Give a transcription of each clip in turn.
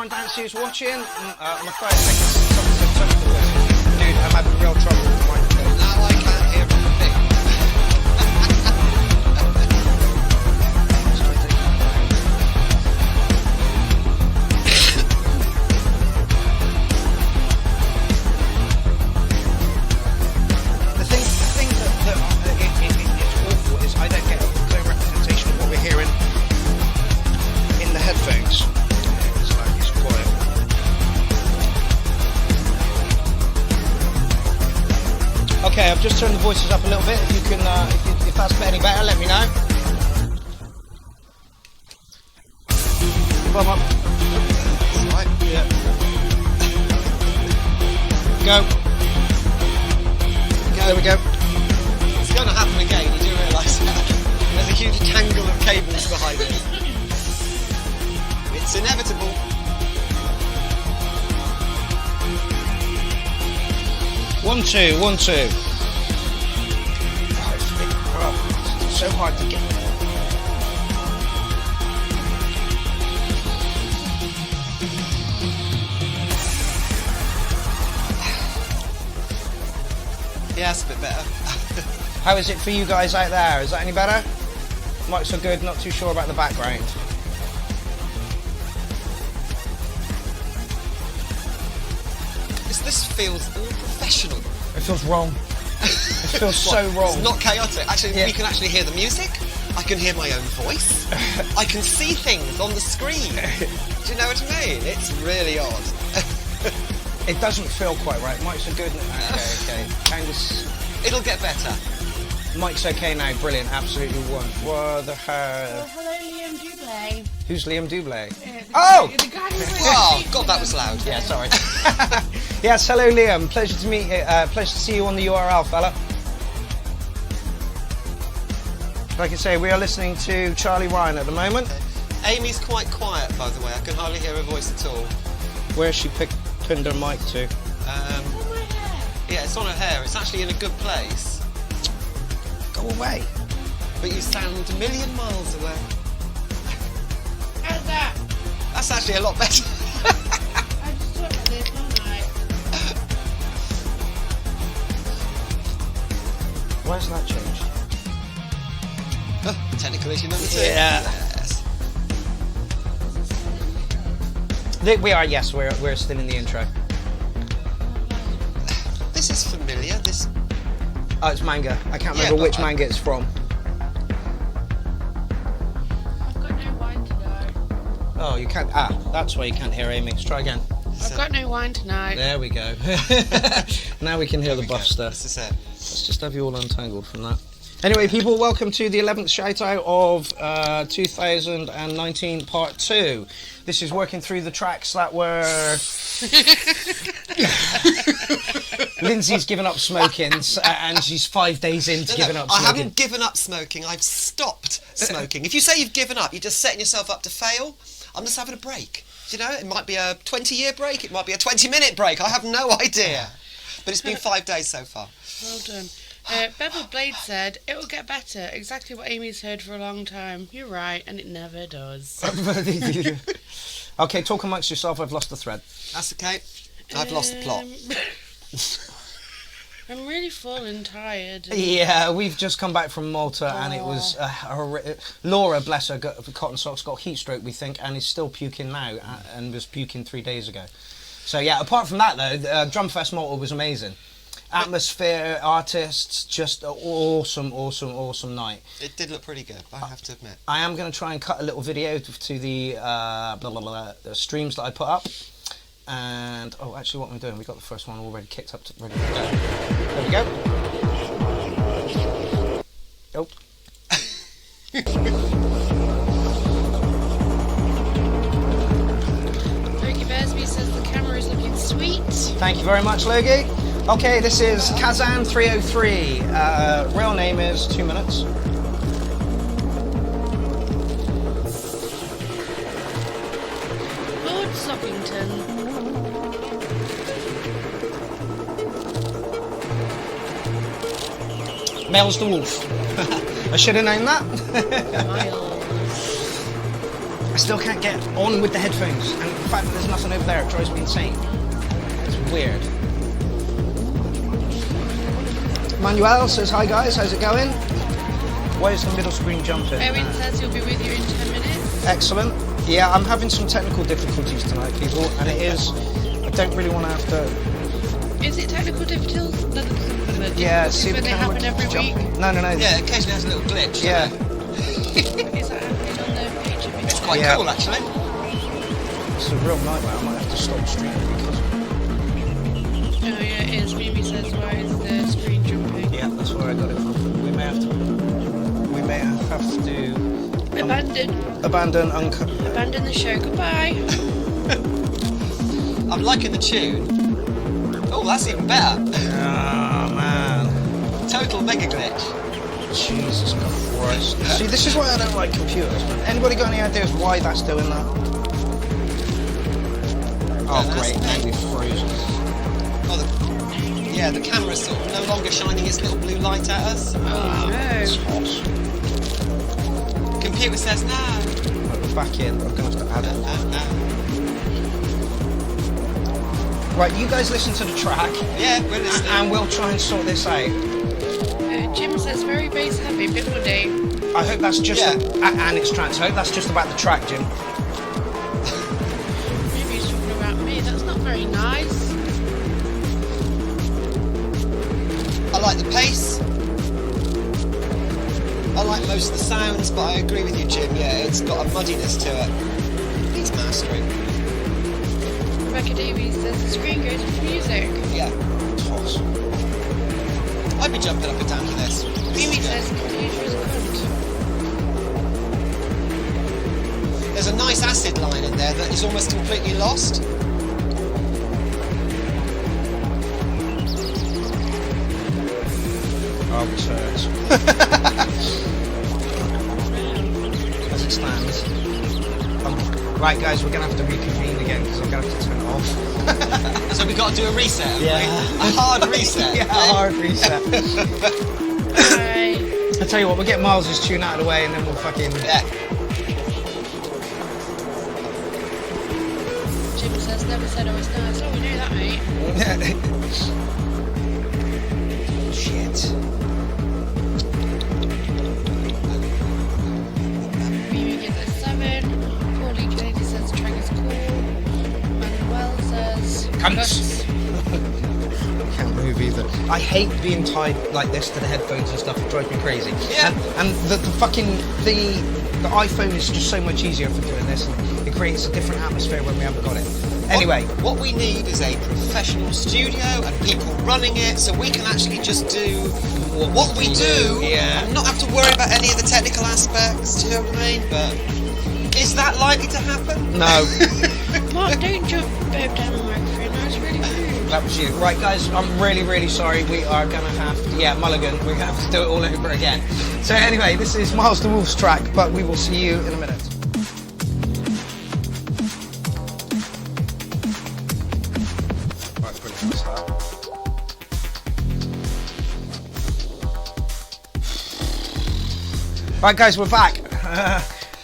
Sundance who's watching. I'm afraid I think something's in touch with the voice. Dude, I'm having real trouble with my microphone. Now I can't hear a thing. The thing that it's awful is I don't get a clear representation of what we're hearing in the headphones. It's like it's quiet. Okay, I've just turned the voices up a little bit. If you can, if that's any better, let me know. Bum up. Right. Yeah. Go. There we go. It's going to happen again, you do realise that? There's a huge tangle of cables behind it. It's inevitable. One, two, one, two. Oh, it's so hard to get. Yeah, it's a bit better. How is it for you guys out there? Is that any better? Mic's so good, not too sure about the background. This feels all professional. It feels wrong. It feels so wrong. It's not chaotic. Actually, Yeah. we can actually hear the music. I can hear my own voice. I can see things on the screen. Do you know what I mean? It's really odd. It doesn't feel quite right. Mic's so good. Okay. Kind of. It'll get better. Mic's okay now. Brilliant. Absolutely one. What the hell? Oh, hello, Liam Dublé. Who's Liam Dublé? Oh! The guy who Oh, God, that was loud. Yeah, sorry. Yes, hello Liam. Pleasure to meet you. Pleasure to see you on the URL, fella. Like I say, we are listening to Charlie Ryan at the moment. Amy's quite quiet, by the way. I can hardly hear her voice at all. Where's she pinned her mic to? Yeah, it's on her hair. It's actually in a good place. Go away. But you sound a million miles away. How's that? That's actually a lot better. I just talk like this, don't I? Why hasn't that changed? Technical issue number 2. Yeah. Yes. We are, yes, we're still in the intro. This is familiar. This. Oh, it's manga. I can't Yeah, remember but which manga it's from. I've got no wine tonight. Oh, you can't. That's why you can't hear Amy. Let's try again. I've got no wine tonight. There we go. Now we can hear the buff stuff. This is it. Let's just have you all untangled from that. Anyway, people, welcome to the 11th shout-out of 2019 Part 2. This is working through the tracks that were... Lindsay's given up smoking, and she's 5 days into giving up I smoking. haven't given up smoking. I've stopped smoking. If you say you've given up, you're just setting yourself up to fail. I'm just having a break. You know, it might be a 20-year break. It might be a 20-minute break. I have no idea. But it's been 5 days so far. Well done. Bevel Blade said, it will get better. Exactly what Amy's heard for a long time. You're right, and it never does. Okay, talk amongst yourself. I've lost the thread. That's okay. I've lost the plot. I'm really full and tired. Yeah, we've just come back from Malta, and it was Laura, bless her, got cotton socks, got heat stroke, we think, and is still puking now, and was puking 3 days ago. So yeah, apart from that though, Drumfest Malta was amazing. Atmosphere, artists, just an awesome night. It did look pretty good, I have to admit. I am going to try and cut a little video to the the streams that I put up. And, oh, actually what am I doing? We've got the first one already kicked up, ready to go. There we go. Oh. Logie Bearsby says the camera is looking sweet. Thank you very much, Logie. Okay, this is Kazan303. Real name is 2 minutes. Lord Sloppington. Mel's the wolf. I should have known that. Miles. still can't get on with the headphones, and the fact that there's nothing over there, it drives me insane. It's weird. Manuel says, hi guys, how's it going? Why is the middle screen jumping? Erin says he'll be with you in 10 minutes. Excellent. Yeah, I'm having some technical difficulties tonight, people, and it is, I don't really want to have to... Is it technical difficulties? Yeah, see the they camera happen every keeps week? jumping. No. Yeah, occasionally has a little glitch. Yeah. Is that happening on the page of It's it? quite Yeah. cool, actually. It's a real nightmare. I might have to stop streaming because... Oh yeah, it is. Mimi says, why is the screen jumping? Yeah, that's where I got it from. We may have to abandon Abandon the show. Goodbye. I'm liking the tune. Oh, that's even better. Oh man. Total mega glitch. Jesus Christ. See, this is why I don't like computers, man. Anybody got any ideas why that's doing that? Oh great, now we've frozen. Oh, the camera's sort of no longer shining its little blue light at us. Oh no. It's hot. Computer says no. Right, we're back in. I'm going to have to add it. No. Right, you guys listen to the track, Yeah, we're listening. and we'll try and sort this out. Jim says, very bass heavy, bit woody. I hope that's just... Yeah. And it's trance. I hope that's just about the track, Jim. Maybe he's talking about me. That's not very nice. I like the pace. I like most of the sounds, but I agree with you, Jim. Yeah, it's got a muddiness to it. Needs mastering. Rebecca Davies says, the screen goes with music. Yeah. Toss. I'd be jumping up and down to this. Mimi says, computer is a cunt. There's a nice acid line in there that is almost completely lost. Oh, turds. As it stands. Right, guys, we're going to have to reconvene again because I'm going to have to turn it off. So we've got to do a reset. haven't Yeah. we? A hard reset. Yeah, a hard reset. Bye. I tell you what, we'll get Miles' tune out of the way and then we'll fucking... Yeah. Jim says, never said I was nice. Oh, we knew that, mate. Shit. Mimi gives it a 7. Paulie Kennedy says, the track is cool. Manuel says, Cunts. Can't move either. I hate being tied like this to the headphones and stuff. It drives me crazy. Yeah. And the iPhone is just so much easier for doing this. And it creates a different atmosphere when we haven't got it. Anyway. What we need is a professional studio and people running it so we can actually just do what we do Yeah. and not have to worry about any of the technical aspects, do you know what I mean? But is that likely to happen? No. Mark, don't jump down the microphone. That was really rude. That was you. Right, guys, I'm really, really sorry. We are going to have to... Yeah, Mulligan. We're going to have to do it all over again. So anyway, this is Miles the Wolf's track, but we will see you in a minute. Right, brilliant start. Right, guys, we're back.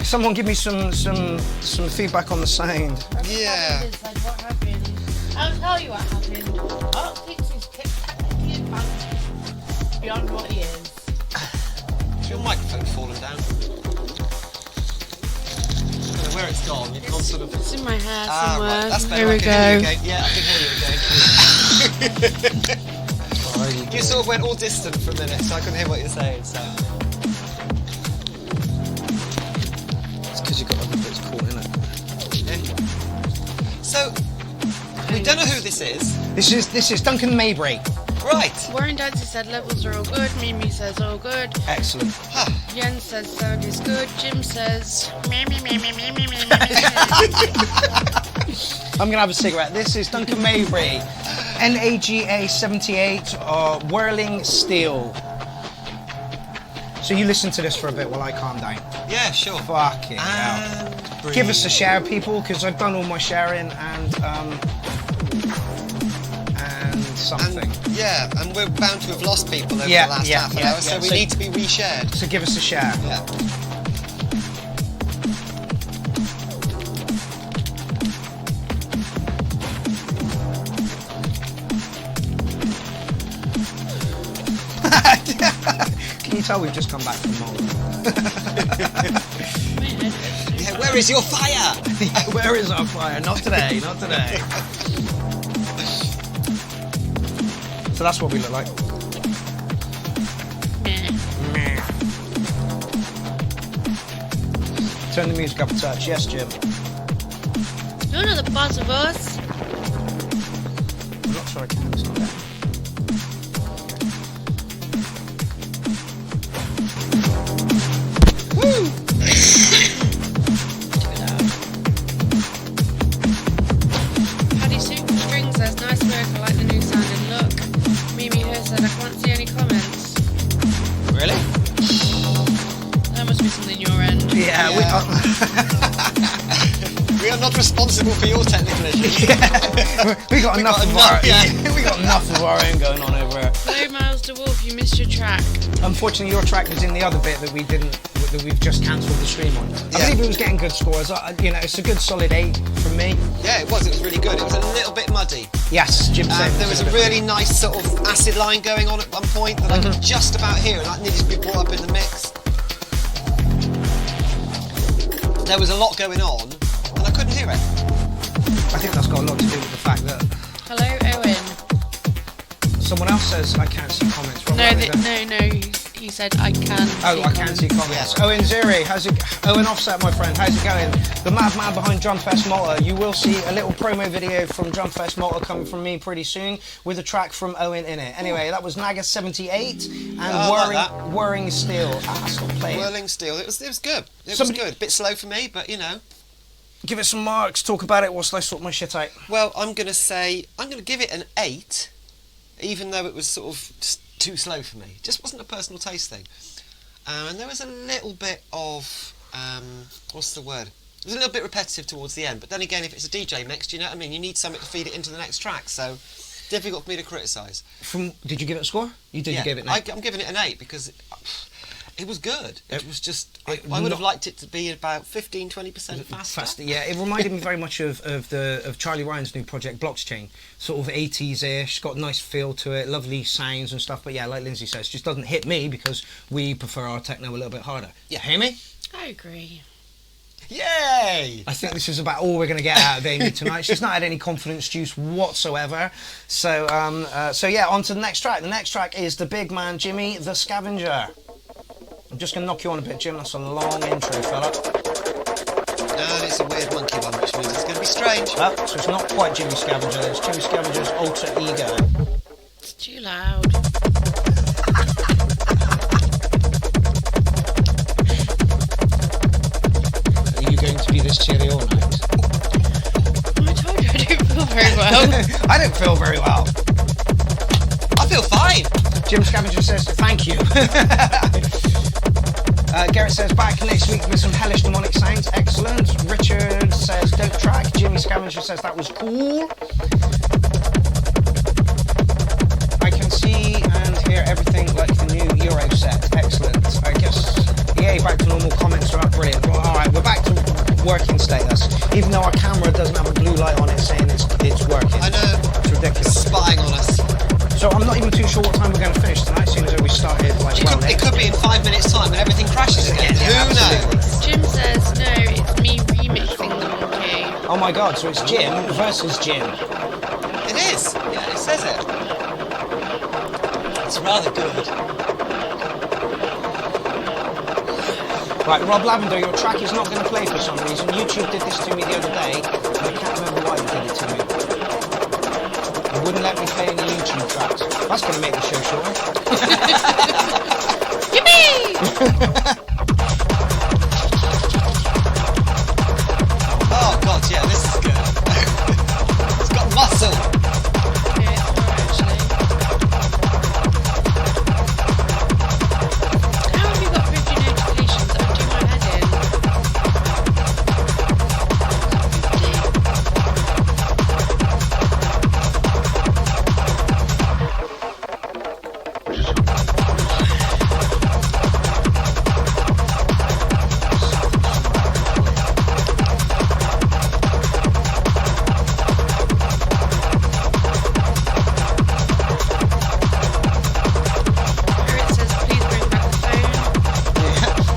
Someone give me some feedback on the sound. Yeah. What happened? I'll tell you what happened. Mark thinks he's technically advanced beyond what he is. Is your microphone falling down? I don't know where it's gone. You've gone sort of... It's in my hair Ah, somewhere. right. That's better. Here we I can hear you go. again. Yeah, I can hear you again. You sort of went all distant for a minute, so I couldn't hear what you're saying. So. It's because you've got other bits caught in it. So, we don't know who this is. This is Duncan Maybury. Right. Warren Dancy said levels are all good. Mimi says all good. Excellent. Huh. Yen says sound is good. Jim says me. I'm gonna have a cigarette. This is Duncan Maybury, NAGA 78, Whirling Steel. So you listen to this for a bit while I calm down. Yeah, sure. Fucking hell. And breathe. Give us a share, people, because I've done all my sharing and something. Yeah, and we're bound to have lost people over Yeah, the last yeah, half an yeah, hour, so yeah. we So- need to be reshared. So give us a share. Yeah. tell we've just come back from Malta? Yeah, where is your fire? Yeah, where is our fire? Not today, not today. So that's what we look like. Meh. Turn the music up a touch. Yes, Jim. You're not the boss of us. I'm not sure I can. It's not there. Woo! Paddy Super String says, nice work, I like the new sound and look. Mimi Her said, I can't see any comments. Really? That must be something your end. Yeah, we are. We are not responsible for your technical issues. we got enough of our we got enough of our own going on over here. Hello, Miles de Wolf, you missed your track. Unfortunately, your track was in the other bit that we've just cancelled the stream on. I believe it was getting good scores. It's a good solid 8 from me. Yeah, it was really good. It was a little bit muddy. Yes, Jim said. There was a really nice sort of acid line going on at one point that I could just about hear, and that needed to be brought up in the mix. There was a lot going on, and I couldn't hear it. I think that's got a lot to do with the fact that Hello, Owen. someone else says I can't see comments. No, he said I can. Oh, I can see comments. Owen Ziri, how's it? Owen Offset, my friend, how's it going? The madman behind Drumfest Malta. You will see a little promo video from Drumfest Malta coming from me pretty soon with a track from Owen in it. Anyway, that was Naga78 and Whirring Steel. Stop playing. Whirling Steel. It was good. It was good. A bit slow for me, but you know. Give it some marks. Talk about it whilst I sort my shit out. Well, I'm going to give it an 8, even though it was sort of just too slow for me. It just wasn't a personal taste thing. And there was a little bit of, what's the word? It was a little bit repetitive towards the end, but then again, if it's a DJ mix, do you know what I mean? You need something to feed it into the next track, so difficult for me to criticise. Did you give it a score? You did, yeah, you gave it an 8? I'm giving it an 8 because it was good. It was just, I would have liked it to be about 15-20% faster. Yeah, it reminded me very much of Charlie Ryan's new project, Blockchain. Sort of 80s-ish, got a nice feel to it, lovely sounds and stuff. But yeah, like Lindsay says, it just doesn't hit me because we prefer our techno a little bit harder. Yeah, hear me? I agree. Yay! I think this is about all we're going to get out of Amy tonight. She's not had any confidence juice whatsoever. So yeah, on to the next track. The next track is the big man, Jimmy the Scavenger. I'm just going to knock you on a bit, Jim. That's a long intro, fella. And it's a weird monkey one, which means it's going to be strange. Oh, so it's not quite Jimmy Scavenger. It's Jimmy Scavenger's alter ego. It's too loud. Are you going to be this cheery all night? I told you I don't feel very well. I don't feel very well. I feel fine. Jim Scavenger says thank you. Garrett says back next week with some hellish demonic sounds. Excellent. Richard says dope track. Jimmy Scavenger says that was cool. I can see and hear everything like the new Euro set. Excellent. I guess yeah, back to normal. Comments are up. Brilliant. Well, all right, we're back to working status. Even though our camera doesn't have a blue light on it saying it's working. I know. It's ridiculous. Spying on us. So I'm not even too sure what time we're going to finish tonight, seeing as though we started like It could be in 5 minutes' time and everything crashes again. Yeah, Who knows? Jim says no, it's me remixing the monkey. Oh my god, so it's Jim versus Jim. It is. Yeah, it says it. It's rather good. Right, Rob Lavender, your track is not going to play for some reason. YouTube did this to me the other day, and I can't remember why they did it to me. They wouldn't let me play any YouTube tracks. That's going to make the show shorter. Yippee! Oh god, yeah, this is good. It's got muscle. Yeah, it's alright, actually. How have you got 50 notifications? That would do my head in. 50.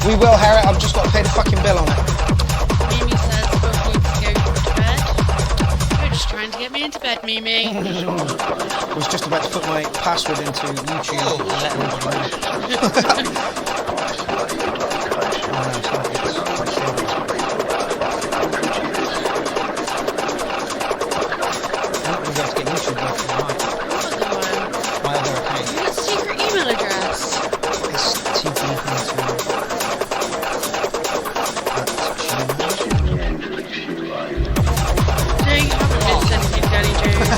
We will, Harriet. I've just got to pay the fucking bill on it. Mimi says both need to go to bed. You're just trying to get me into bed, Mimi. I was just about to put my password into YouTube and let everybody know. Oh, no, it's not. I'm not going to be able to get YouTube back tonight. My other account. What's the secret email address? It's No, you haven't missed anything, Danny Jones.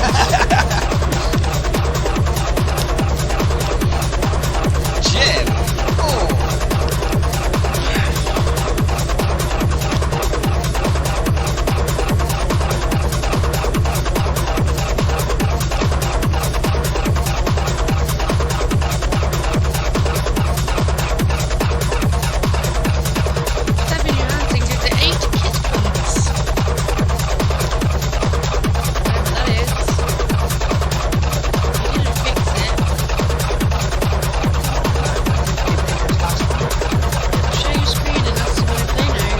Jim. Oh. Seven Johansson gives it 8 kit points. Whatever that is. You didn't fix it. Show your screen and that's the one they know.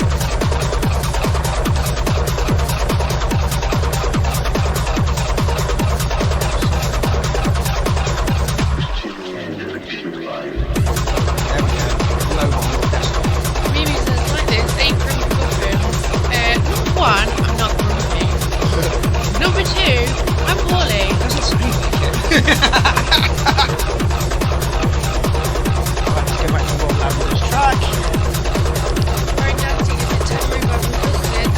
Mimi says like this, 8 grumpy muffins. Number 1, I'm not grumpy. Number 2, I'm poorly. Doesn't sound like it. Right, let's go back to Rob Lavender's track. Very nasty, is it 10 rhubarb and custard?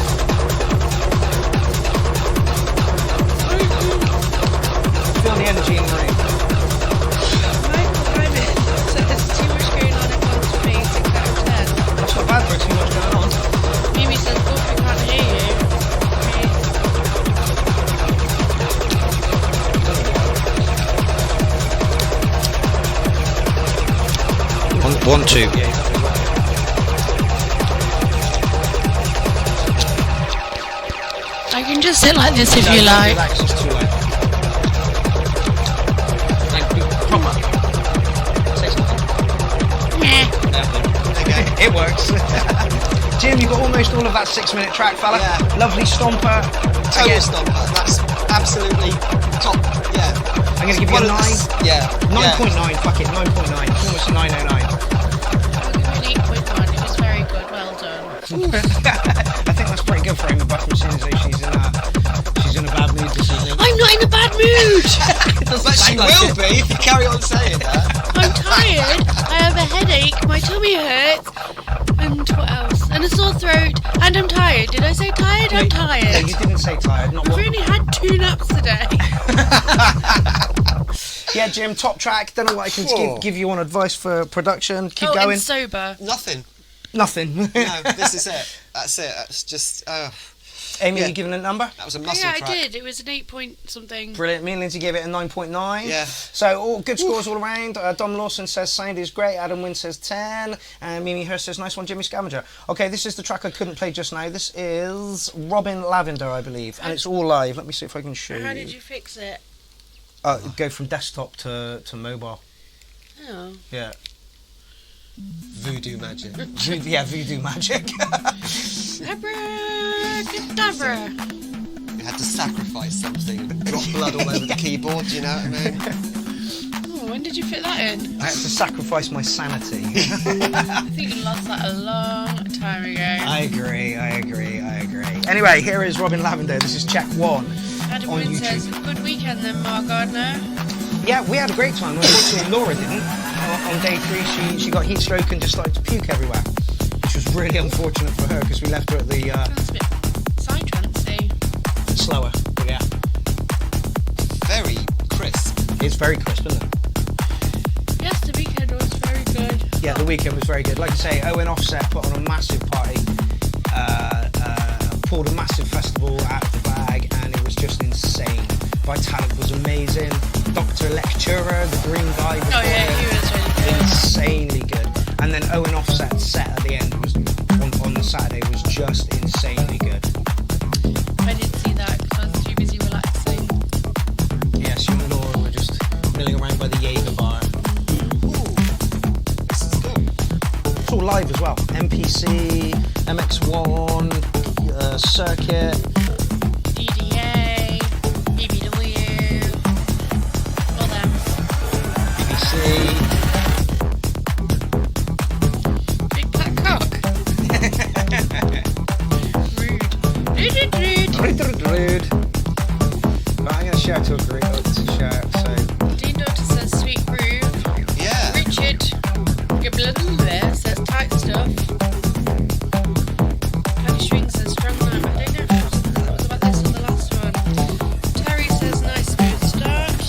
Feel the energy in the room. Michael Ryman says too much going on at once for me, 6 out of 10. That's not bad for too much going on. Mimi says, "Wolf, I can't hear you." One, two. Yeah, exactly right. I can just sit like this if No, you don't like. do that 'cause it's too late. Like, be proper. Say something. Meh. Okay. It works. Jim, you got almost all of that 6-minute track, fella. Yeah. Lovely stomper. Total Again, stomper. That's absolutely top. Yeah. I'm going to give you One a of 9. the yeah. 9.9, fuck it, 9.9. It's almost a 909. I'll give you an 8.1. It was very good. Well done. I think that's pretty good for Amy Buckman, seeing as though she's in a bad mood this evening. I'm not in a bad mood. But she will be if you carry on saying that. I'm tired. I have a headache. My tummy hurts. And what else? And a sore throat. And I'm tired. Did I say tired? I'm No, tired. you didn't say tired. Not I've one. only had 2 naps today. Yeah, Jim, top track. Don't know what I can Whoa. give you on advice for production. Keep Oh, going. and sober. Nothing. Nothing. No, this is it. That's it. That's just. Amy, Yeah. you giving a number? That was a muscle Yeah, track. I did. It was an 8 point something. Brilliant. Me and Lindsay gave it a 9.9. Yeah. So all good scores all around. Dom Lawson says sound is great. Adam Wynn says 10. And Mimi Hurst says nice one, Jimmy Scavenger. Okay, this is the track I couldn't play just now. This is Robin Lavender, I believe, and it's all live. Let me see if I can show you. How did you fix it? Go from desktop to mobile. Oh. Yeah. Voodoo magic. Yeah, voodoo magic. Abracadabra. You had to sacrifice something and drop blood all over the keyboard. Do you know what I mean? Oh, when did you fit that in? I had to sacrifice my sanity. I think you lost that a long time ago. I agree. Anyway, here is Robin Lavender. This is check 1 Adam on Wynn YouTube. says, good weekend then, Mark Gardner. Yeah, we had a great time. Unfortunately, Laura didn't. On day 3, she got heat stroke and just started to puke everywhere, which was really unfortunate for her because we left her at the That's a bit psytrance-y. slower. But yeah, Very crisp. it's very crisp, isn't it? Yes, the weekend was very good. Yeah, the weekend was very good. Like I say, Owen Offset put on a massive party, pulled a massive festival out of the bag, and it was just insane. Vitalik was amazing. Dr. Lecturer, the green guy, was Oh yeah, he was really good. insanely good. And then Owen Offset's set at the end was on the Saturday was just insanely good. I didn't see that because I was too busy relaxing. Yes, you and Laura were just milling around by the Jaeger bar. Ooh, this is good. all live as well. MPC, MX1, Circuit. DDA, BBW, all them. BBC. Big black cock. Rude. Rude. Right, I'm going to shout to agree. To shout, so. Dean Daughter says sweet groove. Yeah. Richard says tight stuff. Paddy String says strong line. I don't know if that was about this or the last one. Terry says nice smooth start.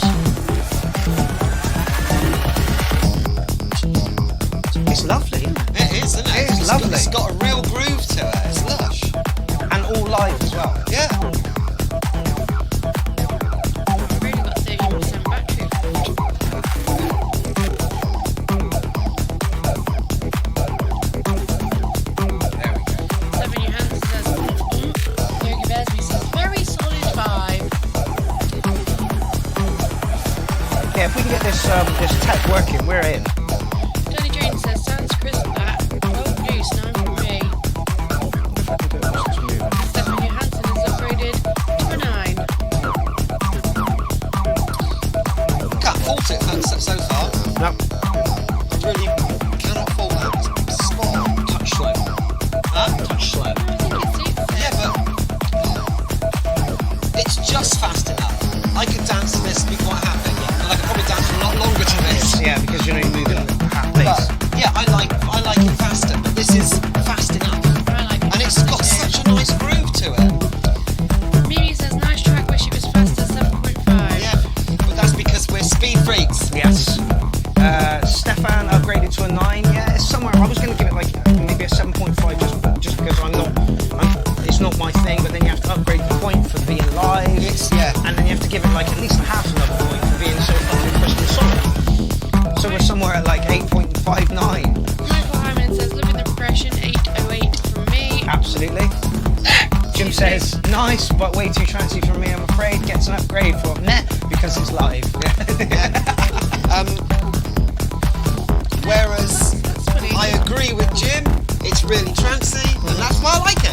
It's lovely, isn't it? It is, isn't it? It is lovely. It's got a real groove to it. It's lush. And all live as well. Yeah. I've really got 30% battery. There we go. Seven Your Hands says Yogi Bearsby says very solid 5. Yeah, if we can get this tech working, we're in. Johnny Jane says sounds crisp that. Well produced, 9 from me. Stefan Johansson has upgraded to a 9. Can't fault it so far. No. I really cannot fault that. It's spot on. Touch slow. Huh? Touch slow. I think it suits it. Yeah, but it's just fast enough. I could dance to this and be quite happy. And I could probably dance for a lot longer to this. Yeah, because you're moving at half pace. But yeah, I like it faster, but this is fast enough. I like it. And it's got such a nice groove to it. Mimi says nice track, wish it was faster, 7.5. Yeah, but that's because we're speed freaks. Yes. Stefan upgraded to a 9. Yeah, it's somewhere. I was going to give it like maybe a 7.5 just because it's not my thing. But then you have to upgrade the point for being live. Yeah. And then you have to give it like at least a half another point for being so fucking crisp and solid. So we're somewhere at like 8.59. Michael Hyman says loving the progression, 808 from me. Absolutely. Jim says nice, but way too trancy for me. I'm afraid gets an upgrade for net because it's live. Whereas That's funny. I agree with Jim, it's really trancy, and that's why I like it.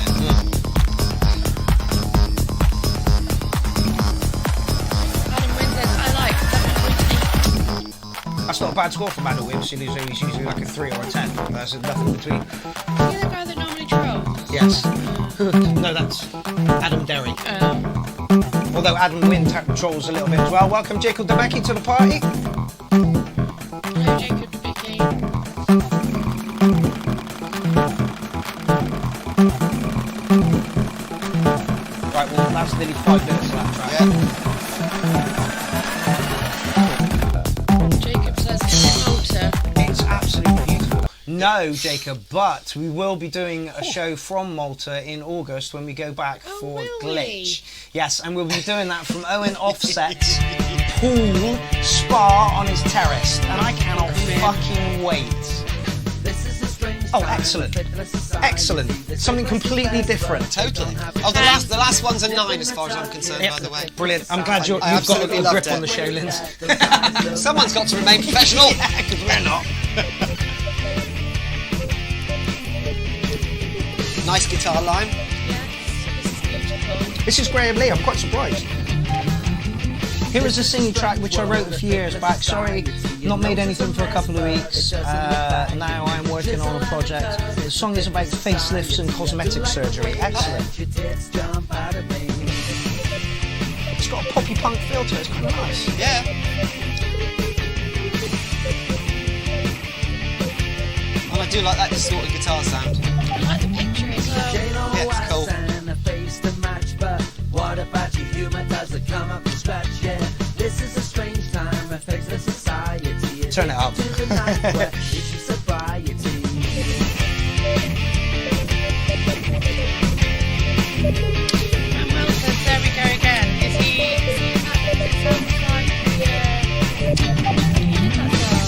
Adam Wynn says I like 7.8. That's not a bad score from Adam Williams. He's usually like a 3 or a 10. There's nothing in between. Are you the guy that normally trolls? Yes. No, that's Adam Derry. Although Adam Wynn trolls a little bit as well. Welcome Jacob DeBecky to the party. Hello, Jacob Vicky. Right, well, that's nearly 5 minutes of that track. Yeah. Jacob says is it Malta? It's absolutely beautiful. No, Jacob, but we will be doing a show from Malta in August when we go back Oh, for will Glitch. Yes, and we'll be doing that from Owen Offset's pool spa on his terrace, and I cannot fucking wait. Oh, excellent. Excellent. Something completely different. Totally. Oh, the last one's a 9 as far as I'm concerned, by the way. Brilliant. I'm glad you've I got a absolutely grip loved on it. the show, Linz. Someone's got to remain professional. Yeah, because we're not. Nice guitar line. Yes, this is beautiful. This is Graham Lee. I'm quite surprised. Here is a singing track which I wrote a few years back. Sorry, not made anything for a couple of weeks. Now I'm working on a project. The song is about facelifts and cosmetic surgery. Excellent. It's got a poppy punk feel to it. It's kind of nice. Yeah. And I do like that distorted guitar sound. I like the picture as well. Yeah, it's cool. What about your humor? Does it come up to scratch? Yeah, this is a strange time. A faceless society. Turn it up. And Will says there we go again. Is he it sounds like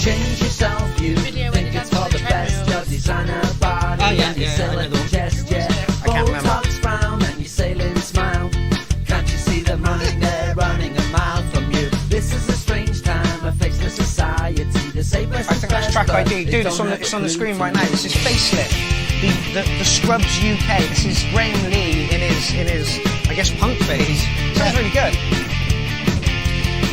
Change yourself, you Video when think he it's does for the the best. treadmill. Your designer body Oh, yeah, and your yeah, I know the one. chest, yeah. I can't remember. Botox frown and your sailing smile. Can't you see them running there, running a mile from you? This is a strange time, a faceless society. The safest I think that's track ID. Dude, it's on the screen right now. This is Facelift. The Scrubs UK. This is Graham Lee in his I guess punk phase. Sounds really good.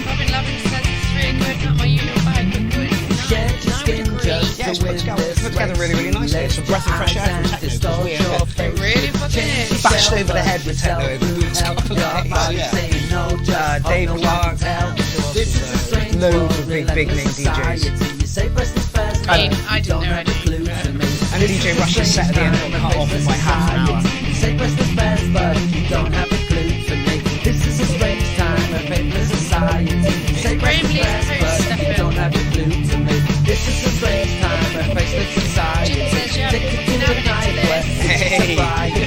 Robin Lovin says it's really good, not my usual bag, but good. Shed your skin just Yeah, it's put together really, really nicely. It's a breath of fresh air from techno. 'Cause we It really fucking is. bashed over the head with techno over the past couple of days. Dave Clark, loads of big name DJs. I didn't know I didn't. And DJ Rush's set at the end got cut off in by half an hour. Say press the best, but you don't have a clue for me. This is a strange time, a paper society. Say Graham Lee's press the very best, but you don't have a clue to me. This is a strange time, a faceless society. Jim says you Take it to haven't the been night into where this. it's sobriety.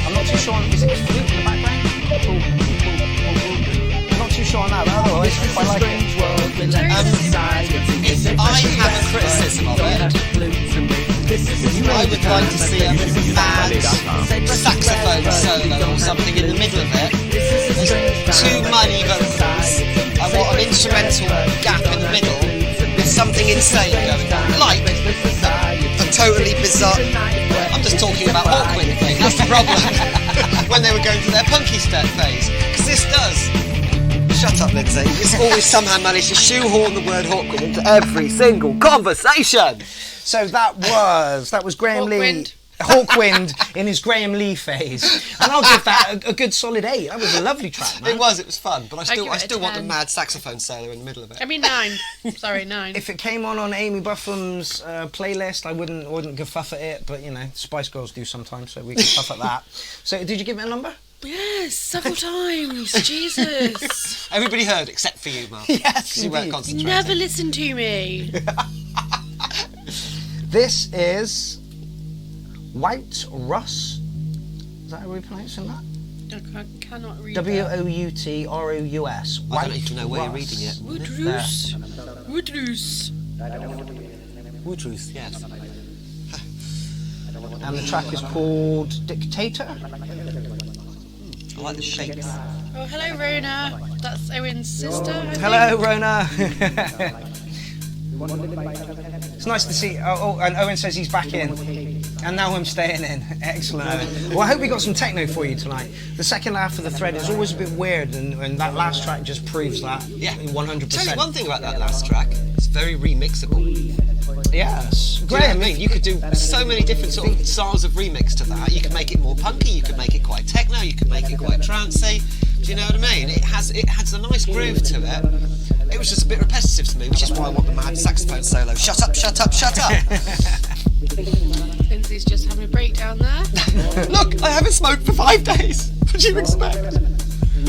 I'm not too sure on, is it a flute in the background? I'm not too sure on that, but otherwise I quite like it. If I have a criticism of it, I would like to see a mad saxophone solo or something in the middle of it. There's too many vocals. I want an instrumental gap in the middle with something insane going on. Like a totally bizarre... I'm just talking about Hawkwind thing, that's the problem. When they were going through their punky step phase. Because this does... Shut up, Lindsay. It's always somehow managed to shoehorn the word Hawkwind into every single conversation. So that was Graham Lee. Hawkwind in his Graham Lee phase. And I'll give that a good solid 8. That was a lovely track, man. It was fun, but I give it a still want the 10. mad saxophone solo in the middle of it. I mean 9. Sorry, 9. If it came on Amy Buffum's playlist, I wouldn't guff at it, but you know, Spice Girls do sometimes, so we can guff at that. So did you give it a number? Yes, several times. Jesus. Everybody heard except for you, Mark. Yes, You weren't indeed. concentrating. Never listen to me. This is White Russ. Is that how we're pronouncing that? I cannot read Woutrous. I don't even know where you're reading it. Woodroos. Woodruth, yes. And the track is called Dictator. I like the shapes. Oh, hello, Rona. That's Owen's sister. I think. Hello, Rona. It's nice to see. Oh, and Owen says he's back in. And now I'm staying in. Excellent, Owen. Well, I hope we got some techno for you tonight. The second half of the thread is always a bit weird, and that last track just proves that. Yeah. 100%. Tell you one thing about that last track. It's very remixable. Yes. Do you know what I mean? You could do so many different sort of styles of remix to that. You could make it more punky, you could make it quite techno, you could make it quite trancey. Do you know what I mean? It has a nice groove to it. It was just a bit repetitive to me, which is why I want the mad saxophone solo. Shut up, shut up, shut up! Lindsay's just having a breakdown there. Look, I haven't smoked for 5 days. What do you expect?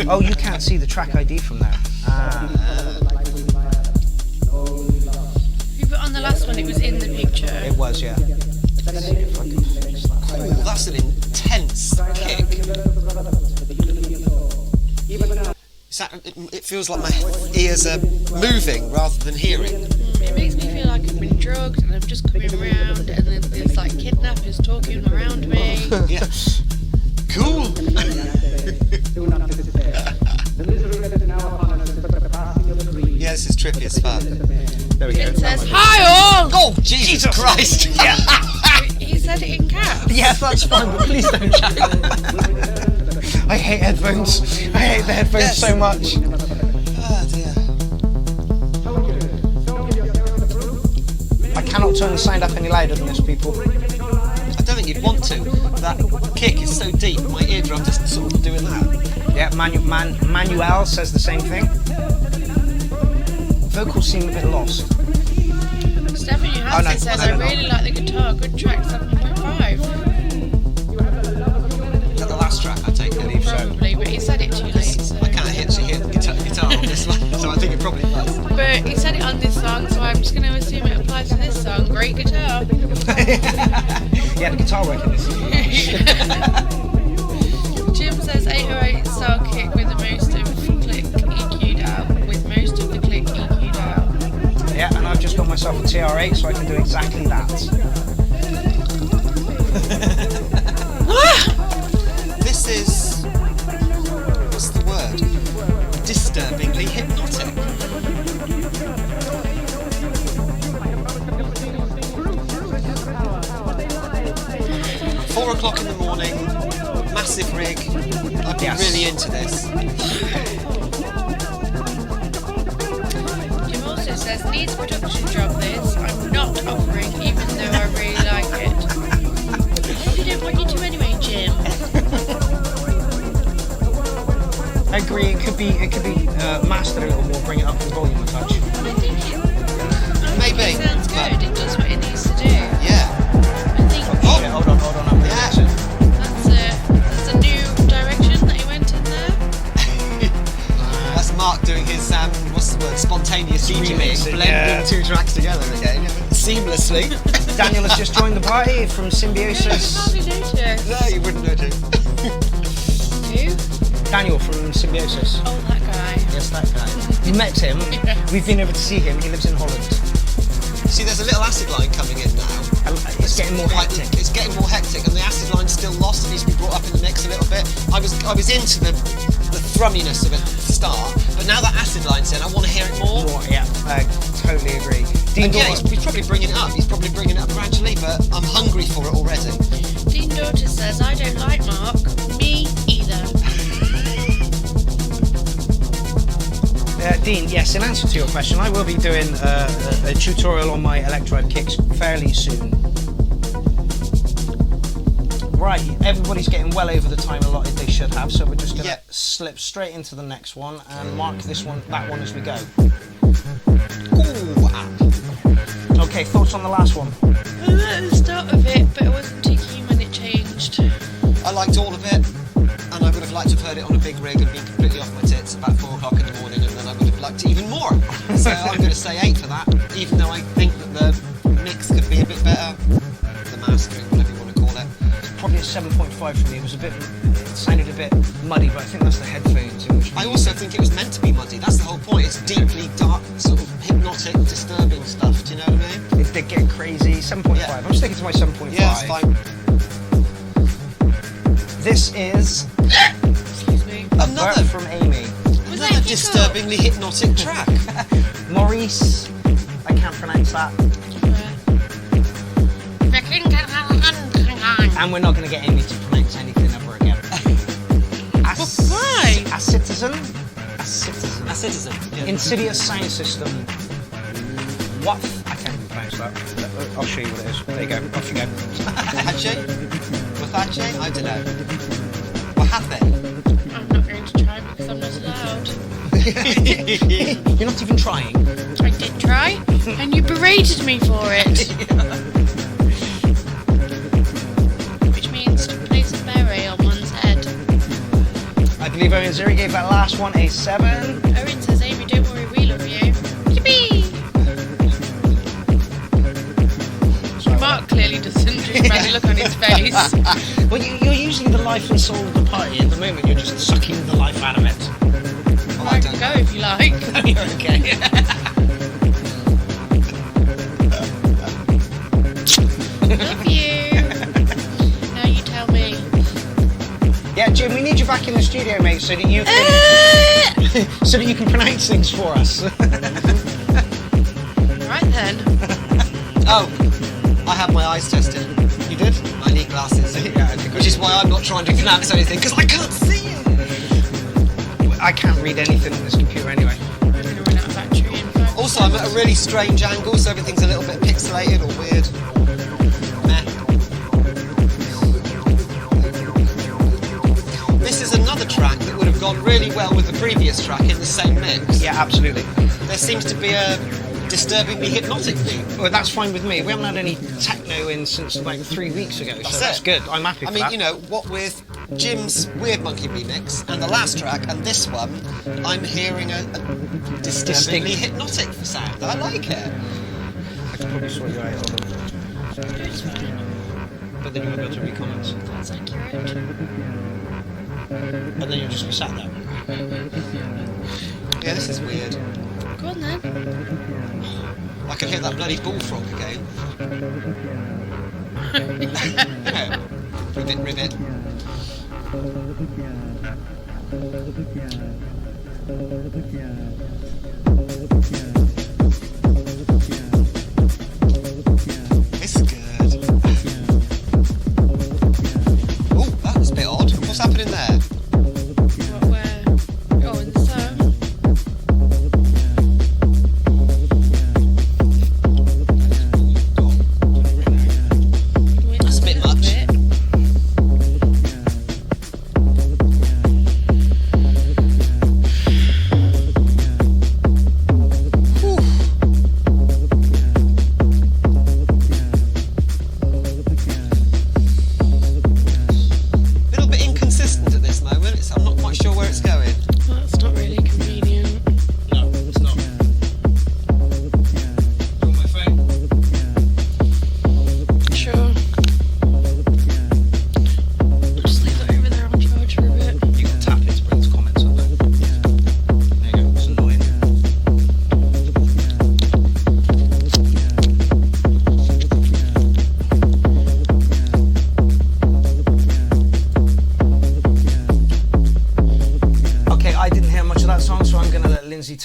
Oh, you can't see the track ID from there. But on the last one, it was in the picture. It was, yeah. Oh, that's an intense kick. It feels like my ears are moving rather than hearing. It makes me feel like I've been drugged and I'm just coming around, and then there's like kidnappers talking around me. Yeah. Cool. Yeah, this is trippy as fuck. There we go. It says, "Hi all!" Oh, Jesus Christ! Yeah. He said it in caps. Yeah, that's fine, but please don't shout. I hate headphones. I hate the headphones so much. Oh dear. I cannot turn the sound up any louder than this, people. I don't think you'd want to. That kick is so deep, my eardrum just sort of doing that. Yeah, Manuel says the same thing. Vocals seem a bit lost. Stephen Johansson says, "I really like the guitar. Good track, 7.5." Is that the last track, I take it? Probably, but he said it too late. So. I can't actually hear the guitar on this one, so I think it probably does. But he said it on this song, so I'm just going to assume it applies to this song. Great guitar. Yeah, the guitar work in this is Jim says 808 style kick with the most of click EQ'd out. With most of the click EQ'd out. Yeah, and I've just got myself a TR8, so I can do exactly that. This is... what's the word? o'clock in the morning, massive rig. I'd be Yes. really into this. Jim also says, needs a production job this. I'm not offering, even though I really like it. Probably don't want you to anyway, Jim. I agree. It could be mastered a little more, bring it up in volume a touch. I think Maybe, it sounds but- good. It does what it needs to do. Yeah. I think Oh. Shit, hold on. I'm Yeah. remixing. that's a new direction that he went in there. That's Mark doing his, what's the word, spontaneous DJing, Remixing, blending yeah. two tracks together again, seamlessly. Daniel has just joined the party from I Symbiosis. hardly noticed. No, you wouldn't know, Jim. Who? Daniel from Symbiosis. Oh, that guy. Yes, that guy. You met him. Yes. We've been able to see him. He lives in Holland. See, there's a little acid line coming in now. It's getting more Quite- hectic. It's getting more hectic, and the acid line's still lost. It needs to be brought up in the mix a little bit. I was into the thrumminess of it at the start, but now that acid line's in, I want to hear it more. Yeah, I totally agree. Dean And yeah, Daughter. he's probably bringing it up. He's probably bringing it up gradually, but I'm hungry for it already. Dean Daughter says, I don't like Mark. Me either. Dean, yes, in answer to your question, I will be doing a tutorial on my electrode kicks fairly soon. Right, everybody's getting well over the time allotted they should have, so we're just going to Yeah. slip straight into the next one and mark that one as we go. Ooh, Okay, thoughts on the last one? I like the start of it, but I wasn't too keen when it changed. I liked all of it, and I would have liked to have heard it on a big rig and been completely off my tits about 4 o'clock in the morning, and then I would have liked it even more. So I'm going to say 8 for that, even though I think that the mix could be a bit better. The mastering, whatever you want to call it. Probably a 7.5 for me. It sounded a bit muddy, but I think that's the headphones in which we I also think it was meant to be muddy. That's the whole point. It's deeply dark, sort of hypnotic, disturbing stuff. Do you know what I mean? It did get crazy. 7.5. Yeah. I'm sticking to my 7.5. Yeah, it's fine. This is Excuse me. Another from Amy. Was that Another hiccup? disturbingly hypnotic track. Maurice. I can't pronounce that. And we're not going to get Amy to pronounce anything ever again. Why? A citizen. A citizen. Yeah. Insidious sound system. What? I can't even pronounce that. I'll show you what it is. There you go. Off you go. Hache? Wafache? I don't know. Wahafe? I'm not going to try because I'm not allowed. You're not even trying. I did try, and you berated me for it. Which means to place a beret on one's head. I believe Owen Zeri gave that last one a 7. Owen says, Amy, don't worry, we love you. Yippee! Mark clearly doesn't, just by the look on his face. Well, you're usually the life and soul of the party. At the moment, you're just sucking the life out of it. Oh, I can go if you like. You're okay. Love you. Now you tell me. Yeah, Jim, we need you back in the studio, mate, so that you can so that you can pronounce things for us. Right then. Oh, I had my eyes tested. You did? I need glasses. Yeah, I think Which is why I'm not trying to pronounce anything, because I can't see it. I can't read anything on this computer anyway. I'm going to run out of battery in 5 Also, I'm at a really strange angle, so everything's a little bit pixelated or weird. Meh. This is another track that would have gone really well with the previous track in the same mix. Yeah, absolutely. There seems to be a disturbingly hypnotic theme. Well, that's fine with me. We haven't had any techno in since about 3 weeks ago, so that's it. good. I'm happy for I mean, that. you know, what with Jim's Weird Monkey remix and the last track and this one, I'm hearing a disturbingly hypnotic sound. I like it. I can probably sort you out, hold on. It's fine. But then you won't be able to read comments. That's accurate. And then you'll just be sat there. Yeah, this is weird. Go on then. I can hear that bloody bullfrog again. Yeah. Ribbit. It's good.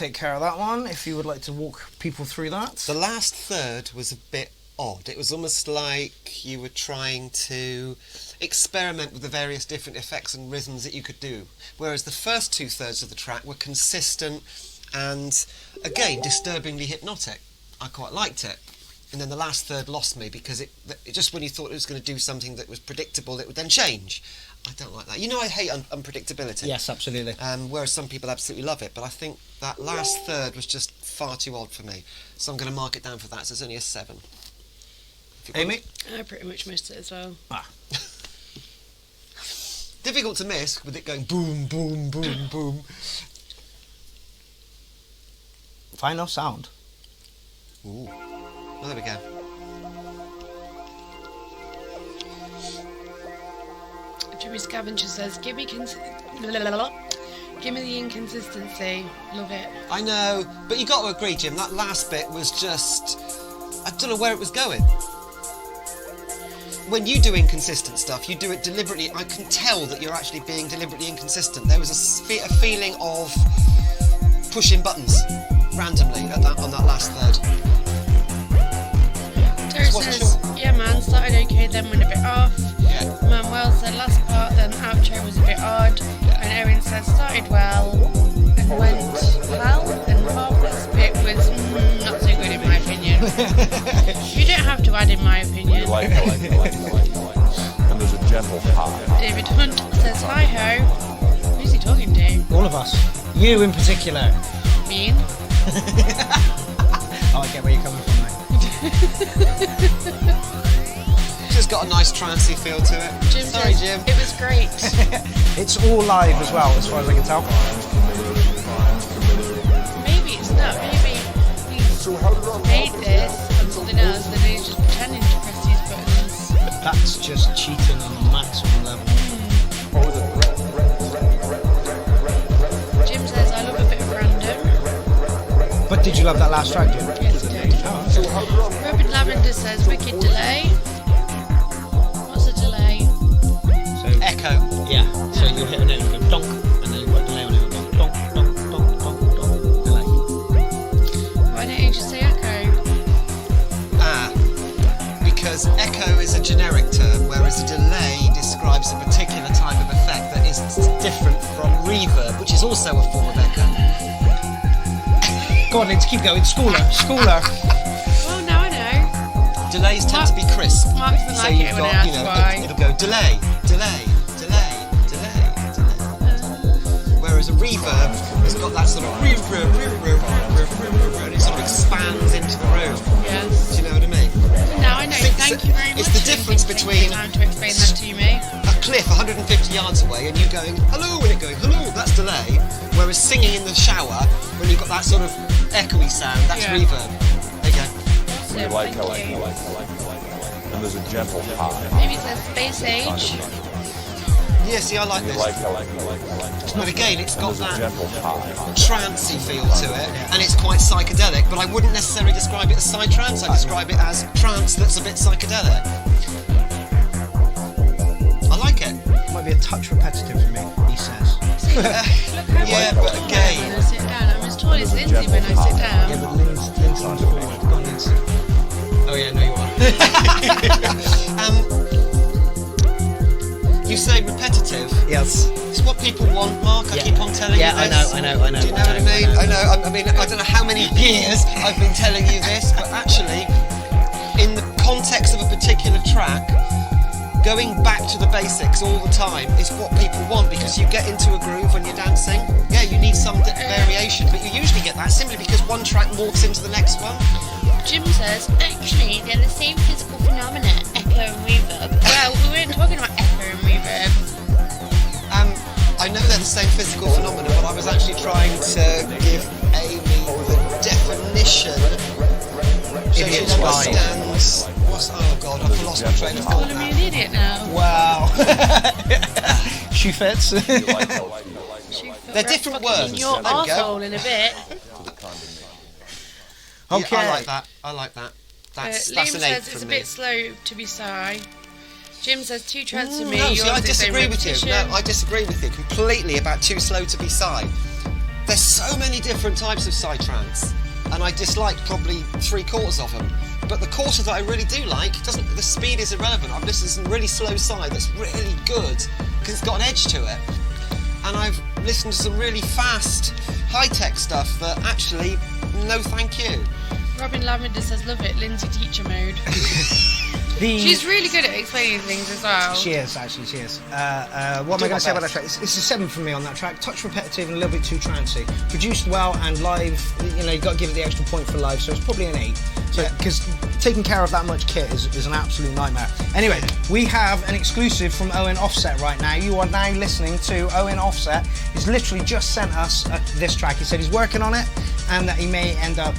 take care of that one, if you would like to walk people through that. The last third was a bit odd. It was almost like you were trying to experiment with the various different effects and rhythms that you could do, whereas the first 2/3 of the track were consistent and, again, disturbingly hypnotic. I quite liked it. And then the last third lost me because it just when you thought it was going to do something that was predictable, it would then change. I don't like that. You know, I hate unpredictability. Yes, absolutely. Whereas some people absolutely love it, but I think that last third was just far too odd for me. So I'm going to mark it down for that. So it's only a 7. Amy? I pretty much missed it as well. Difficult to miss with it going boom, boom, boom, boom. Final sound. Ooh. Oh, there we go. Jimmy Scavenger says, give me the inconsistency. Love it. I know, but you got to agree, Jim, that last bit was just... I don't know where it was going. When you do inconsistent stuff, you do it deliberately. I can tell that you're actually being deliberately inconsistent. There was a feeling of pushing buttons randomly on that last third. Terry says, yeah man, started okay, then went a bit off. Yeah. Manuel said last part, then outro was a bit odd. And Erin said started well and went well, and half this bit was not so good in my opinion. You don't have to add in my opinion. Like. And there's a gentle high. David Hunt says hi ho. Who's he talking to? All of us. You in particular. Mean. Oh, I get where you're coming from, mate. Just got a nice trancey feel to it. Jim Sorry, says, Jim. it was great. It's all live as well, as far as I can tell. Maybe it's not. Maybe he's made this on something else and he's just pretending to press these buttons. That's just cheating on the maximum level. Jim says, I love a bit of random. But did you love that last track, Jim? Yes, I did. Robin Lavender says, wicked delay. What's a delay? So, Echo. yeah. So you hit a note and go donk, and then you've got a delay on it. Donk, donk, donk, donk, donk, delay. Why don't you just say echo? Because echo is a generic term, whereas a delay describes a particular type of effect that is different from reverb, which is also a form of echo. Go on, let's keep going. Schooler. Well, now I know. Delays tend to be crisp. Mark doesn't So like you've it when I got, ask why. it'll go delay, delay, delay, delay, delay. Whereas a reverb has got that sort of reverb, and it sort of expands into the room. Yes. Do you know what I mean? Now I know. Thank you very much. It's the difference for taking between the time to explain that to me. a cliff 150 yards away and you going hello and it going hello, that's delay. Whereas singing in the shower, when you've got that sort of echoey sound, that's Yeah. reverb. There you go. You like. And there's a gentle high. Maybe it says space age. Yeah, see, I like You this. like. But again, it's got There's a that gentle high. trancey feel to it, and it's quite psychedelic, but I wouldn't necessarily describe it as psytrance, I describe it as trance that's a bit psychedelic. I like it. Might be a touch repetitive for me, he says. Look how Yeah, much but I'm again- when I sit down. I'm as tall as Lindsay when I sit Yeah, down. but Lynn's on to me. Go on, Lindsay. Oh yeah, no you are. You say repetitive. Yes. It's what people want, Mark. I keep on telling you Yeah, this. I know. Do you know what I mean? I mean, I don't know how many years I've been telling you this, but actually, in the context of a particular track, going back to the basics all the time is what people want, because you get into a groove when you're dancing. Yeah, you need some variation, but you usually get that simply because one track morphs into the next one. Jim says, actually, they're the same physical phenomena, echo and reverb. Well, we weren't talking about echo and reverb. I know they're the same physical phenomena, but I was actually trying to give Amy the definition so she Idiot's guide. understands. Oh God, I've lost my train of thought Calling me now. an idiot now. Wow. She fits. They're different words. In your There we go. arsehole in a bit. Okay. Yeah, I like that. That's Liam an 8 says it's from a me. bit slow to be sigh. Jim says too trance to me. No, see, yours I is a disagree with you. repetition. No, I disagree with you completely about too slow to be sigh. There's so many different types of psytrance, and I dislike probably 3/4 of them. But the quarter that I really do like, the speed is irrelevant. I've listened to some really slow side that's really good because it's got an edge to it. And I've listened to some really fast, high-tech stuff that actually, no thank you. Robin Lavender says, love it, Lindsay teacher mode. She's really good at explaining things as well. She is, actually, she is. What am I going to say about that track? It's a 7 from me on that track. Touch repetitive and a little bit too trancey. Produced well and live, you've got to give it the extra point for live, so it's probably an 8. Because taking care of that much kit is an absolute nightmare. Anyway, we have an exclusive from Owen Offset right now. You are now listening to Owen Offset. He's literally just sent us this track. He said he's working on it and that he may end up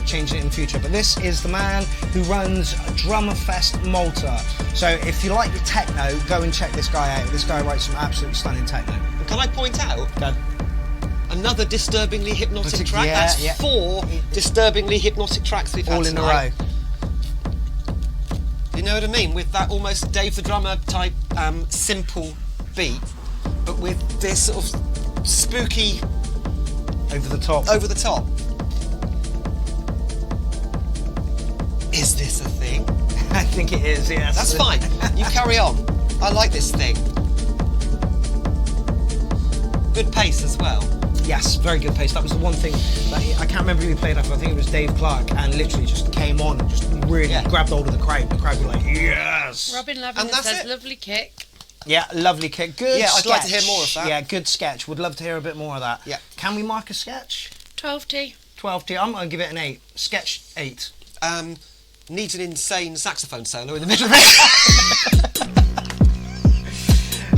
changing it in the future. But this is the man who runs Drummer Fest Malta. So if you like the techno, go and check this guy out. This guy writes some absolutely stunning techno. And can I point out another disturbingly hypnotic track? Yeah, That's 4 disturbingly hypnotic tracks we've had all in a tonight. row. You know what I mean? With that almost Dave the Drummer type simple beat, but with this sort of spooky Over the top. Is this a thing? I think it is, yes. That's fine. You carry on. I like this thing. Good pace as well. Yes, very good pace. That was the one thing that I can't remember who he played after. I think it was Dave Clark, and literally just came on and just really grabbed hold of the crowd. The crowd were like, yes! Robin Lavender says, lovely kick. Yeah, lovely kick. Good Yeah, sketch. I'd like to hear more of that. Yeah, good sketch. Would love to hear a bit more of that. Yeah. Can we mark a sketch? 12T. 12T. I'm going to give it an 8. Sketch 8. Needs an insane saxophone solo in the middle of it.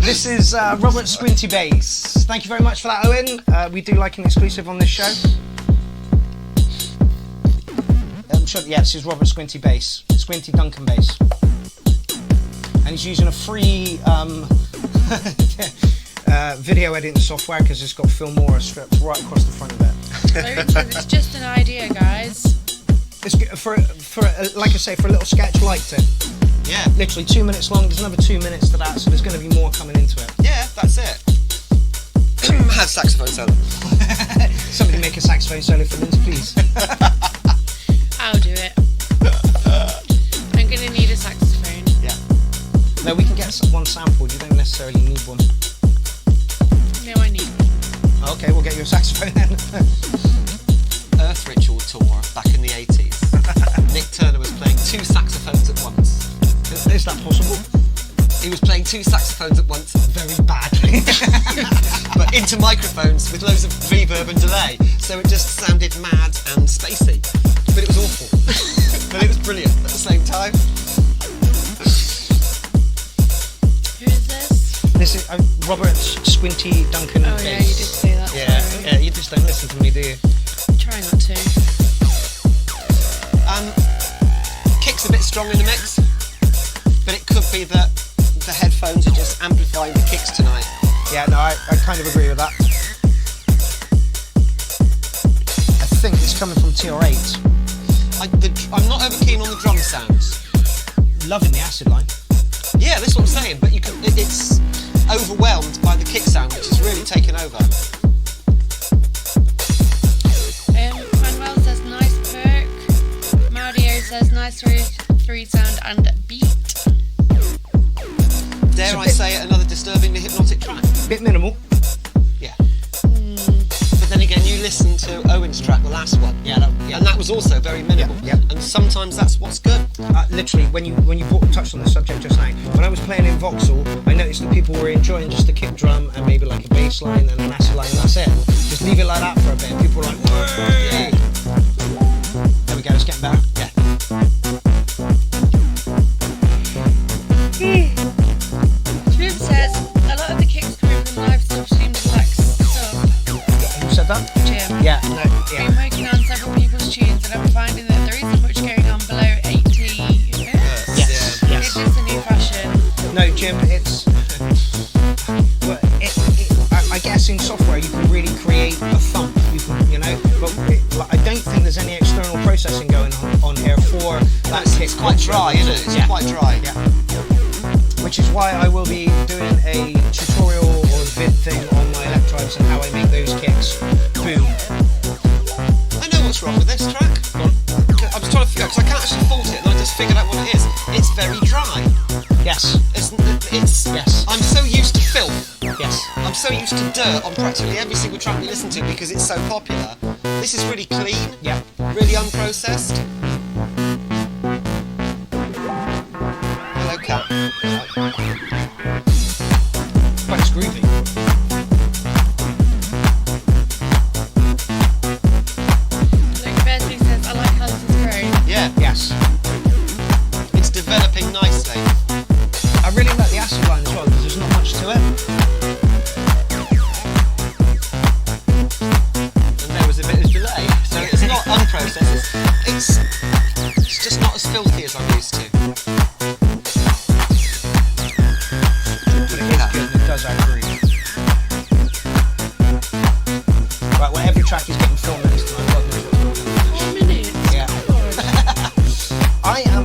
This is Robert Squinty Bass. Thank you very much for that, Owen. We do like an exclusive on this show. I'm sure, this is Robert Squinty Bass. Squinty Duncan Bass. And he's using a free video editing software because it's got Filmora strips right across the front of it. Owen says, it's just an idea, guys. It's for like I say, for a little sketch, liked it. Yeah. Literally 2 minutes long. There's another 2 minutes to that, so there's going to be more coming into it. Yeah, that's it. Has saxophone solo. Somebody make a saxophone solo for Lindsay, please. I'll do it. I'm going to need a saxophone. Yeah. No, we can get one sampled. You don't necessarily need one. No, I need one. Okay, we'll get you a saxophone then. Earth Ritual tour back in the 80s. Nick Turner was playing 2 saxophones at once. Is that possible? He was playing 2 saxophones at once very badly. But into microphones with loads of reverb and delay. So it just sounded mad and spacey. But it was awful. But it was brilliant at the same time. Who is this? This is Robert Squinty Duncan Oh, Bass. yeah, you did say that. Sorry. Yeah, you just don't listen to me, do you? Try not to. Kick's a bit strong in the mix, but it could be that the headphones are just amplifying the kicks tonight. Yeah, no, I kind of agree with that. I think it's coming from TR8. I'm not over keen on the drum sounds. Loving the acid line. Yeah, that's what I'm saying, but it's overwhelmed by the kick sound, which has really taken over. Manuel says nice perk. Maudio says nice 3 sound and beat. Dare I say it, another disturbingly hypnotic track. Bit minimal. Yeah. But then again, you listened to Owen's track, the last one. Yeah. And that was also very minimal. Yeah. And sometimes that's what's good. Literally, when you touched on the subject just now, when I was playing in Vauxhall, I noticed that people were enjoying just a kick drum and maybe like a bass line and an acid line, and that's it. Just leave it like that for a bit. People were like, whoa! Yeah. There we go, it's getting better. Yeah. Trim says a lot of the kicks coming from live stuff seem to lack stuff. Who said that? Jim. Yeah, no, yeah. Been working on several people's tunes and I'm finding that there isn't much going on below 80 hertz. Yes, yes. Is this a new fashion? No, Jim, it's... Well, I guess in software you can really create a thump, but I don't think there's any external processing going on here for that kick. It's quite dry, isn't it? It's quite dry. Yeah. Which is why I will be doing a tutorial or vid thing on my Electrives and how I make those kicks what's wrong with this track. I'm just trying to figure out, because I can't actually fault it, and I just figured out what it is. It's very dry. Yes. It's Yes. I'm so used to filth. Yes. I'm so used to dirt on practically every single track we listen to because it's so popular. This is really clean, Yep. really unprocessed. Hello, cat. But it's groovy. Luke Beardsley says, I like how this is growing. Yeah, Yes. it's developing nicely. I really like the acid line as well because there's not much to it. And there was a bit of delay, so it's not unprocessed. It's just not as filthy as I'm used to. But it is good and it does add groove. Right, well, every track is getting 4 minutes tonight. God knows what's going on. 4 minutes. Yeah.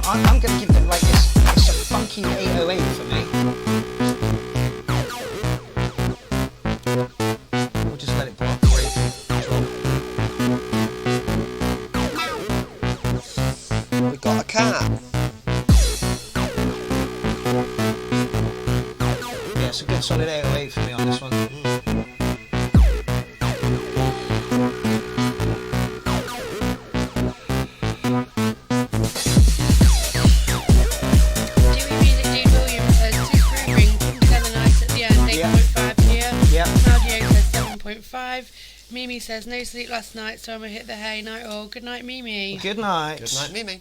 I'm going to give it like this. It's a funky 808 for me. We'll just let it block. We got a cat. Yeah, it's a good solid 808 for me on this one. Dewey Music Dean Williams says, too grooving, things sound nice at the end, 8.5 here. Yep. Claudio says 7.5. Mimi says, no sleep last night, so I'm going to hit the hay night all. Good night, Mimi. Good night. Good night, Mimi.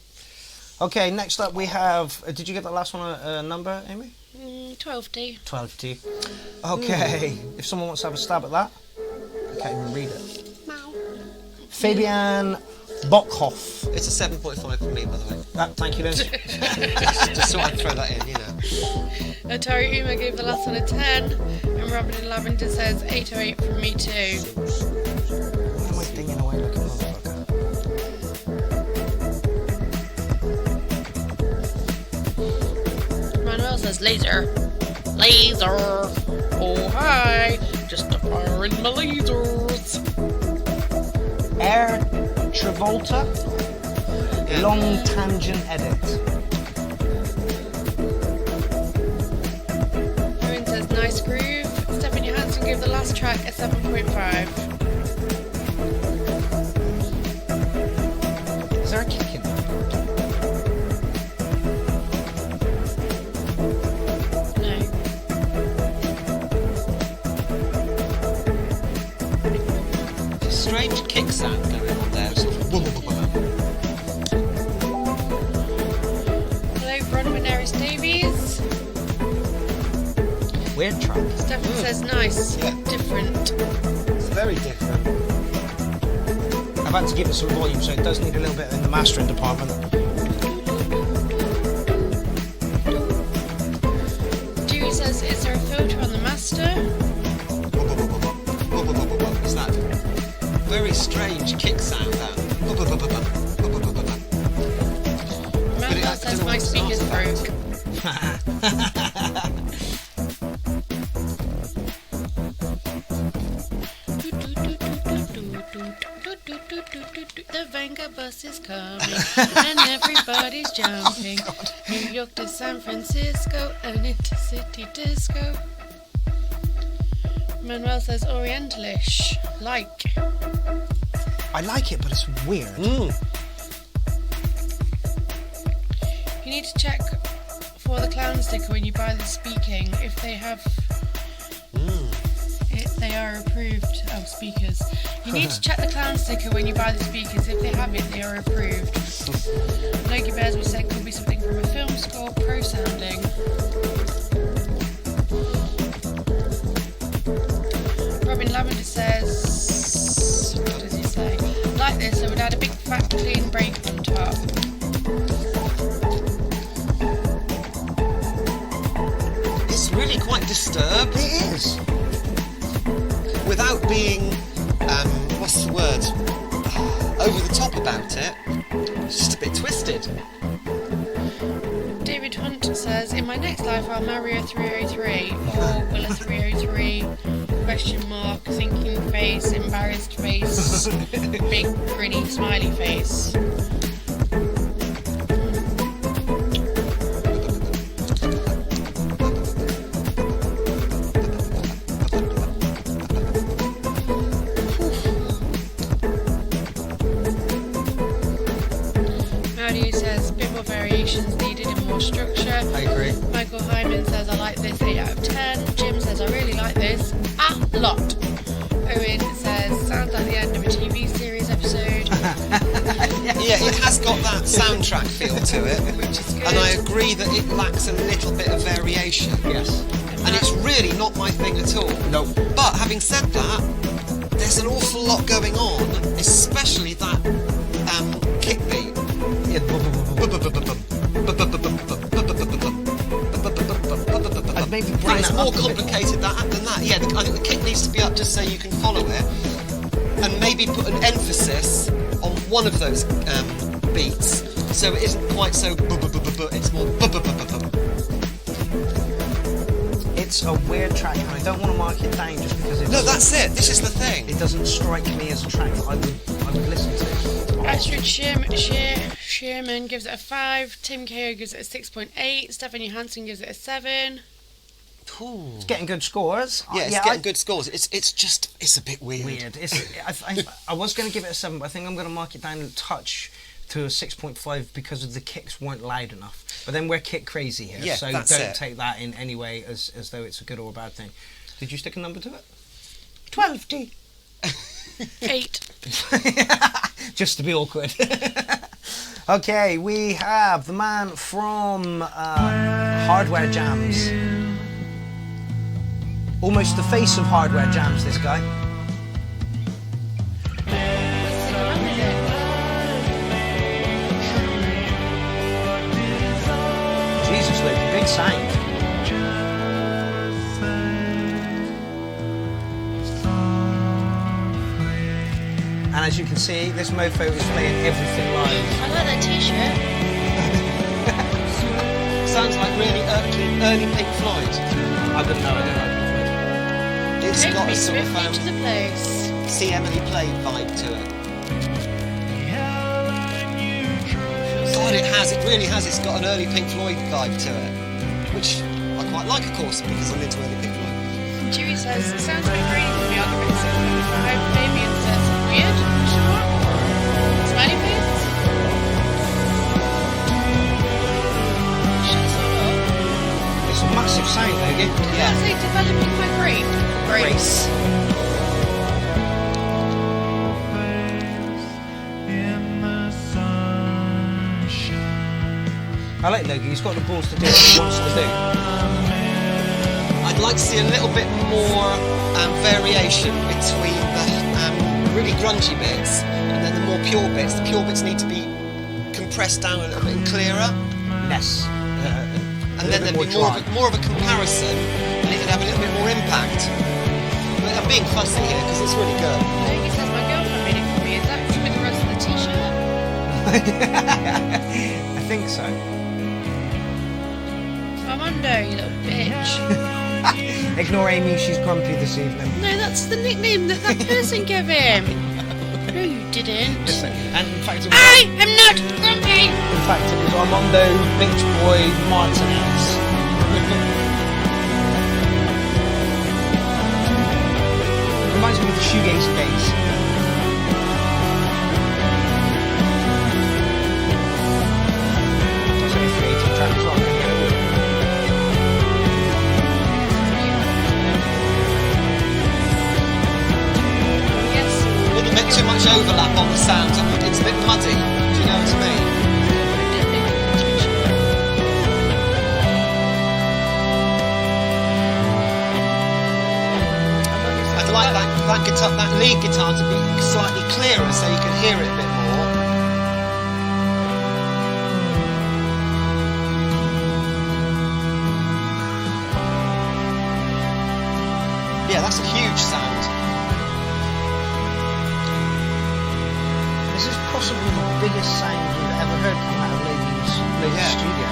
Okay, next up we have. Did you get the last one a number, Amy? 12D. 12T. Okay, if someone wants to have a stab at that, I can't even read it. Meow. Fabian Bockhoff. It's a 7.5 for me, by the way. Thank you, Liz. Just thought I'd throw that in, you know. Atari Uma gave the last one a 10, and Robin in Lavender says 808 from me too. Why am I dinging away like a motherfucker? Manuel says laser. Laser. Oh hi. Just a fire in my lasers. Air Travolta. Yeah. Long tangent edit. Erin says nice groove. Stephanie Hansen gave the last track a 7.5. Is there a kick in there? No. It's a strange kick sound going on there. Sort of Hello, Bronwyn Eris Davies. Weird track. Stephanie says nice. Yeah. Different. It's very different. I've had to give it some volume, so it does need a little bit in the mastering department. Dewey says, is there a filter on the master? What's that? Very strange kick sound, that. Manuel says my speakers broke. The Venga bus is coming and everybody's jumping. New York to San Francisco, an intercity disco. Manuel says Orientalish, like. I like it, but it's weird. You need to check for the clown sticker when you buy the speaking if they have. They are approved. Oh, speakers. You need to check the clown sticker when you buy the speakers. If they have it, they are approved. Logie Bears, we said, could be something from a film score, pro sounding. Robin Lavender says, what does he say? Like this, I would add a big fat clean break on top. It's really quite disturbed. It is. Without being, what's the word? Over the top about it. It's just a bit twisted. David Hunt says, in my next life I'll marry a 303, or will a 303 question mark, thinking face, embarrassed face, big pretty smiley face. Mario says bit more variations needed and more structure. I agree. Michael Hyman says I like this 8 out of 10. Jim says I really like this a lot. Owen says sounds like the end of a TV series episode. Yeah, it has got that soundtrack feel to it. Which is good. And I agree that it lacks a little bit of variation. Yes. And it's really not my thing at all. Nope. But having said that, there's an awful lot going on, especially that kick beat. Yeah. I'd maybe bring Right, it's that more up a bit complicated than that. Yeah, I think the kick needs to be up just so you can follow it, and maybe put an emphasis on one of those beats, so it isn't quite so. It's more. It's a weird track, and I don't want to mark it down just because it. No, that's it. This is the thing. It doesn't strike me as a track that I would listen to. Astrid Sherman gives it a 5. Tim KO gives it a 6.8. Stephanie Hansen gives it a 7. It's getting good scores. Yeah, it's getting good scores. It's a bit weird. Weird. I was going to give it a 7, but I think I'm going to mark it down a touch to a 6.5 because of the kicks weren't loud enough. But then we're kick crazy here, Yeah, so that's don't it. take that in any way as though it's a good or a bad thing. Did you stick a number to it? 12, D. 8. Just to be awkward. Okay, we have the man from Hardware Jams. Almost the face of Hardware Jams, this guy. Jesus, Luke, big sound. And as you can see, this mofo is playing everything live. I like that t-shirt. Sounds like really early Pink Floyd. I don't know, I don't know. It's Take got me a sort of swiftly to the place. See Emily Play vibe to it. God, it has. It really has. It's got an early Pink Floyd vibe to it, which I quite like, of course, because I'm into early Pink Floyd. Chewy says, it sounds a bit green from the argument 6.5. Damien says, weird? Smiley face? Shut us all up. It's a massive sound, Logan. Yeah. Is it developing my brain? Brace. I like Logan, he's got the balls to do what he wants to do. I'd like to see a little bit more variation between the really grungy bits and then the more pure bits. The pure bits need to be compressed down a little bit and clearer, Less. and then there'd be more of a comparison, and it could have a little bit more impact. But I'm being fussy here because it's really good. Logan says, my girlfriend made it for me. Is that with the rest of the t-shirt? I think so. Armando, you little bitch. Ignore Amy, she's grumpy this evening. No, that's the nickname that person gave him. No, you didn't. Listen, and in fact, it was, I am not grumpy. in fact, it was Armando Beach Boy Martinez. Reminds me of the shoegaze days. It's only 318 track as well. Yes. A little bit too much overlap on the sounds. It's a bit muddy. Do you know what I mean? I'd like that lead guitar to be slightly clearer so you can hear it a bit more. Yeah, that's a huge sound. This is possibly the biggest sound we've ever heard come out of Lady's Yeah. studio.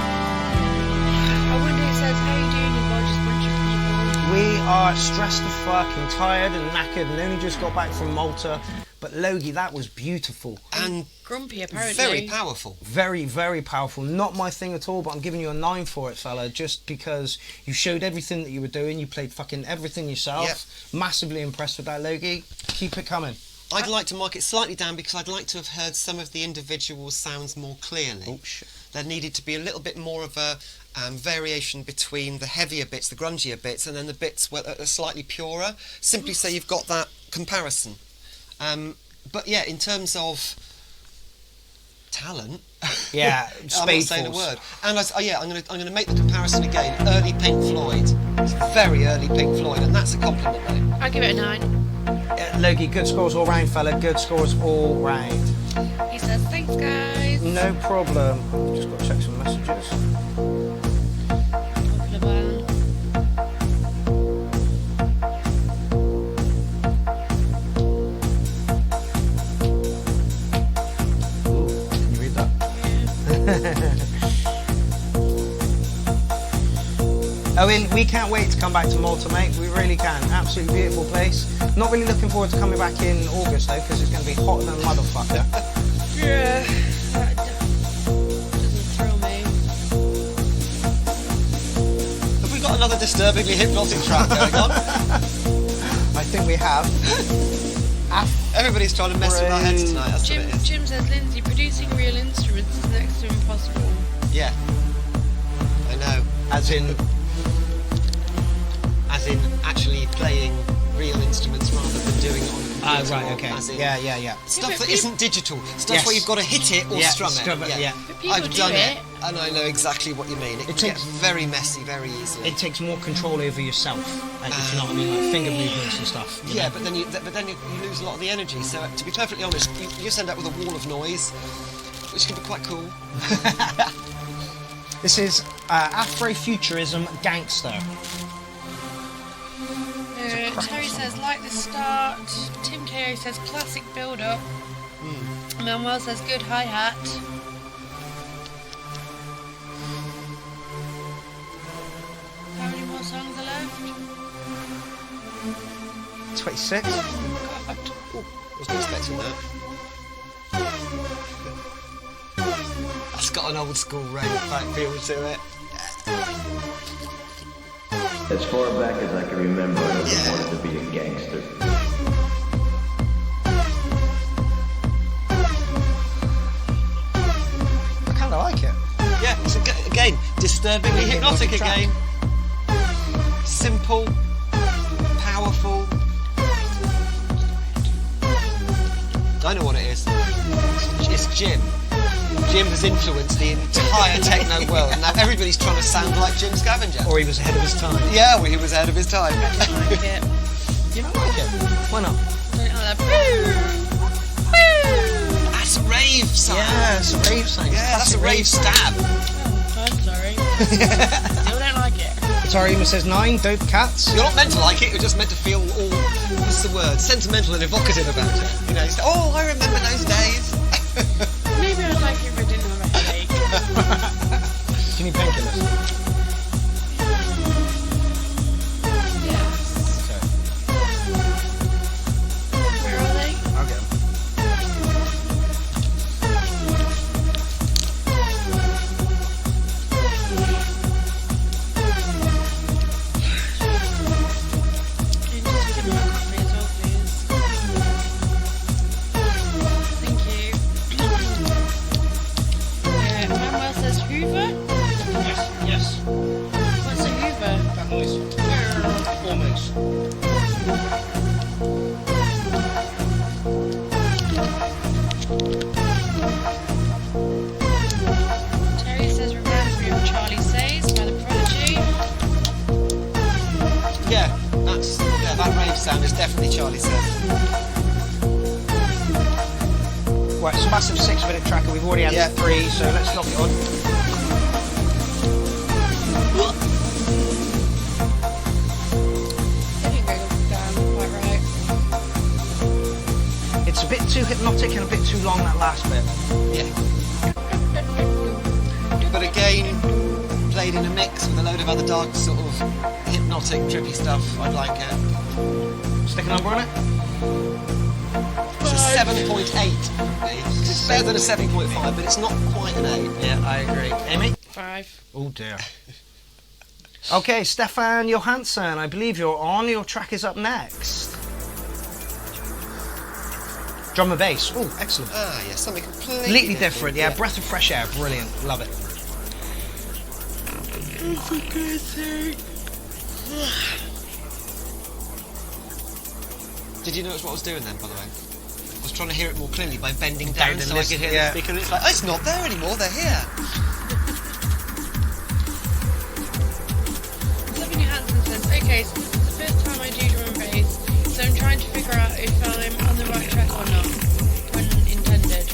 I wonder who says, how you doing, you gorgeous bunch of people? We are stressed the fuck and tired and knackered and only just got back from Malta. But Logie, that was beautiful. And Grumpy, apparently. very powerful. Very, very powerful. Not my thing at all, but I'm giving you a 9 for it, fella, just because you showed everything that you were doing. You played fucking everything yourself. Yep. Massively impressed with that, Logie. Keep it coming. I'd like to mark it slightly down because I'd like to have heard some of the individual sounds more clearly. Oh, shit. There needed to be a little bit more of a variation between the heavier bits, the grungier bits, and then the bits that are slightly purer, simply so you've got that comparison. But yeah, in terms of talent, Yeah, I'm not Spade saying Force. a word. And I'm going to make the comparison again. Early Pink Floyd, it's very early Pink Floyd, and that's a compliment, though. I'll give it a 9. Logie, good scores all round, fella. Good scores all round. He says, thanks, guys. No problem. Just got to check some messages. Popular band. Ooh, can you read that? Owen, we can't wait to come back to Malta, mate. We really can. Absolutely beautiful place. Not really looking forward to coming back in August, though, because it's going to be hotter than a motherfucker. Yeah. That doesn't thrill me. Have we got another disturbingly hypnotic track going on? I think we have. Everybody's trying to mess with our heads tonight, that's what Jim, it is. Jim says, Lindsay, producing real instruments is next to impossible. Yeah. I know. As in, actually playing real instruments rather than doing it on a computer. right, okay. As in Yeah. stuff Yeah, but that isn't digital. Stuff Yes. where you've got to hit it or Yeah, strum it. yeah. But people I've do done it. and I know exactly what you mean. It can takes- get very messy very easily. It takes more control over yourself, like, if you know what I mean, like finger movements and stuff. you Yeah, know? but then you lose a lot of the energy. So to be perfectly honest, you just end up with a wall of noise, which can be quite cool. This is Afrofuturism Gangster. Terry says, like the start. Tim Terry says, classic build-up. Manuel says, good hi-hat. How many more songs are left? 26. God. Wasn't expecting that. That's got an old school rave back feel to it. As far back as I can remember, I always Yeah. wanted to be a gangster. I kind of like it. Yeah, it's again, disturbingly hypnotic Hypnotic again. Simple, powerful. I know what it is. It's Jim. Jim has influenced the entire techno world, and now everybody's trying to sound like Jim Scavenger. Or he was ahead of his time. Yeah, well, he was ahead of his time. I don't like it. You don't like it? Why not? Don't like that. Boo! Boo! That's a rave sound. Yeah, it's a rave sound. Yeah, that's a rave stab. Oh, I'm sorry. Still don't like it. Tarima says 9, dope cats. You're not meant to like it, you're just meant to feel all, what's the word, sentimental and evocative about it. You know, oh, I remember those days. Maybe I'd like it if I didn't have a headache. Do you need painkillers? Yeah. Where are they? I'll get them. Can you just give me a copy as well, please? Thank you. Manuel says Hoover? Yes. What's a Hoover? That noise. Almost. Terry says reminds me of Charlie Says by the Prodigy. Yeah, that rave sound is definitely Charlie said. Right, it's a massive 6-minute track, and we've already had Yeah. 3, so let's knock it on. It didn't go down quite right. It's a bit too hypnotic and a bit too long, that last bit. Yeah. But again, played played in a mix with a load of other dark, sort of hypnotic, trippy stuff, I'd like it. Stick a number on it. It's a 7.8. It's better than a 7.5, but it's not quite an 8. Yeah, I agree. Amy? 5. Oh dear. Okay, Stefan Johansson, I believe you're on. Your track is up next. Drum and bass. Oh, excellent. Ah, yeah, something Completely different. Yeah, breath of fresh air. Brilliant. Love it. Oh, for God's sake. Did you notice what I was doing then, by the way? I was trying to hear it more clearly by bending Down down the so list, I could hear yeah. the speaker, and it's like, oh, it's not there anymore, they're here. Stephen Johansson says, okay, so this is the first time I do drum and bass, so I'm trying to figure out if I'm on the right track or not. Pun intended.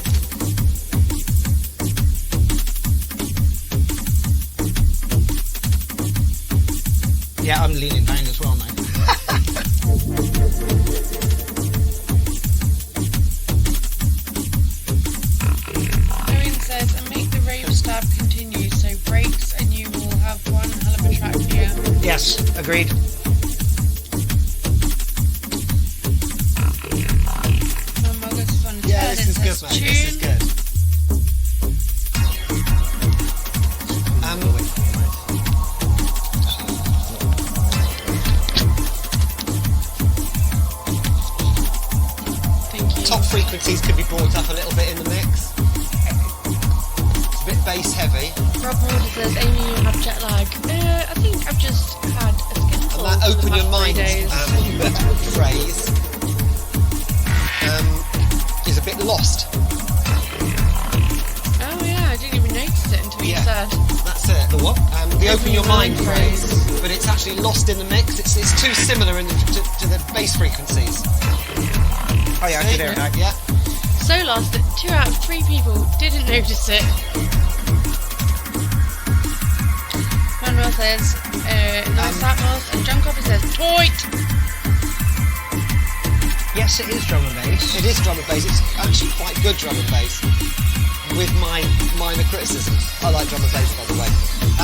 Yeah, I'm leaning down as well now. Owen says, and make the rave stab continue, so breaks and you will have one hell of a track here. Yes, agreed. August on Yeah, 10 this is good, says, mate, this is good. Thank you. Top frequencies could be brought up a little bit in the mix. It's a bit bass heavy. Rob Mulder says, Amy, you have jet lag. I think I've just had a skinful. And that for the open your past 3 mind days. phrase is a bit lost. Oh yeah, I didn't even notice it until you Yeah. said. That's it. The what? The open your mind phrase, but it's actually lost in the mix. It's too similar to the bass frequencies. Oh yeah, I See? did hear it now. Yeah. So lost that 2 out of 3 people didn't notice it. Manuel says, nice Atmos, and John Copper says, toit! Yes, it is drum and bass. It is drum and bass. It's actually quite good drum and bass, with my minor criticisms. I like drum and bass, by the way.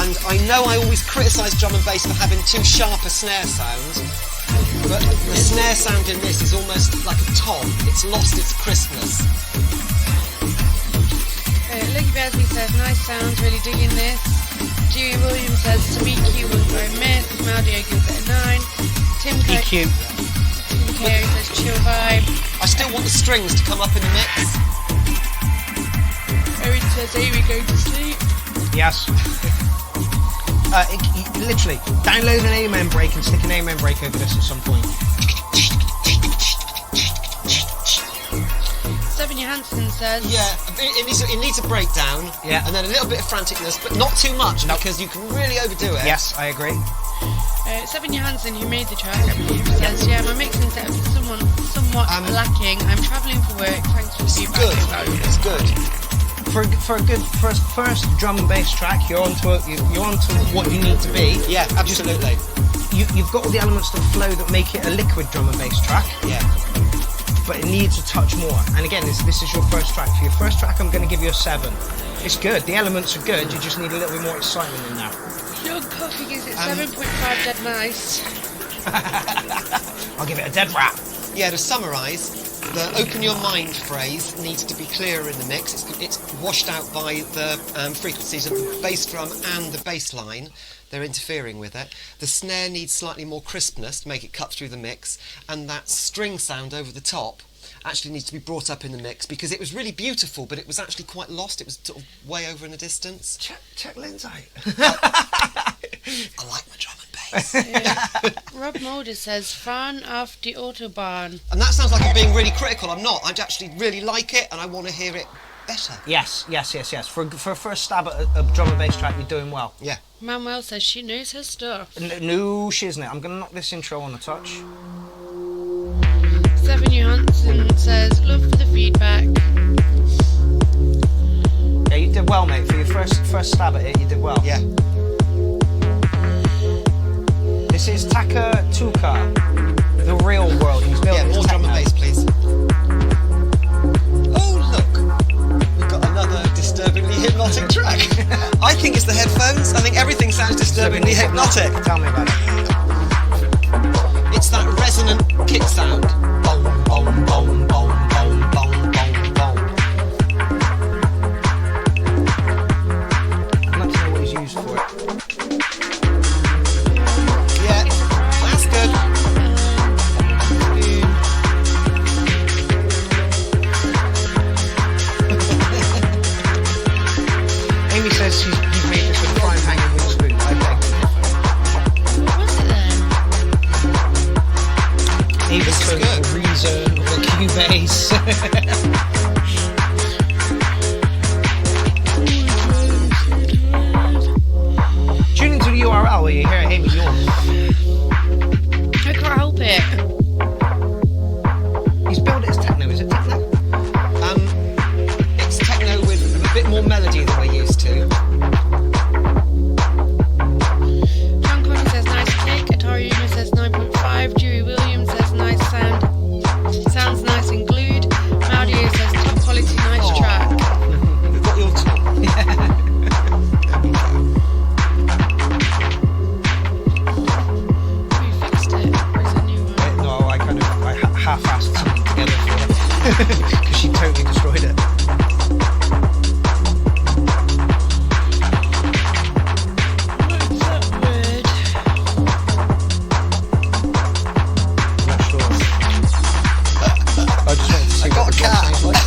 And I know I always criticise drum and bass for having too sharp a snare sound, but the snare sound in this is almost like a tom. It's lost its crispness. Lucky Bearsley says, nice sounds, really digging this. Dewey Williams says, to me, Q will go miss. Maldio gives it a 9. Tim EQ. Carey says, chill vibe. I still want the strings to come up in the mix. Owen says, Amy, go to sleep. Yes. Literally, download an amen break and stick an amen break over this at some point. Stephen Johansson says, Yeah, it needs a breakdown, Yeah. and then a little bit of franticness, but not too much, because you can really overdo it. Yes, I agree. Stephen Johansson, who made the track, I believe, says, yeah, my mixing setup is somewhat lacking. I'm travelling for work. Thanks for the It's feedback. good. Invaluable. It's good. For a good first drum and bass track, you're onto what you need to be. Yeah, absolutely. You've got all the elements to flow that make it a liquid drum and bass track, Yeah. but it needs a touch more. And again, this is your first track. For your first track, I'm going to give you a 7. It's good. The elements are good. You just need a little bit more excitement in there. Sean Coffey gives it 7.5 dead nice. I'll give it a dead rat. Yeah, to summarise, the open your mind phrase needs to be clearer in the mix. It's washed out by the frequencies of the bass drum and the bass line. They're interfering with it. The snare needs slightly more crispness to make it cut through the mix, and that string sound over the top actually needs to be brought up in the mix, because it was really beautiful, but it was actually quite lost. It was sort of way over in the distance. Check Lynn's out. I like my drum and bass. Rob Mulder says, Fahren auf die Autobahn. And that sounds like I'm being really critical. I'm not. I actually really like it, and I want to hear it better. Yes. For a first stab at a drum and bass track, you're doing well. Yeah. Manuel says she knows her stuff. No shiznit. I'm going to knock this intro on a touch. Stephen Johansson says, love for the feedback. Yeah, you did well, mate. For your first stab at it, you did well. Yeah. This is Taka Tuka, the real world. He's built Yeah, his more drum and techno. bass, please. Oh, look. We've got another disturbingly hypnotic track. I think think it's the headphones. I think everything sounds disturbingly hypnotic. Tell me about it. It's that resonant kick sound. Boom, boom, boom, boom, boom, boom, boom, boom. I'd like to know what he's used for it. Yeah, that's good. Amy says he's made this with a frying pan and with a spoon. I beg to differ. What was it then? Either This is for good. Reason or Cubase. Tune into the URL where you hear Amy yawn. I can't help it. He's billed it as techno. Is it techno? It's techno with a bit more melody than we're used to. John Connor says nice kick. Atari Uno says 9.5. Dewey Williams says nice sound. Sounds nice and glued. Maudio says top quality, nice track. We've got your top. We fixed it. Where's a new one? No, I half-assed something together for her. Because she totally destroyed it. What's that word? Not sure. I just wanted to see I got what a the cat. sounds like.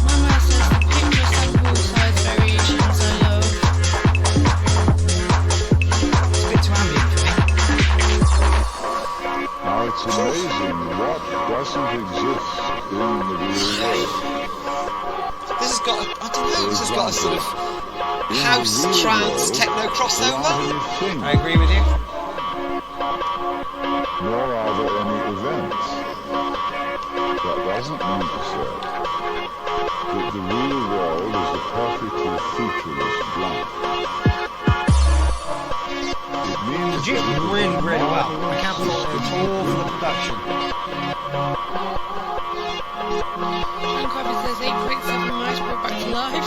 Mama says the picture sample size variations I love. It's a bit too ambient for me. Now it's amazing what doesn't exist in the real world. This has got I don't know, this has got a sort of house, trance, techno crossover. I agree with you. Nor are there any events. That doesn't mean to say that the real world is a perfectly featureless blank. It means Produced really, really well. I can't fault it at all for the production. John Cobby says 8.7 mice brought back to life.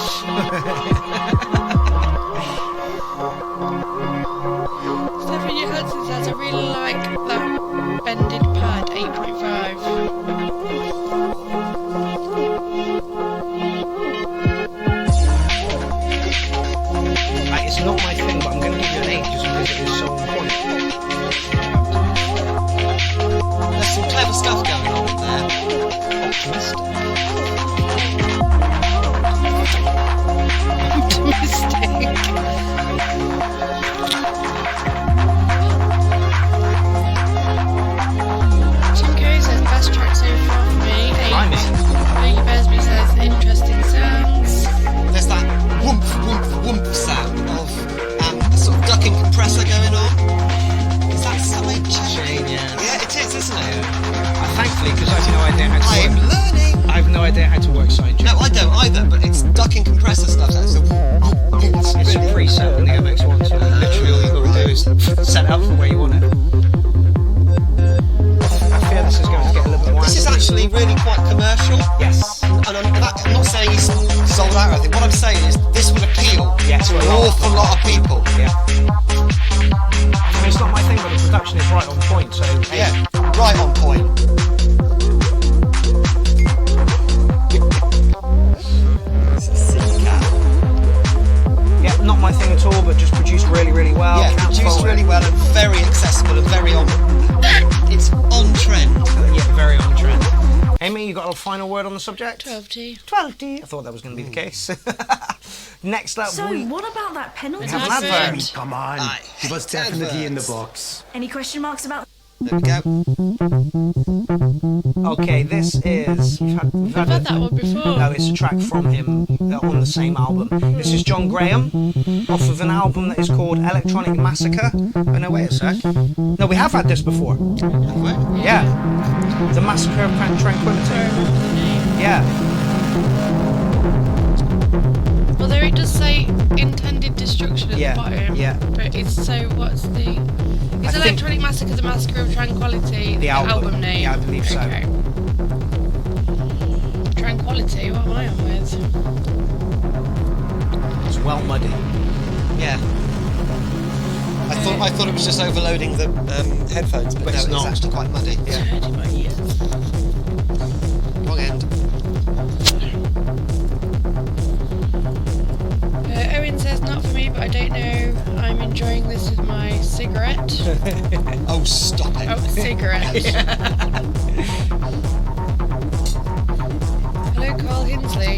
Stephanie Hudson says I really like that bended pad 8.5. It's not my thing, but I'm going to give you an 8 just because it is so on point. There's some clever stuff going on there. Optimistic. Tim Curry says best track so far for me. 8. Blimey. Lee Besby says interesting sounds. There's that whoomp, whoomp, whoomp sound of a sort of ducking compressor going on. Is that something chain? Yeah. Yeah, it is, isn't it? Thankfully, because I have no idea how to I'm work. learning. I have no idea how to work side No, I don't either, but it's ducking compressor stuff. That's It's a preset on the MX1, so literally all you've got to do is set it up for where you want it. I fear this is going to get a little bit more. This is actually really quite commercial. Yes. And I'm not saying he's sold out or anything. What I'm saying is this would appeal Yeah, to to a an lot. awful lot of people. Yeah. I mean, it's not my thing, but the production is right on point, so hey. Yeah, right on point. It's a silly cat. Yeah, not my thing at all, but just produced really, really well. Yeah, Can't produced fault it. really well and very accessible and very on. It's on trend. Yeah, very on trend. Amy, you got a final word on the subject? 12T. 12D. I thought that was going to be the case. Next up, So, we what about that penalty? have an advert. Come on, Aye. it was definitely in the Adverts. box. Any question marks about? There we go. Okay, this is. We've I've had that one before. No, it's a track from him on the same album. This is John Graham off of an album that is called Electronic Massacre. Oh no, wait a sec. No, we have had this before. Yeah. The Massacre of Tranquility. Yeah. Although it does say intended destruction at Yeah, the bottom. yeah. But it's so what's the. Is I think- Electronic Massacre the Massacre of Tranquility The album. name? Yeah, I believe so. Okay. Tranquility, what am I on with? well muddy. Yeah. I thought it was just overloading the headphones, but no, it's it's not. actually quite muddy. It's hurting my ears. Wrong end. Owen says, not for me, but I don't know. I'm enjoying this with my cigarette. Oh, stop it. Oh, cigarette. Hello, Carl Hinsley.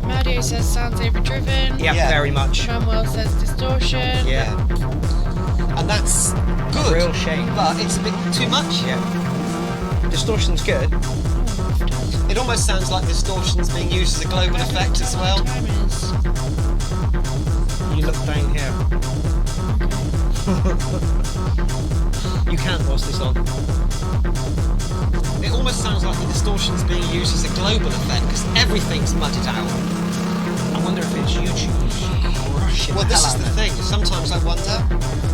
Mario says, sounds overdriven. Yeah, Yeah. very much. Manuel says, distortion. Yeah. And that's good. Real shame. But it's a bit too much. Yeah. Distortion's good. It almost sounds like distortion's being used as a global effect as well. Time is. You look down here. You can't whilst this on. It almost sounds like the distortion's being used as a global effect because everything's mudded out. I wonder if it's YouTube crushing Well, the this hell is out the of it. thing. Sometimes I wonder.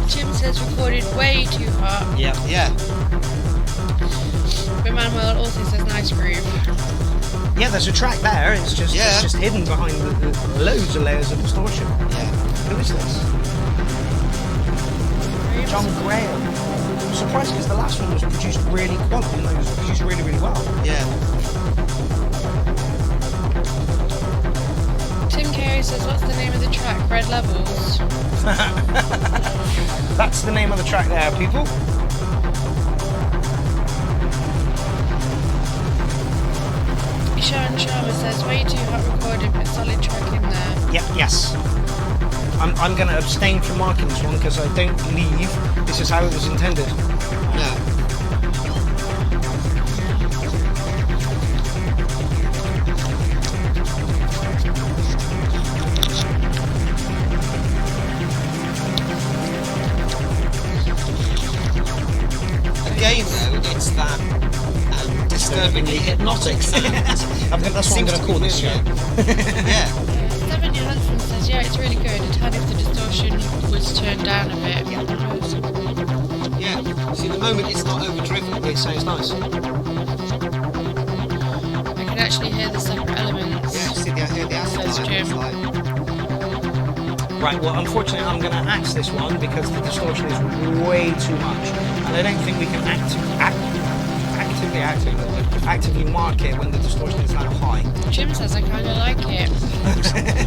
Jim says, recorded way too hot. Yeah. Yeah. But Manuel also says, nice groove. Yeah, there's a track there. It's just Yeah. it's just hidden behind the loads of layers of distortion. Yeah. Who is this? John Graham. I'm surprised because the last one was produced really quality. Like, it was produced really, really well. Yeah. Tim Carey says, what's the name of the track? Red Levels. That's the name of the track there, people. Ishan Sharma says, way too hot recorded, but solid track in there. Yep, yes. I'm going to abstain from marking this one because I don't believe this is how it was intended. No. Again, though, it's that disturbingly hypnotic sound. I think that's what I'm going to call this show. Yeah. Steven Johansson says, yeah, it's really good. It's had if the distortion was turned down a bit. Yeah. See, the moment it's not overdriven, It sounds nice. I can actually hear the separate elements. yeah, see, I hear the acid Says line. It's Jim. like, Right, well, unfortunately, I'm going to axe this one because the distortion is way too much. And I don't think we can actively mark it when the distortion is that high. Jim says, I kind of like it.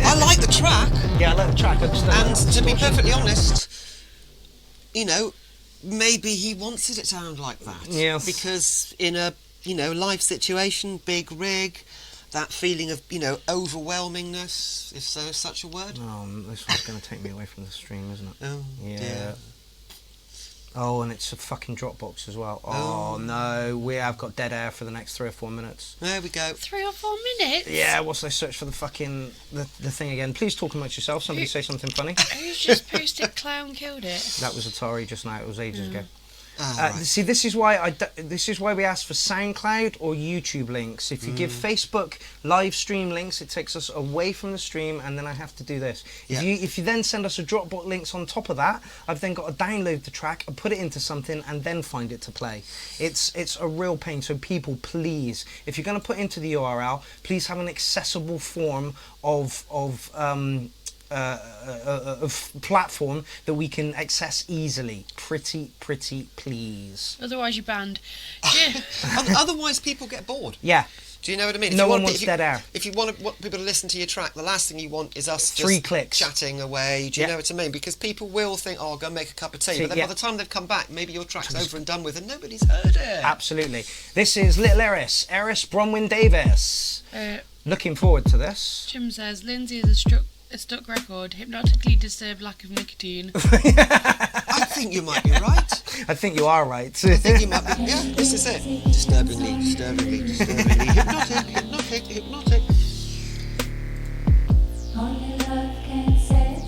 I like the track, Yeah, I like the track. I just don't like and the to be distortion. perfectly honest, you know, maybe he wants it to sound like that. Yes. Because in a, live situation, big rig, that feeling of, overwhelmingness, if so is such a word. Oh, this one's going to take me away from the stream, isn't it? Oh, Yeah. dear. Oh, and it's a fucking Dropbox as well. Oh, no, we have got dead air for the next 3 or 4 minutes. There we go. 3 or 4 minutes? Yeah, whilst I search for the fucking the thing again. Please talk amongst yourself. Somebody say something funny. Who's just posted Clown Killed It? That was Atari just now. It was ages ago. Ah, right. See, this is why this is why we ask for SoundCloud or YouTube links. If you give Facebook live stream links, it takes us away from the stream, and then I have to do this. Yeah. If you then send us a Dropbox links on top of that, I've then got to download the track and put it into something and then find it to play. It's a real pain. So people, please, if you're going to put into the URL, please have an accessible form of platform that we can access easily. Pretty please. Otherwise, you're banned. Otherwise, people get bored. Yeah. Do you know what I mean? No one wants dead air. If you want people to listen to your track, the last thing you want is us 3 just clicks. chatting away. Do you Yeah. know what I mean? Because people will think, oh, I'll go make a cup of tea. See, But then yeah. by the time they've come back, maybe your track's over and done with and nobody's heard it. Absolutely. This is Little Eris Bronwyn Davis. Looking forward to this. Jim says, Lindsay is a stuck record, hypnotically disturbed lack of nicotine. I think you might be right. I think you are right. I think you might be. Yeah, this is it. Disturbingly. Hypnotic.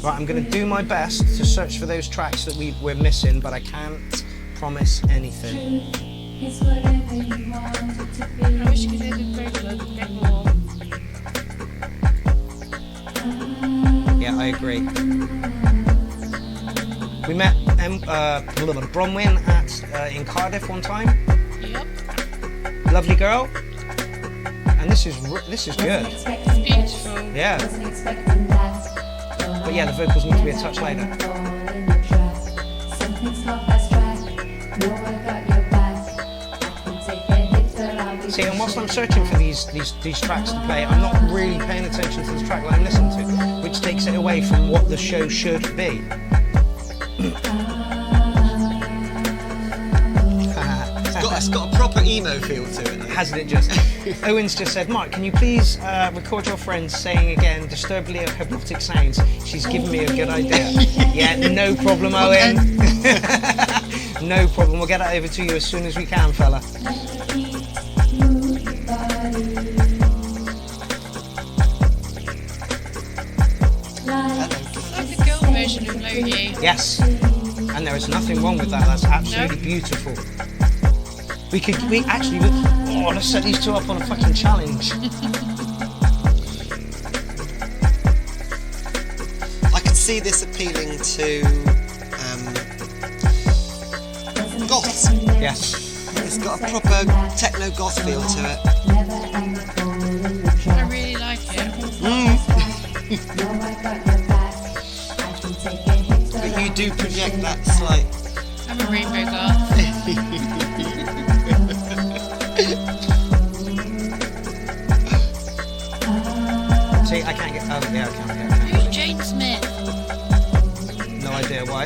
Right, I'm going to do my best to search for those tracks that we're missing, but I can't promise anything. I wish you could hear the vocals a bit more. Yeah, I agree. We met Bronwyn in Cardiff one time. Yep. Lovely girl. And this is good. It's beautiful. Yeah. But yeah, the vocals need to be a touch later. See, and whilst I'm searching for these tracks to play, I'm not really paying attention to the track that I'm listening to, which takes it away from what the show should be. It's got a proper emo feel to it. Hasn't it just? Owen's just said, Mark, can you please record your friend saying again disturbingly hypnotic sounds? She's given me a good idea. Yeah, no problem, Owen. No problem. We'll get that over to you as soon as we can, fella. Like a girl version of Logie. Yes. And there is nothing wrong with that. That's absolutely beautiful. Let's set these two up on a fucking challenge. I can see this appealing to goths. Yes. It's got a proper techno goth feel to it. I really like it. But you do project that slight. I'm a rainbow goth. See, I can't get. Oh, yeah, I can. Who's Jane Smith? No idea why.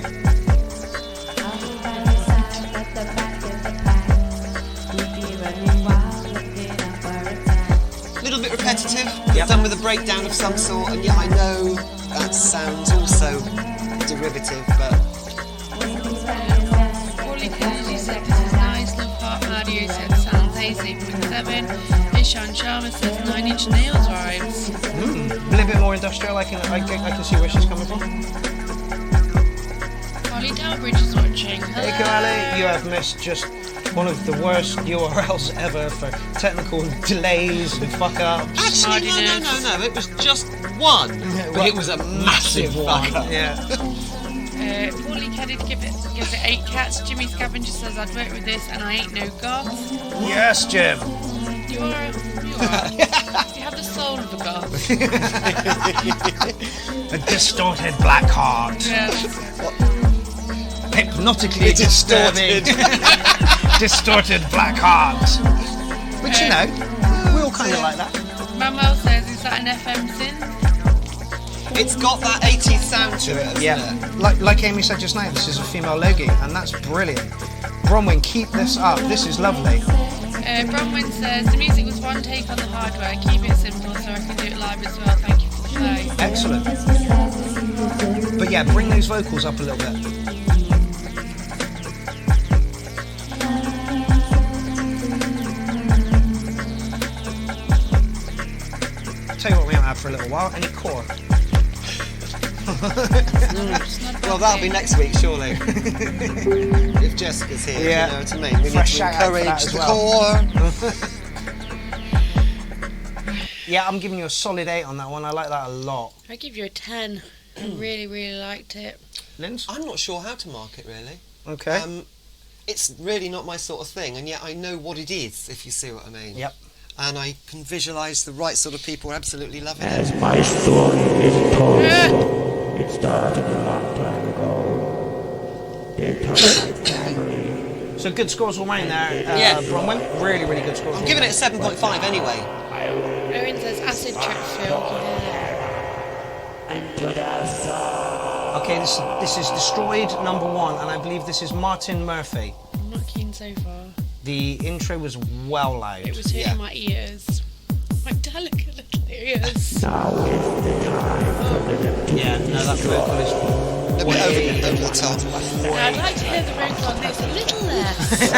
A little bit repetitive. Yep. Done with a breakdown of some sort, and yeah, I know that sounds also derivative, but Paulie Kennedy said this is nice. Love Heart Mario said sounds 8.7. Ishan Sharma says 9 Inch Nails vibes. A little bit more industrial. I can see where she's coming from. Holly Dalbridge is watching. Hey, Kamali, you have missed just one of the worst URLs ever for technical delays and fuck ups. actually, no. It was just one, but it was a massive fuck up. Yeah. Paulie Kennedy gives it 8 cats. Jimmy Scavenger says I'd work with this and I ain't no goth. Yes, Jim. You are. You have the soul of a goth. A distorted black heart. Yes. Hypnotically disturbing. Distorted black heart. Which, you know, we all kind of like that. Manuel says, is that an FM synth? It's got that 80s sound to it, hasn't it? Like Amy said just now, this is a female Logie, and that's brilliant. Bronwyn, keep this up. This is lovely. Bronwyn says, the music was one take on the hardware. Keep it simple so I can do it live as well. Thank you for the play. Excellent. But yeah, bring those vocals up a little bit. Tell you what we don't have for a little while, any core. Well, that'll be next week, surely. If Jessica's here, Yeah. you know what I mean? We Fresh need shout to out for that encourage as the well. core. Yeah, I'm giving you a solid 8 on that one. I like that a lot. I give you a 10. I really, really liked it. Linz? I'm not sure how to mark it, really. Okay. It's really not my sort of thing, and yet I know what it is, if you see what I mean. Yep. And I can visualise the right sort of people absolutely loving As it. my story is told, it started a long time ago. They took my family. So good scores all round there, Yeah. Bronwyn. Really, really good scores. I'm all giving it a round. 7.5 anyway. Owen says acid trip film. Okay, this is Destroyed #1, and I believe this is Martin Murphy. I'm not keen so far. The intro was well loud. It was hitting Yeah. my ears. My delicate little ears. Now is the time for the Yeah, no, that vocal is A bit over the top. Now, I'd like to hear the vocal on this a little less.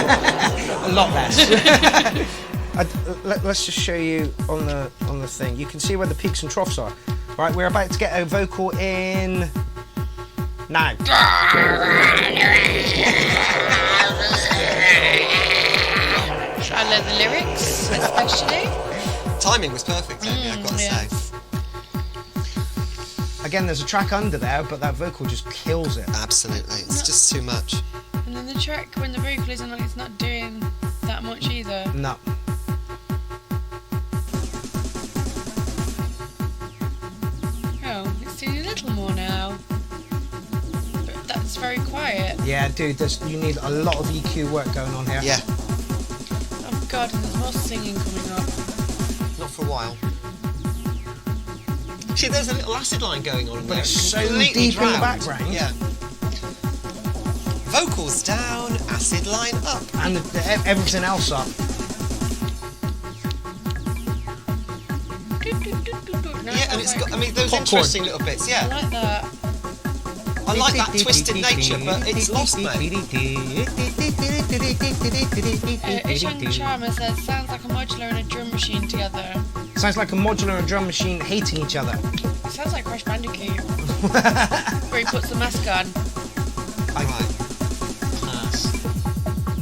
a lot less. Let's just show you on the thing. You can see where the peaks and troughs are. Right, we're about to get a vocal in now. I love the lyrics, especially. Timing was perfect, Amy, I've got to yes. say. Again, there's a track under there, but that vocal just kills it. Absolutely, it's just too much. And then the track when the vocal isn't on, it's not doing that much either. No. it's very quiet. Yeah, dude, you need a lot of EQ work going on here. Yeah, Oh God, and there's more singing coming up. not for a while. See, there's a little acid line going on, But there. it's so Completely deep in the drowned. background. Yeah. Vocals down, acid line up. And everything else up. Yeah, and it's got. I mean, those Popcorn. interesting little bits. I Yeah, like that. I like that twisted nature, but it's lost, mate. Ishan Sharma says, sounds like a modular and a drum machine together. Sounds like a modular and drum machine hating each other. It sounds like Crash Bandicoot. Where he puts the mask on. Right. Pass.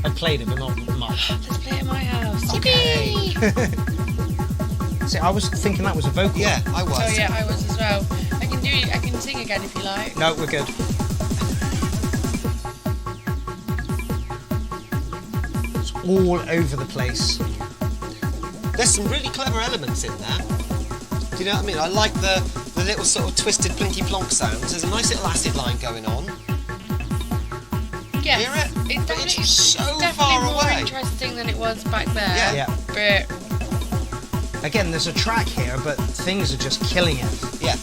I played it, but not much. Let's play it at my house. Okay. Yippee! See, I was thinking that was a vocal. Yeah, I was. Oh yeah, I was as well. I can sing again if you like. No, we're good. It's all over the place. There's some really clever elements in there. Do you know what I mean? I like the little sort of twisted plinky plonk sounds. There's a nice little acid line going on. Yes, Hear it? it's But it's definitely, so definitely far more away. interesting than it was back there. Yeah. Yeah. But Again, there's a track here, but things are just killing it. Yeah.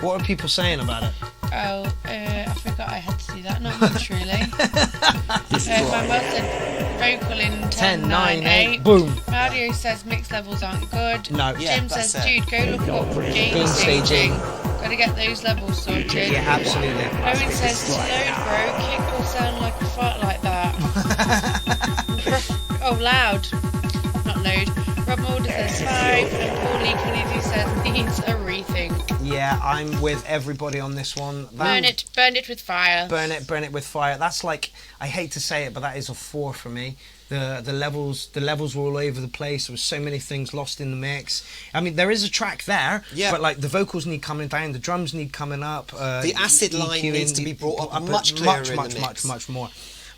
What are people saying about it? I forgot I had to do that. Not much really. My boss said vocal in 10, 9, 8. Boom. Claudio says mix levels aren't good. No. Yeah, Jim that's says, it. dude, go look up gain Gain staging. staging. Gotta get those levels sorted. Yeah, absolutely. Owen says, to load, bro, kick will sound like a fart like that. Oh, loud. Not load. Rob Mulder says 5, and Paul Lee Kennedy says needs a rethink. Yeah, I'm with everybody on this one. Burn it with fire. Burn it with fire. That's like, I hate to say it, but that is a 4 for me. The levels were all over the place. There was so many things lost in the mix. I mean, there is a track there, Yeah. but like the vocals need coming down, the drums need coming up. The acid line EQing needs to be brought up a- much clearer in the much, mix. much more.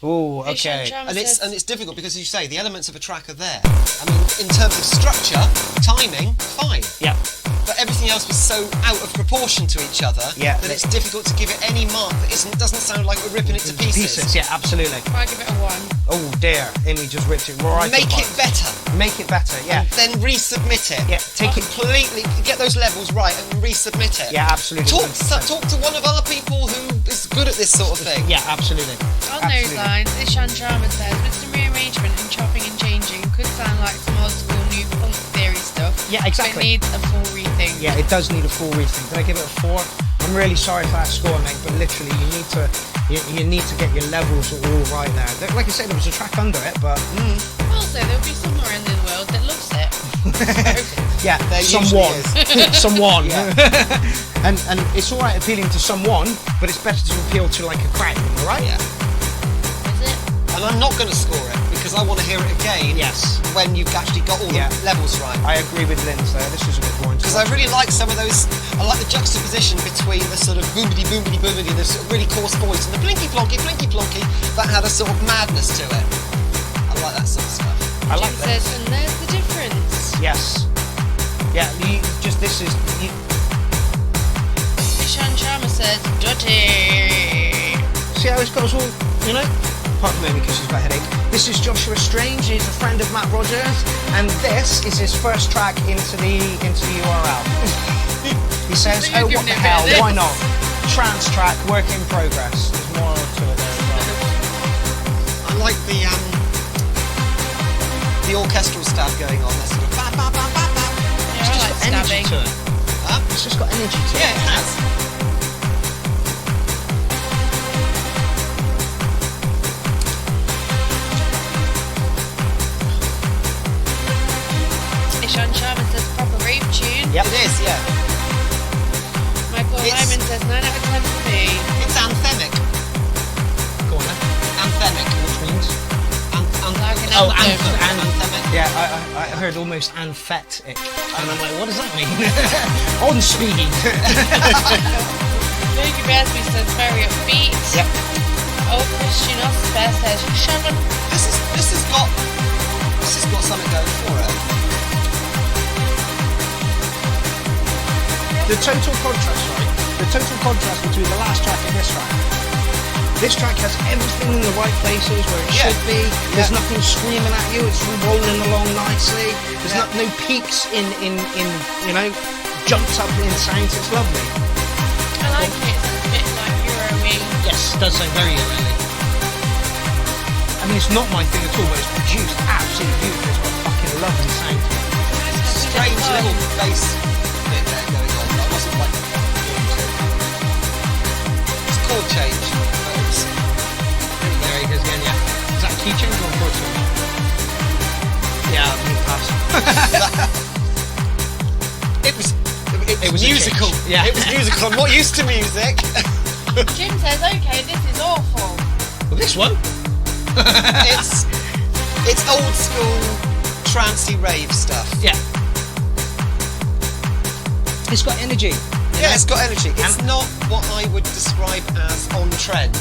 Oh, Ishan okay. Sharma And says, it's difficult because, as you say, the elements of a track are there. I mean, in terms of structure, timing, fine. Yeah. But everything else was so out of proportion to each other Yeah. that it's difficult to give it any mark that doesn't sound like we're ripping it to pieces. Yeah, absolutely. I give it a 1. Oh dear, Amy just ripped it right Make apart. it better. Make it better, yeah. Then resubmit it. Yeah, take it- completely. Get those levels right and resubmit it. Yeah, absolutely. Talk 100%. to one of our people who is good at this sort of thing. Yeah, absolutely. On those Absolutely. lines, Ishan Sharma says, with some rearrangement and chopping and changing, could sound like some old school new punk theory stuff. Yeah, But exactly. it needs a full rethink. Yeah, it does need a full rethink. Did I give it a 4? I'm really sorry for that score, mate, but literally you need to get your levels all right there. Like I said, there was a track under it, but Also, there'll be someone in the world that loves it. yeah, There someone, usually someone, Yeah. and it's all right appealing to someone, but it's better to appeal to like a crowd, all right? Yeah. Is it? And I'm not going to score it because I want to hear it again. Yes. When you've actually got all Yeah. the levels right. I agree with Linz there. This is a bit boring. Because I really like some of those. I like the juxtaposition between the sort of boomity boomity boomity, the sort of really coarse voice, and the blinky plonky that had a sort of madness to it. I like that sort of stuff. I Jim like that. says, and there's the difference. Yes. Yeah, this is. Ishan Sharma says, dirty. See how it goes all, you know? Apart from Amy because she's got a headache. This is Joshua Strange, he's a friend of Matt Rogers, and this is his first track into the URL. He says, So you're oh, what giving the it a bit hell, of this. why not? Trance track, work in progress. There's more to it there as well. I like the orchestral stuff going on. That sort of ba ba ba ba ba. Yeah, I like Energy stabbing. to it. Huh? It's just got energy to Yeah, it. it has. Ishan Sharma says, proper rave tune. Yep. It is. Yeah. Michael It's- Lyman says, 9 out of 10 for me. It's anthemic. Go on then. Anthemic. Which means? Like an Oh, anthem. Anthemic. Yeah, I heard almost amphetic. And I'm like, what does that mean? On speed. Luke Bearsby says, very upbeat. Yep. Old Christian Oscar says, Sharon. This has got something going for it. The total contrast, right? the total contrast between the last track and this track. This track has everything in the right places where it should be. There's nothing screaming at you. It's rolling along nicely. There's no peaks in jumps up in sounds. It's lovely. I like it. It's a bit like Euro-y. Yes, it does sound very early. I mean, it's not my thing at all, but it's produced absolutely beautiful. It's got a fucking lovely sound. Strange little bass bit there going on. I wasn't like it's chord change. There he goes again, yeah. Is that a key change or a chord change? Yeah, I think pass. It was musical. Yeah. It was musical. I'm not used to music. Jim says, okay, this is awful. Well, this one? It's old school trancey rave stuff. Yeah. It's got energy. Yeah, it's got energy. It's not what I would describe as on trend.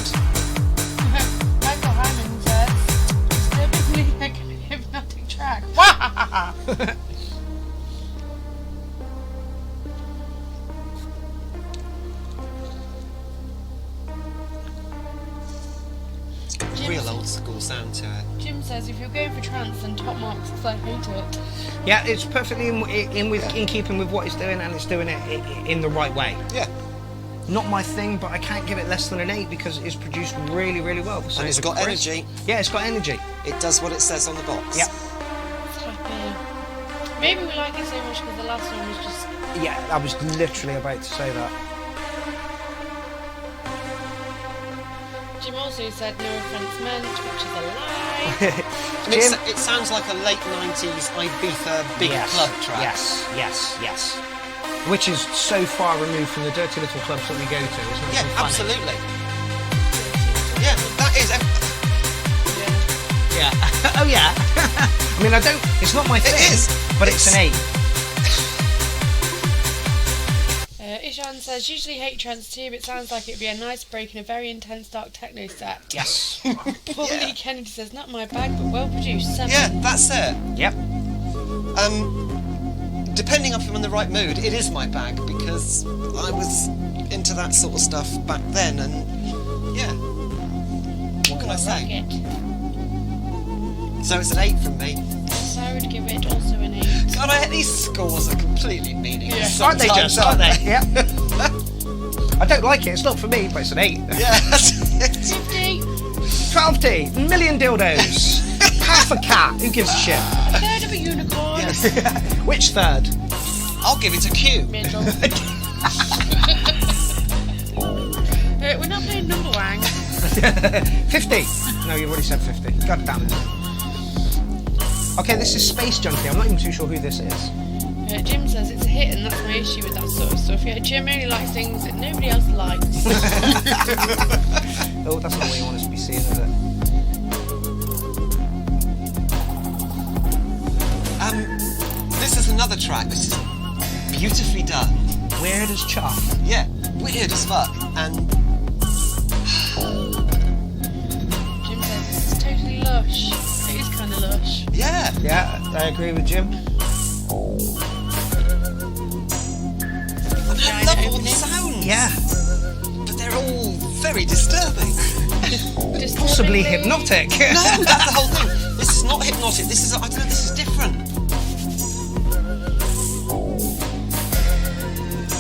Michael Hammond says, disturbingly hypnotic track. Real old school sound to it. Jim says, if you're going for trance, then Top Marks, because I hate it. Yeah, it's perfectly in keeping with what it's doing, and it's doing it in the right way. Yeah. Not my thing, but I can't give it less than an 8 because it's produced really, really well. And it's got energy. Yeah, it's got energy. It does what it says on the box. Yeah. It's happy. Maybe we like it so much because the last one was just... Yeah, I was literally about to say that. Jim also said, no offence meant, which is a lie. And it sounds like a late 90s Ibiza big club track. Yes. Which is so far removed from the dirty little clubs that we go to. It's not Yeah, even funny. absolutely. Yeah, that is... Yeah. Oh yeah. I mean, it's not my thing. It is. But it's an 8. Ishan says, usually hate trance too, but it sounds like it'd be a nice break in a very intense dark techno set. Yes. Paul Lee Kennedy says, not my bag, but well produced. 7. Yeah, that's it. Yep. Depending if I'm in the right mood, it is my bag because I was into that sort of stuff back then, and yeah. What can I say? Rocket. So it's an 8 from me. So I would give it also an 8. God, these scores are completely meaningless. Aren't they sometimes, just? Aren't they? Yeah. I don't like it. It's not for me, but it's an 8. Yeah. 50. 12D, million dildos, half a cat. Who gives a shit? A third of a unicorn. Which third? I'll give it a Q. Middle. We're not playing number wang. 50. No, you've already said 50. God damn it. Okay, this is Space Junkie. I'm not even too sure who this is. Jim says it's a hit, and that's my issue with that sort of stuff. Yeah, Jim only likes things that nobody else likes. Oh, that's not what you want us to be seeing, is it? This is another track. This is beautifully done. Weird as chuff. Yeah, weird as fuck. And Jim says this is totally lush. It is kind of lush. yeah, Yeah, I agree with Jim. I love all the sounds. Yeah. But they're all very disturbing. Possibly hypnotic. No, that's the whole thing. This is not hypnotic. This is, I don't know, this is different.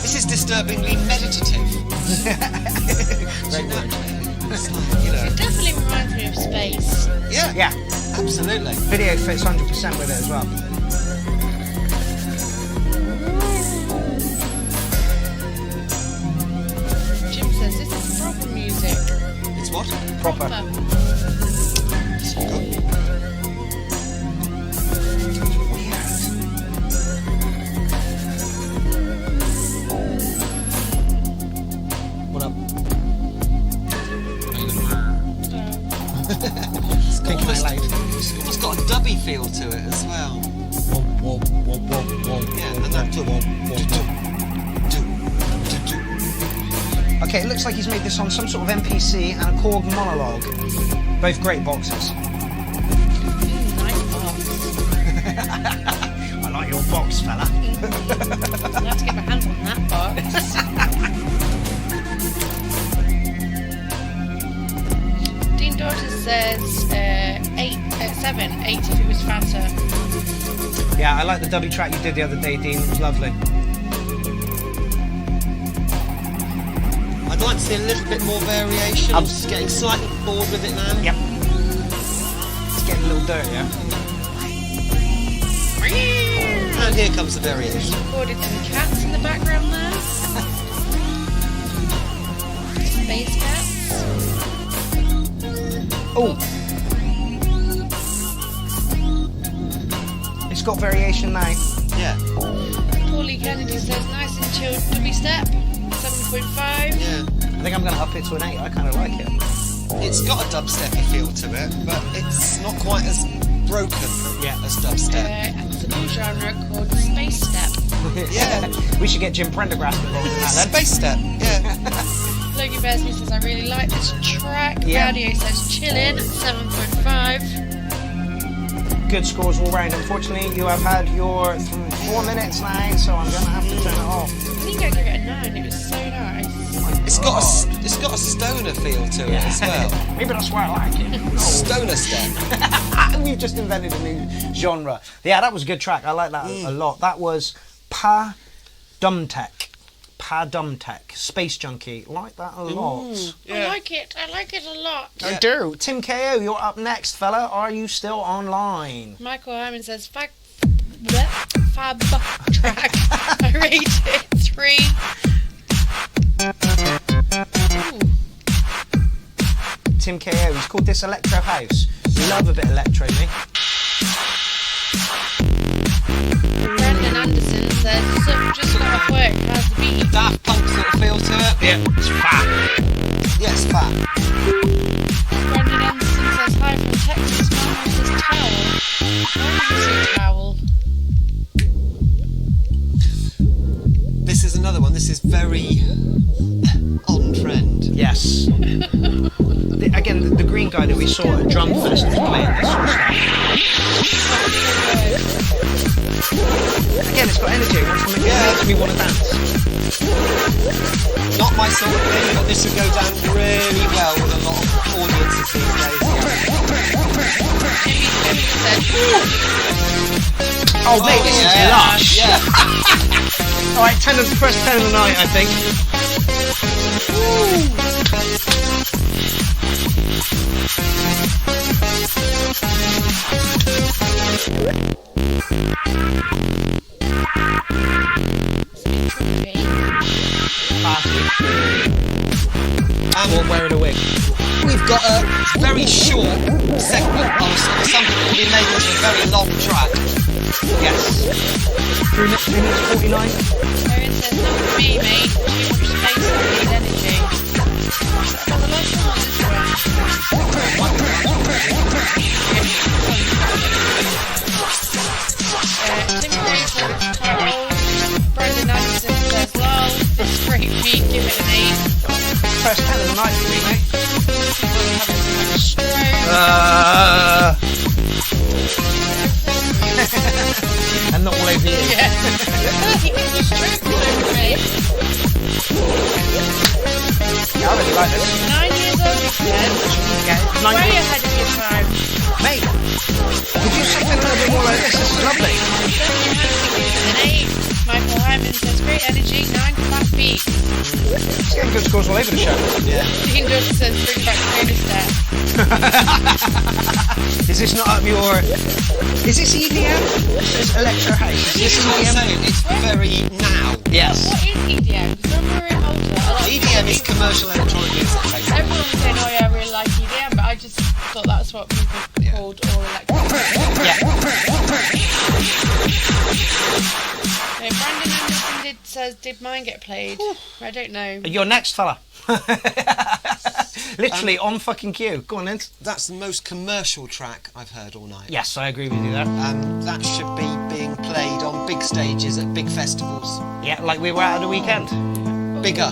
This is disturbingly meditative. Great word. It's like, It definitely reminds me of space. yeah, Yeah. absolutely. Video fits 100% with it as well. Jim says this is proper music. It's what? Proper. What up? It's got Thinking out loud. it's almost got a dubby feel to it as well. Yeah, and that. Okay, it looks like he's made this on some sort of MPC and a Korg monologue. Both great boxes. Nice box. I like your box, fella. I'll have to get my hands on that box. 7, 8 if it was fatter. Yeah, I like the W track you did the other day, Dean. It was lovely. I'd like to see a little bit more variation. I'm just getting slightly bored with it now. Yep. It's getting a little dirtier. And here comes the variation. Recorded some cats in the background there. Space cats. Oh. It's got variation now. Yeah. Paulie Kennedy says nice and chilled dubby step. 7.5. Yeah. I think I'm going to up it to an 8. I kind of like it. It's got a dubsteppy feel to it, but it's not quite as broken as dubstep. It's a new genre called space step. Yeah. We should get Jim Prendergast involved in that then. Space step, yeah. Logie Bearsby says I really like this track. Yeah. Radio says chillin', 7.5. Good scores all round. Unfortunately, you have had your 4 minutes now, so I'm going to have to turn it off. I think I gave it a 9. It was so nice. It's got a stoner feel to it as well. Maybe that's why I like it. Stoner step. We've just invented a new genre. Yeah, that was a good track. I like that a lot. That was Pa Dumtech. Pa Dumtech. Space Junkie. Like that a lot. I like it a lot. I do. Tim KO, you're up next, fella. Are you still online? Michael Herman says fab track. I rate it 3. Ooh. Tim KO, he's called this Electro House. Love a bit of electro, me. Brandon Anderson says just got off work. How's the beat? Daft Punk sort of feel to it. Yeah, it's fat. Yeah, it's fat. Brandon Anderson says hi from Texas. Mum says towel. Why did you say towel? This is another one. This is very on trend. Yes. Again, the green guy that we saw at Drum Fest was playing this sort of stuff. Again, it's got energy. It makes me want to dance. Not my sort of thing, but this would go down really well with a lot of audiences these days. Oh, mate, this is lush. Yeah. Alright, first 10 of the night, I think. Or wearing a wig. We've got a very short segment of something that can be made into a very long track. Yes. 3 minutes 49. Erin says not for me, mate. Too much space and need energy. Well, the last one was Tim Gray says it's cold. Brandon Anderson says lol. This is great beat. Give it an 8. First 10 of the night for me, mate. And not all over you. Yeah. He gives a stroke all over me. Yeah, I really like this. 9 years old, he said. Yeah, Way ahead of your time. Mate, we do something a little bit more like this. This is lovely. An 8. Michael Hyman says great energy, 9 flat beats. It's getting good scores all over the show. Yeah. Dean Dudley says bring back trainer step. Is this not up your... Is this EDM? This is Electro House. Is This is what I'm EDM? saying. It's very now. Yes. What is EDM? Because when we were in Malta, a lot of EDM is commercial electronic music, basically. everyone was saying, oh yeah, I really like EDM, but I just thought that's what people called all electronic. Yeah. Brandon Anderson says, did mine get played? I don't know. You're next, fella. Literally on fucking cue. Go on, then. That's the most commercial track I've heard all night. Yes, I agree with you there. That should be being played on big stages at big festivals. Yeah, like we were at the weekend. Bigger.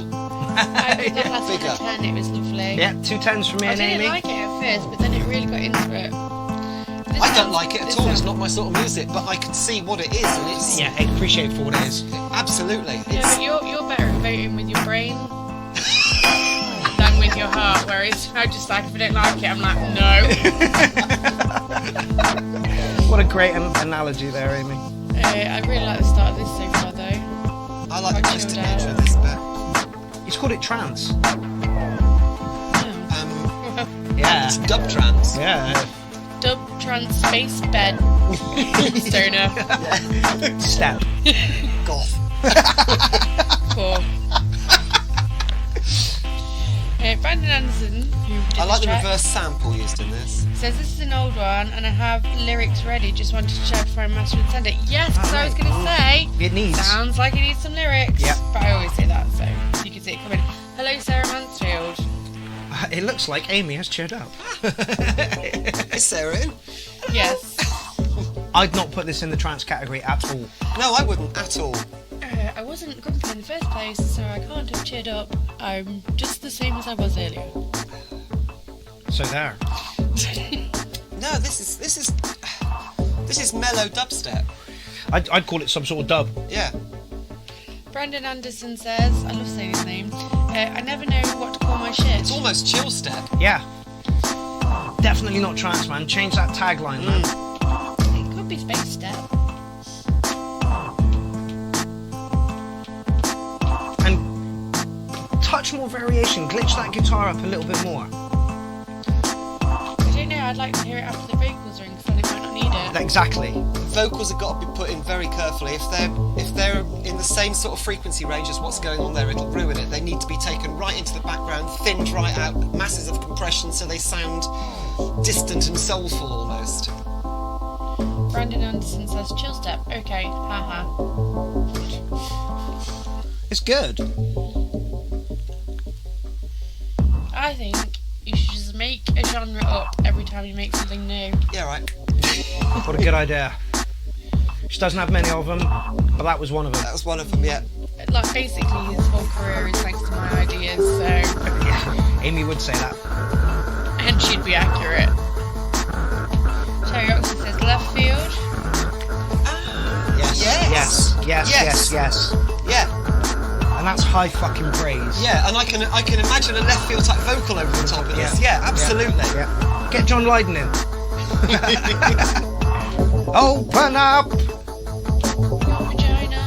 I did that last Bigger. one at 10, it was lovely. Yeah, 2 10s from me I and didn't Amy. like it at first, but then it really got into it. I don't like it at all. It's not my sort of music, but I can see what it is, and it's Yeah, I appreciate it for what it is. absolutely. Yeah, It's, but you're better at voting with your brain than with your heart, whereas I just like, if I don't like it, I'm like, no. What a great analogy there, Amy. I really like the start of this so far, though. I like the Quite twisted chilled nature out. of this bit. He's called it trance. Oh. Yeah. It's dub trance. Yeah. Dub trans space bed. Stoner. Step. Goth. Cool. Brandon Anderson, who did I like this the track, reverse sample used in this. says this is an old one and I have lyrics ready. Just wanted to check before I master and send it. Yes, because I was going to say It needs. sounds like it needs some lyrics. Yep. But I always say that, so you can see it coming. Hello, Sarah Mansfield. It looks like Amy has cheered up. Is Sarah in? Yes. I'd not put this in the trance category at all. No, I wouldn't at all. I wasn't grumpy in the first place, so I can't have cheered up. I'm just the same as I was earlier. So there. No, this is mellow dubstep. I'd call it some sort of dub. Yeah. Brandon Anderson says, I love saying his name, I never know what to call my shit. It's almost chill step. Yeah. Definitely not trance, man. Change that tagline, man. It could be space step. And touch more variation. Glitch that guitar up a little bit more. I don't know, I'd like to hear it after the vocals are in because then I might not need it. Exactly. Vocals have got to be put in very carefully. If they're in the same sort of frequency range as what's going on there, it'll ruin it. They need to be taken right into the background, thinned right out, masses of compression so they sound distant and soulful almost. Brandon Anderson says, chill step. Okay, haha. It's good. I think you should just make a genre up every time you make something new. Yeah, right. What a good idea. She doesn't have many of them, but that was one of them. That was one of them, yeah. Like, basically, his whole career is thanks to my ideas, so... Yeah, Amy would say that. And she'd be accurate. Terry Oxford says left field. Yes. Yes. Yes. Yeah. And that's high fucking praise. Yeah, and I can imagine a left field type vocal over the top of this. Yeah, absolutely. Yeah. Get John Lydon in. Open up. Your vagina.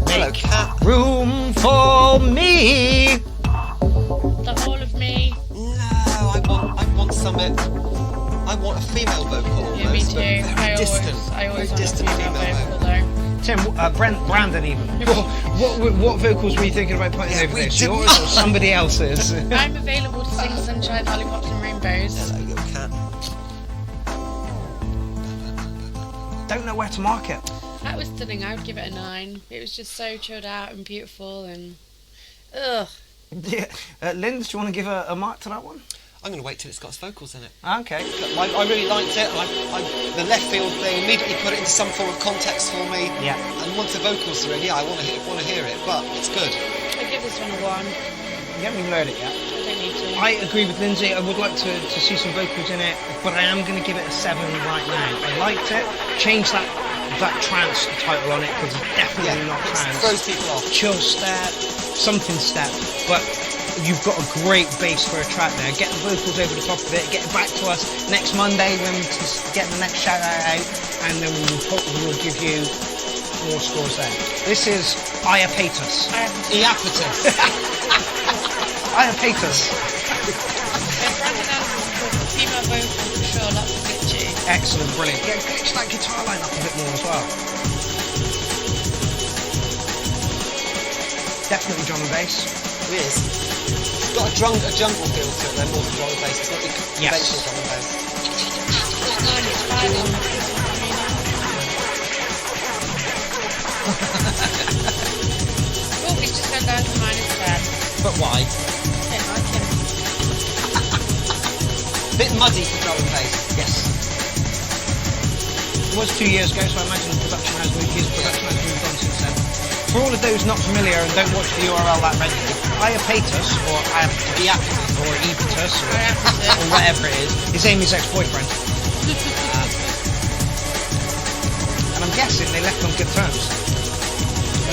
Hello, cat. Room for me. The whole of me. No, I want something. I want a female vocal. Yeah, me almost, too. but very distant. I always very want a distant female female vocal, vocal. though. Tim, Brandon even. What vocals were you thinking about putting over we this? did Yours not. or somebody else's? I'm available to sing Sunshine, Lollipops and Rainbows. Hello, little cat. Don't know where to mark it. That was stunning. I would give it a 9. It was just so chilled out and beautiful and... Ugh. Yeah. Lynn, do you want to give a mark to that one? I'm going to wait till it's got its vocals in it. Okay. I really liked it. The left field thing immediately put it into some form of context for me. Yeah. And once the vocals are in, yeah, I want to hear it. But it's good. I give this one a 1. You haven't even heard it yet. I don't need to. I agree with Lindsay. I would like to see some vocals in it, but I am going to give it a 7 right now. I liked it. Change that trance title on it because it's definitely not it trance. throws people off. Chill step, something step, but you've got a great base for a track there. Get the vocals over the top of it. Get it back to us next Monday when we get the next shout out, and then we'll give you more scores then. This is Iapetus. Iapetus. Iapetus. Brandon Anderson says female vocal for sure, lots of glitchy. Excellent, brilliant. Yeah, glitch that guitar line up a bit more as well. Definitely drum and bass. It is. It's got a jungle feel to it, then more than drum and bass. It's not the conventional drum and bass. Oh, he's just gone down to -10. But why? Don't like him. Bit muddy for drum and bass. Yes. It was 2 years ago, so I imagine his production has moved on since then. For all of those not familiar and don't watch the URL that regularly, Iapetus or Iapetus or Epetus or whatever it is Amy's ex-boyfriend. And I'm guessing they left on good terms.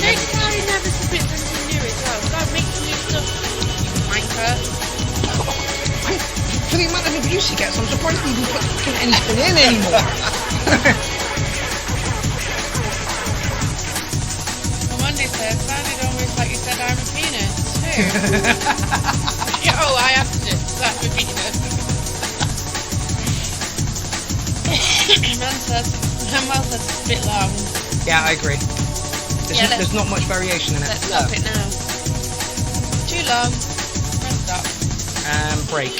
Next time he never submits anything new as well. God, make some new stuff, you wanker. For the amount of abuse he gets. I'm surprised he even put anything in anymore. Monday said, sounded almost like you said I'm a penis too. Yeah, oh, I have to say I'm a penis. Man says it's a bit long. Yeah, I agree. Yeah, There's not much variation in it. Let's stop it now. Too long. Let's stop. Break.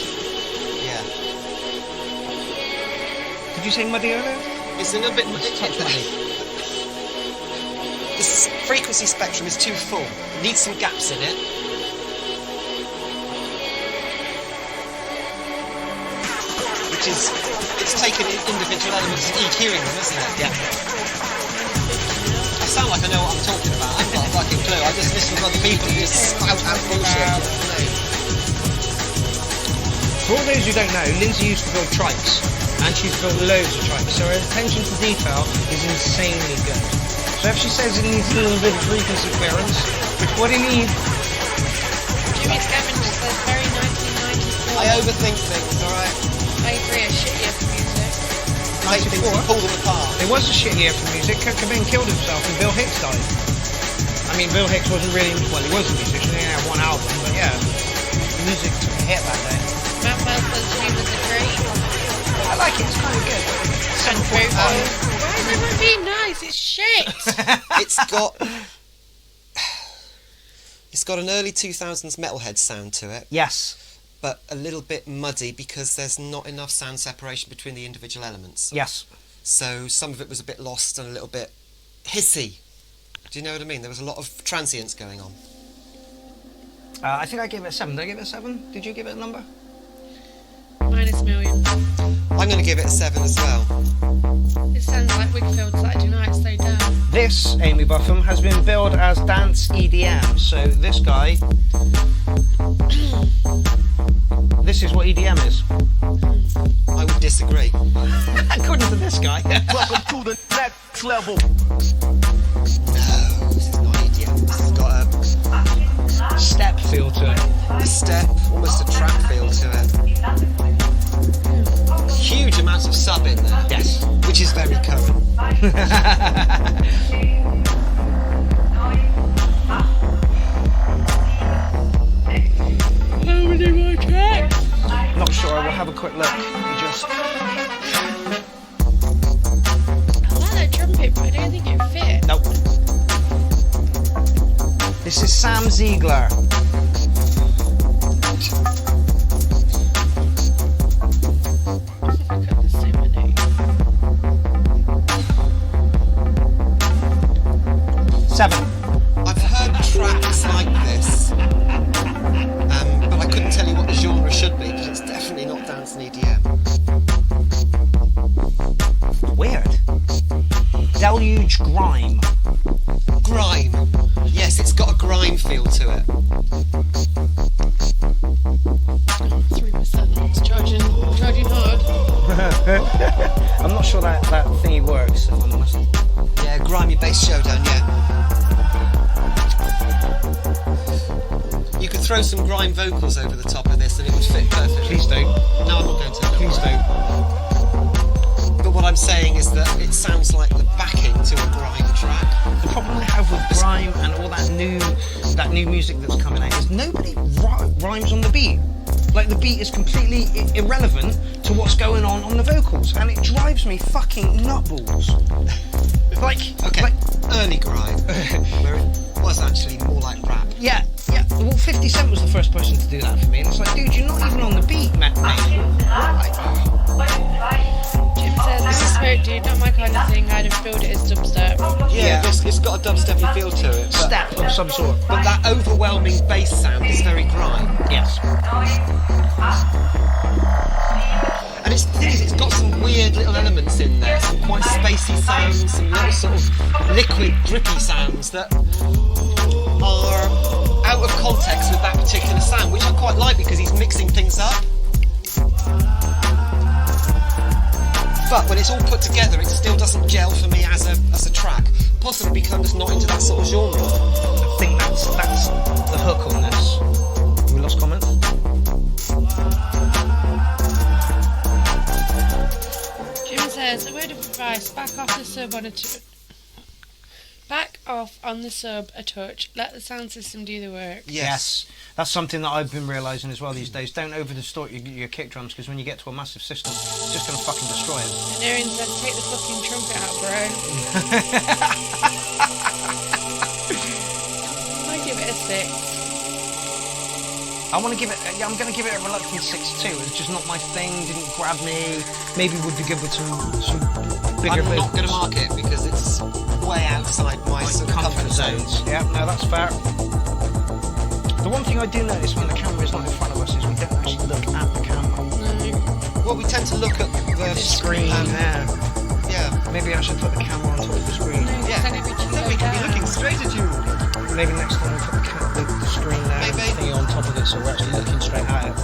Yeah. Did you say muddy earlier? It's a little bit... Touch muddy. This frequency spectrum is too full. It needs some gaps in it. Which is... It's taken individual elements and EQing them, isn't it? Yeah. I sound like I know what I'm talking about. I've got a fucking clue. I just listen to other people who just spout out bullshit. For all those who don't know, Lindsay used to build trikes, and she's built loads of trikes, so her attention to detail is insanely good. So if she says it needs a little bit of frequency clearance, what do you need? Jimmy Scavenge says very 1994. I overthink things, alright? I agree, a shit year for music. Take things and pull them apart. It was a shit year for music. Kurt Cobain killed himself and Bill Hicks died. I mean, Bill Hicks wasn't really, well, he was a musician, he only had one album, but yeah, music took a hit that day. Matt Wells says she was a great. I like it, it's kind of good. Why is everyone being nice? It's shit. It's got an early 2000s metalhead sound to it, Yes, but a little bit muddy because there's not enough sound separation between the individual elements. yes. So some of it was a bit lost and a little bit hissy. Do you know what I mean? There was a lot of transience going on. I think I gave it a 7. Did I give it a 7? Did you give it a number? -1,000,000. I'm going to give it a 7 as well. It sounds like Wickfield Saturday Night Stay Down. This, Amy Buffum, has been billed as dance EDM. So this guy, this is what EDM is. I would disagree. According to this guy. Welcome to the next level. No, this is not EDM. This has got Step feel to it. a step, almost a trap feel to it. Huge amounts of sub in there. Yes. Which is very current. How many more tracks? Not sure, I will have a quick look. You just... I like that trumpet, but I don't think it fits. Nope. This is Sam Ziegler. There's so many. 7. I've heard tracks like this, but I couldn't tell you what the genre should be because it's definitely not dance and EDM. Weird. Deluge Grime. Grime. Yes, it's got a grime feel to it. 3%. It's charging hard. I'm not sure that thingy works, if I'm honest. Yeah, grimy bass showdown, yeah. You could throw some grime vocals over the top of this and it would fit perfectly. Please don't. No, I'm not going to. Please don't. But what I'm saying is that it sounds like the backing to a grime track. The problem I have with grime and all that new music that's coming out is nobody rhymes on the beat. Like, the beat is completely irrelevant to what's going on the vocals, and it drives me fucking nutballs. Okay, early grime, where it was actually more like rap. Yeah. Well, 50 Cent was the first person to do that for me, and it's like, dude, you're not even on the beat, mate. Jim says, this is smoke, dude, not my kind of thing. I'd have billed it as dubstep. Yeah, it's got a dubsteppy feel to it. But, Step of some sort. but that overwhelming bass sound is very grime. Yes. And the thing is, it's got some weird little elements in there, some quite spacey sounds, some little sort of liquid, drippy sounds that are out of context with that particular sound, which I quite like because he's mixing things up. But when it's all put together, it still doesn't gel for me as a track. Possibly because I'm just not into that sort of genre. I think that's the hook on this. We lost comments? says, a word of advice, back off on the sub a touch. Let the sound system do the work. Yes. That's something that I've been realising as well these days. Don't over distort your kick drums, because when you get to a massive system, it's just going to fucking destroy them. And Erin said, take the fucking trumpet out, bro. I give it a 6. I'm going to give it a reluctant 6 too. It's just not my thing, didn't grab me. Maybe would be good with some bigger I'm not going to mark it because it's way outside my sort of comfort zones. Yeah, no, that's fair. The one thing I do notice when the camera is not in front of us is we don't actually look at the camera. Well, we tend to look at the Screen there. Yeah. Maybe I should put the camera on top of the screen. Yeah. Then we can be looking straight at you. Maybe next time we put the screen there, thingy on top of it, so we're actually looking straight at it.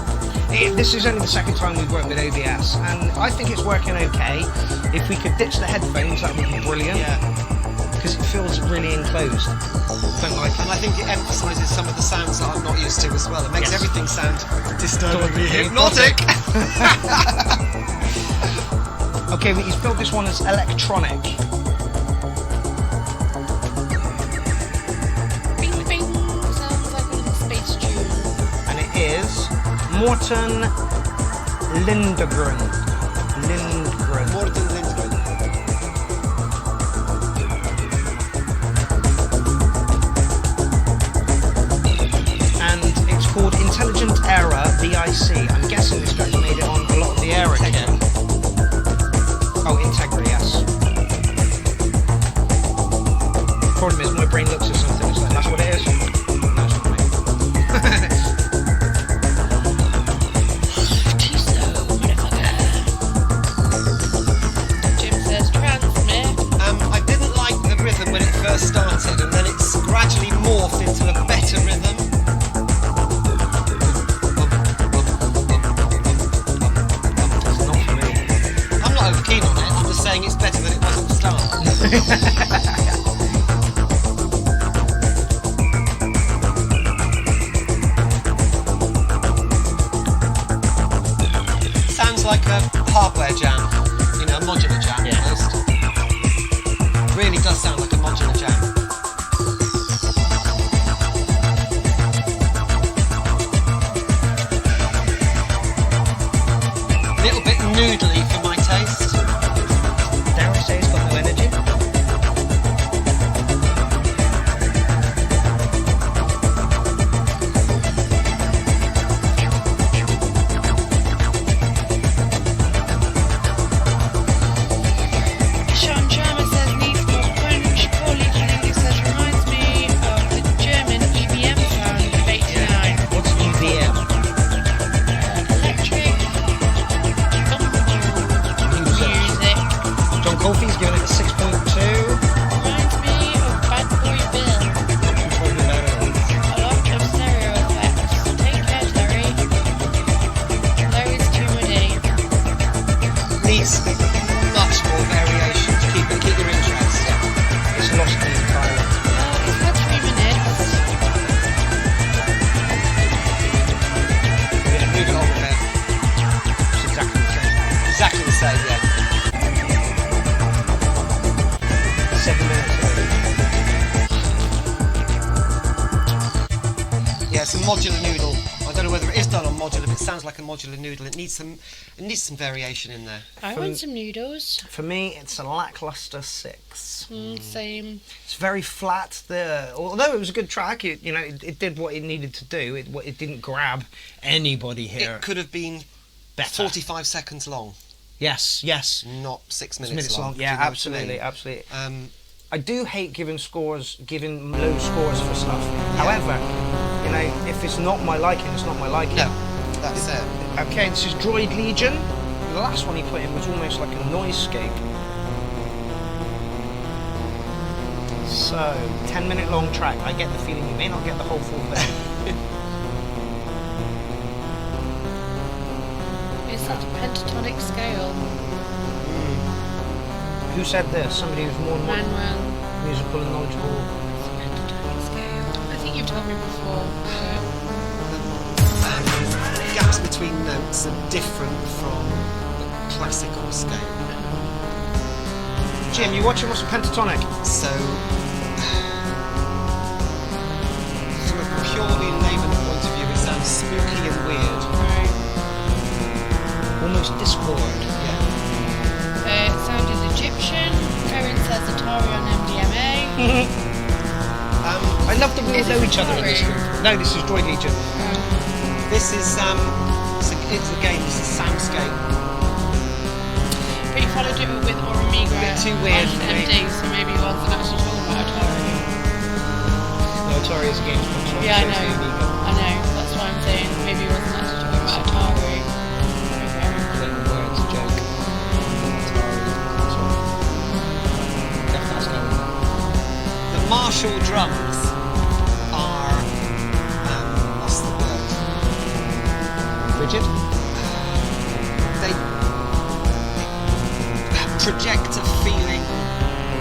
This is only the second time we've worked with OBS, and I think it's working okay. If we could ditch the headphones, that would be brilliant. Yeah. Because it feels really enclosed. Don't like it. And I think it emphasises some of the sounds that I'm not used to as well. It makes everything sound disturbingly hypnotic. Okay, he's built this one as electronic. Bing bing. Sounds like a little space tune. And it is Morten Lindgren. Morten Lindgren. And it's called Intelligent Era VIC. I'm guessing this guy's made it on a lot of the Era kit. Oh, Integra, yes. Problem is, my brain looks at something, it's like, that's what it is. No, it's not me. Jim says, transmit. I didn't like the rhythm when it first started, and then it's gradually morphed into a better rhythm. It's not for me. I'm not over keen on it. I'm just saying it's better than it was at the start. Sounds like a hardware jam, you know, a modular jam almost. Really does sound like a modular jam. A little bit noodly for my taste. Dare I say it's got no energy? Sean Sharma says, needs more punch. Paul Legion English says, reminds me of the German EBM sound of 89. What's EBM? Electric music. John Colfie's giving it a 6.2. Reminds me of Bad Boy Bill. Who told me about it? A lot of stereo effects. Take care, Terry. Larry's too muddy. Needs much more variation to keep your interest. It's lost me entirely. Well, it's had 3 minutes. Yeah, move it on a bit. It's exactly the same. Exactly the same, yeah. 7 minutes. Yeah, it's a modular noodle. I don't know whether it is done on modular, but it sounds like a modular noodle. It needs some variation in there. I want some noodles. For me, it's a lackluster 6. Same. It's very flat. Although it was a good track, it did what it needed to do. It didn't grab anybody here. It could have been Better. 45 seconds long, Yes. not 6 minutes, Minutes long. Do Yeah, you know what I absolutely, mean? absolutely. Um, I do hate giving low scores for stuff. However, if it's not my liking, it's not my liking. no, that's it. Okay, this is Droid Legion. The last one he put in was almost like a noisescape. So, 10-minute long track. I get the feeling you may not get the whole full thing. It's like a pentatonic scale. Who said this? Somebody who's more Manuel. musical and knowledgeable. It's a pentatonic scale. I think you've told me before. Gaps between notes are different from the classical scale. Jim, you watching what's a pentatonic? So, from a purely layman point of view, it sounds spooky and weird. Right. Almost Discord. Yeah. It sounded Egyptian. Erin says Atari on MDMA. I love that we all know each other in this group. No, this is Droid Legion. This is it's a game. This is Soundscape. But he followed it with Oramiga A bit too weird on for me. MD, so maybe he wasn't actually talking about Atari. No, Atari is a games console. Yeah, I so it's know. the Amiga. I know. That's what I'm saying. Maybe he wasn't actually talking about Atari. Okay. Playing with words, a joke. Atari console. Definitely that's going there. The Marshall drums are what's the word? Rigid? They project a feeling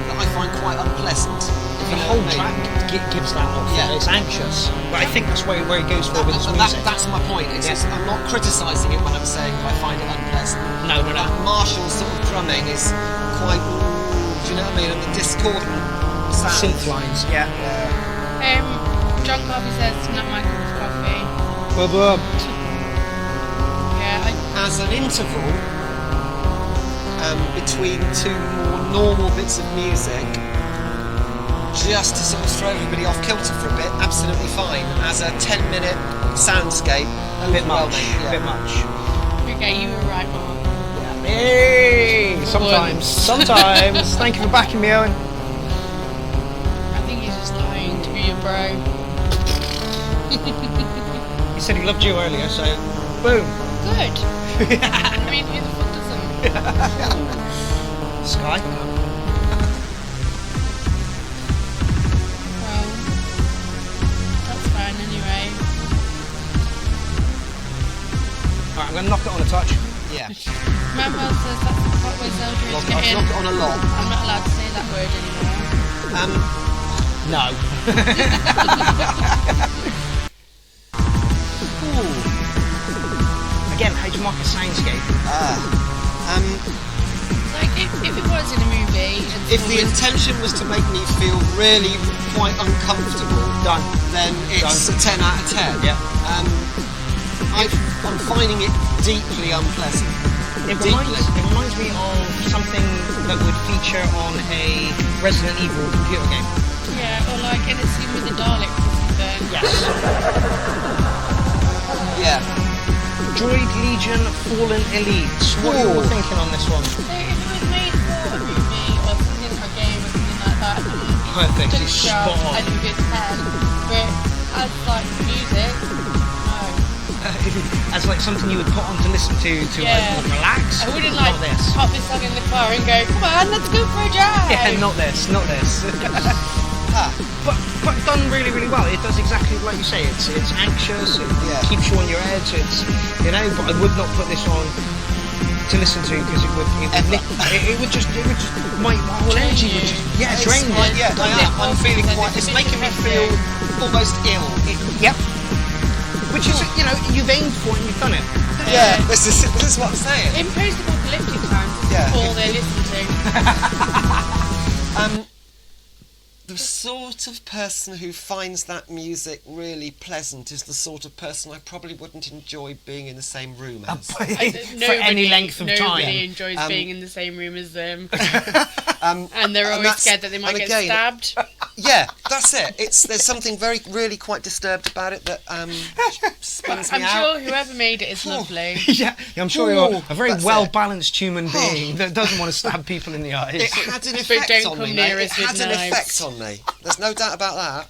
that I find quite unpleasant. if The you know whole what I mean. track gives that off. Yeah. It's anxious. But I think that's where he goes for with his And music. that's my point. It's just, I'm not criticising it when I'm saying I find it unpleasant. No, no, no. That Marshall sort of drumming is quite, do you know what I mean? And the discordant sounds. Synth lines, yeah. John Coffey says not my cup of coffee. Bub. Yeah, As an interval between two more normal bits of music, just to sort of throw everybody off kilter for a bit, absolutely fine. As a 10-minute soundscape, A bit much. overwhelming, yeah. A bit much. okay, you were right, Mark. Hey! Sometimes. Thank you for backing me, Owen. I think he's just lying to be your bro. He said he loved you earlier, so boom. Good. I mean, who the fuck doesn't? Sky. Well, that's fine anyway. Alright, I'm going to knock it on a touch. Yeah. Manuel says that's the part where Zelda is Knock getting... it on a lot. I'm not allowed to say that word anymore. No. Again, how do you mark a soundscape? Like, if it was in a movie... and If the someone was- intention was to make me feel really quite uncomfortable, Done. then it's a 10 out of 10. Yeah. I'm finding it deeply unpleasant. It reminds me of something that would feature on a Resident Evil computer game. Yeah, or like in a scene with the Daleks or something. Yes. Yeah. Droid Legion Fallen Elites. What are you all Ooh. thinking on this one? So if it was made for a movie or something, a game or something like that, Perfect, just it's shout, spot on. I'd give it 10. But as like music, no. As like something you would put on to listen to Yeah. relax. I wouldn't like Not this. pop this song in the car and go, come on, let's go for a drive. Yeah, not this. But done really, really well. It does exactly like you say. It's anxious. It Yeah. keeps you on your edge. It's But I would not put this on to listen to because it would just my whole Drain energy you. would just It's drain me. quite- yeah, I am. I'm feeling quite. It's It's a bit making me feel depressing. almost ill. Yep. Which is you've aimed for it and you've done it. Yeah, this is what I'm saying. In post-apocalyptic times, this Yeah. is all they listen to. The sort of person who finds that music really pleasant is the sort of person I probably wouldn't enjoy being in the same room as. For any length of Nobody time. enjoys being in the same room as them. And And they're always that's- scared that they might and get again, stabbed. Yeah, that's it. There's something really quite disturbed about it that spins me I'm out. sure whoever made it is lovely. Yeah, I'm sure you're Ooh, a very that's it. well-balanced human being that doesn't want to stab people in the eyes. It had an effect don't on come me, near mate. us It with had an knives. effect on me. There's no doubt about that.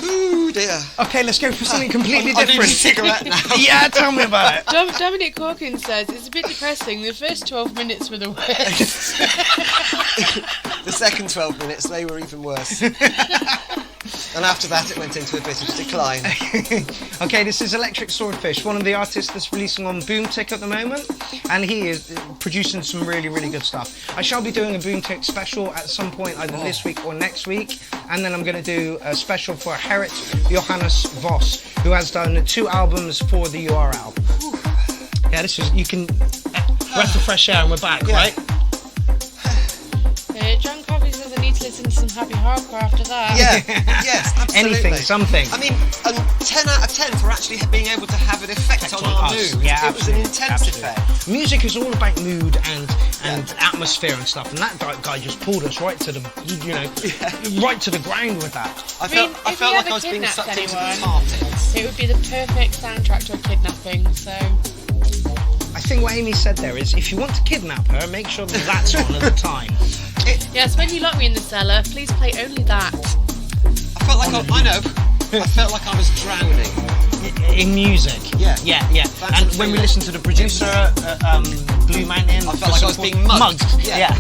Ooh dear. Okay, let's go for something completely I need a different. cigarette now. Yeah, tell me about it. Dominic Corkins says it's a bit depressing. The first 12 minutes were the worst. The second 12 minutes, they were even worse. And after that, it went into a bit of decline. Okay, this is Electric Swordfish, one of the artists that's releasing on Boomtick at the moment, and he is producing some really, really good stuff. I shall be doing a Boomtick special at some point, either this week or next week, and then I'm going to do a special for Gerrit Johannes Vos, who has done 2 albums for the URL. We're at the fresh air and we're back, Yeah. right? to listen to some happy hardcore after that. Yeah, yes, absolutely. Anything, something. I mean, 10 out of 10 for actually being able to have an effect on our us. mood. Yeah, it was an absolutely, intense absolutely. effect. Music is all about mood and atmosphere and stuff, and that guy just pulled us right to the, right to the ground with that. I mean, felt if we like ever I was being kidnapped sucked into the anyone, tar pits. it would be the perfect soundtrack to a kidnapping, so... I think what Amy said there is, if you want to kidnap her, make sure that that's on at the time. Yes, when you lock me in the cellar, please play only that. I felt like I felt like I was drowning. In music. Yeah. And That's when we true. listened to the producer, Blue Mountain, I felt like I was being mugged. Yeah.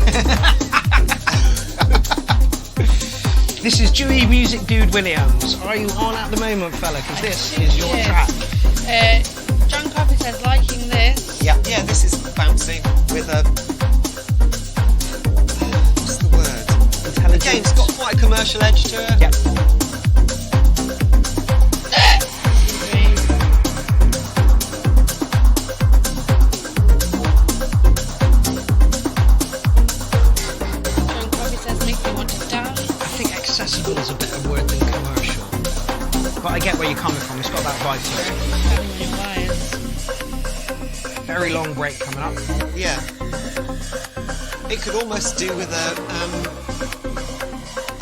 This is Dewey Music Dude Williams. Are you on at the moment, fella? Because this is your track. John Coffey says, liking this. Yeah, this is bouncy with a... What's the word? Intelligent. Again, it's got quite a commercial edge to it. Yep. John Coffey says, makes me want to die. I think accessible is a better word than commercial. But I get where you're coming from. It's got that vibe to it. Having your wires. Very long break coming up. Yeah. It could almost do with a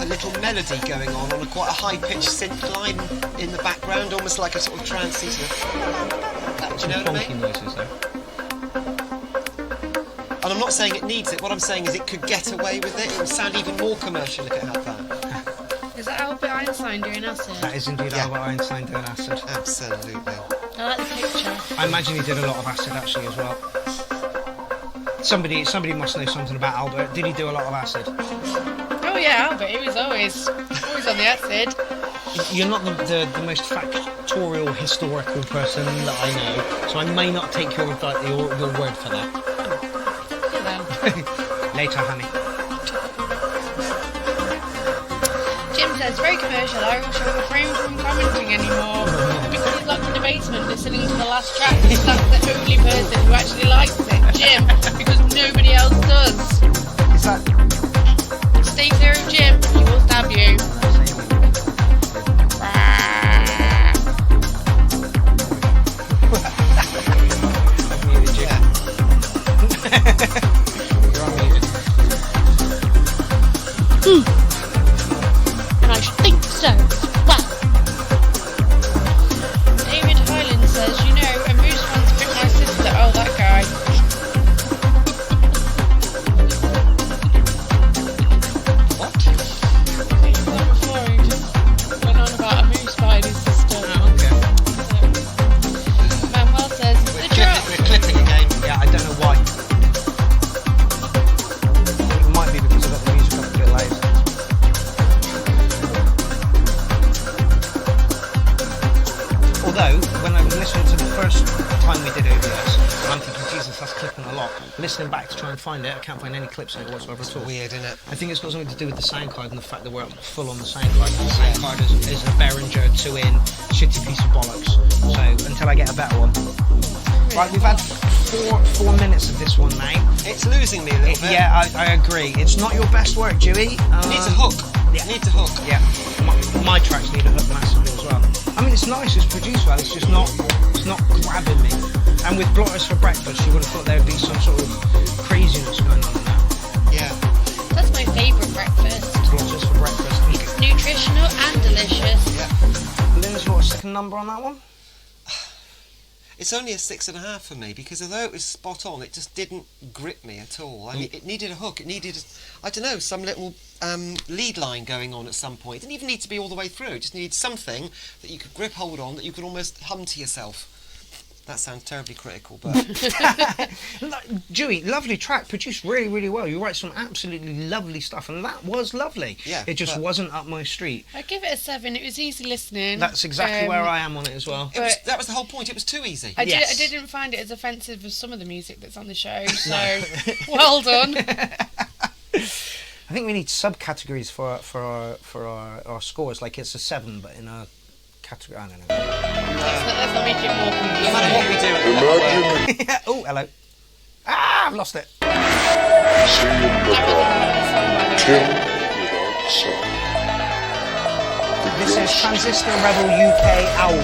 little melody going on a quite a high-pitched synth line in the background, almost like a sort of trancey sort of... Do you know what I Funky mean? noises there. And I'm not saying it needs it, what I'm saying is it could get away with it. It would sound even more commercial if it had that. Is that Albert Einstein doing acid? That is indeed Yeah. Albert Einstein doing acid. Absolutely. I like the picture. I imagine he did a lot of acid actually as well. Somebody must know something about Albert. Did he do a lot of acid? Oh yeah, Albert, he was always on the acid. You're not the most factorial, historical person that I know, so I may not take your word for that. Yeah, then. Later, honey. Jim says, very commercial, I shall refrain from commenting anymore. Because he's locked in the basement listening to the last track, that's the only person who actually likes it, Jim, because nobody else does. Is that... Stay clear of Jim, he will stab you. And I should think so. Well, David Hyland says, you know, a moose once bit my sister. Oh, that guy. What? Before he just went on about a moose biting his sister. Manuel says, the drop. We're clipping again. Yeah, I don't know why. It might be because I got the music up a bit late. Although, when I was listening to the first time we did OBS, I'm thinking, Jesus, that's clipping a lot. Listening back to try and find it, I can't find any clips in it whatsoever at all. Weird, isn't it? I think it's got something to do with the sound card and the fact that we're full on the sound card. The sound card is a Behringer 2-in shitty piece of bollocks. So, until I get a better one. Right, we've had four minutes of this one now. It's losing me a little bit. Yeah, I agree. It's not your best work, Dewey. It needs a hook. Yeah. It needs a hook. Yeah, my tracks need a hook massively as well. I mean, it's nice, it's produced well, it's just not grabbing me. And with Blotters for Breakfast, you would have thought there would be some sort of craziness going on in that. Yeah. That's my favourite breakfast. Blotters for Breakfast. It's nutritional and delicious. Yeah. Lynn's got a second number on that one? It's only a 6.5 for me because although it was spot on, it just didn't grip me at all. I mean, it needed a hook. It needed, I don't know, some little lead line going on at some point. It didn't even need to be all the way through. It just needed something that you could grip hold on, that you could almost hum to yourself. That sounds terribly critical, but... Dewey, lovely track, produced really, really well. You write some absolutely lovely stuff, and that was lovely. Yeah, it just wasn't up my street. I give it a 7. It was easy listening. That's exactly where I am on it as well. That was the whole point. It was too easy. I Yes. didn't find it as offensive as some of the music that's on the show, so well done. I think we need subcategories for our scores. Like it's a 7, but in a category. I don't know. Let's not make it more No confusing. matter what we do, Oh, hello. Ah, I've lost it. See you in the dark. Till without This is Transistor Rebel UK Owls.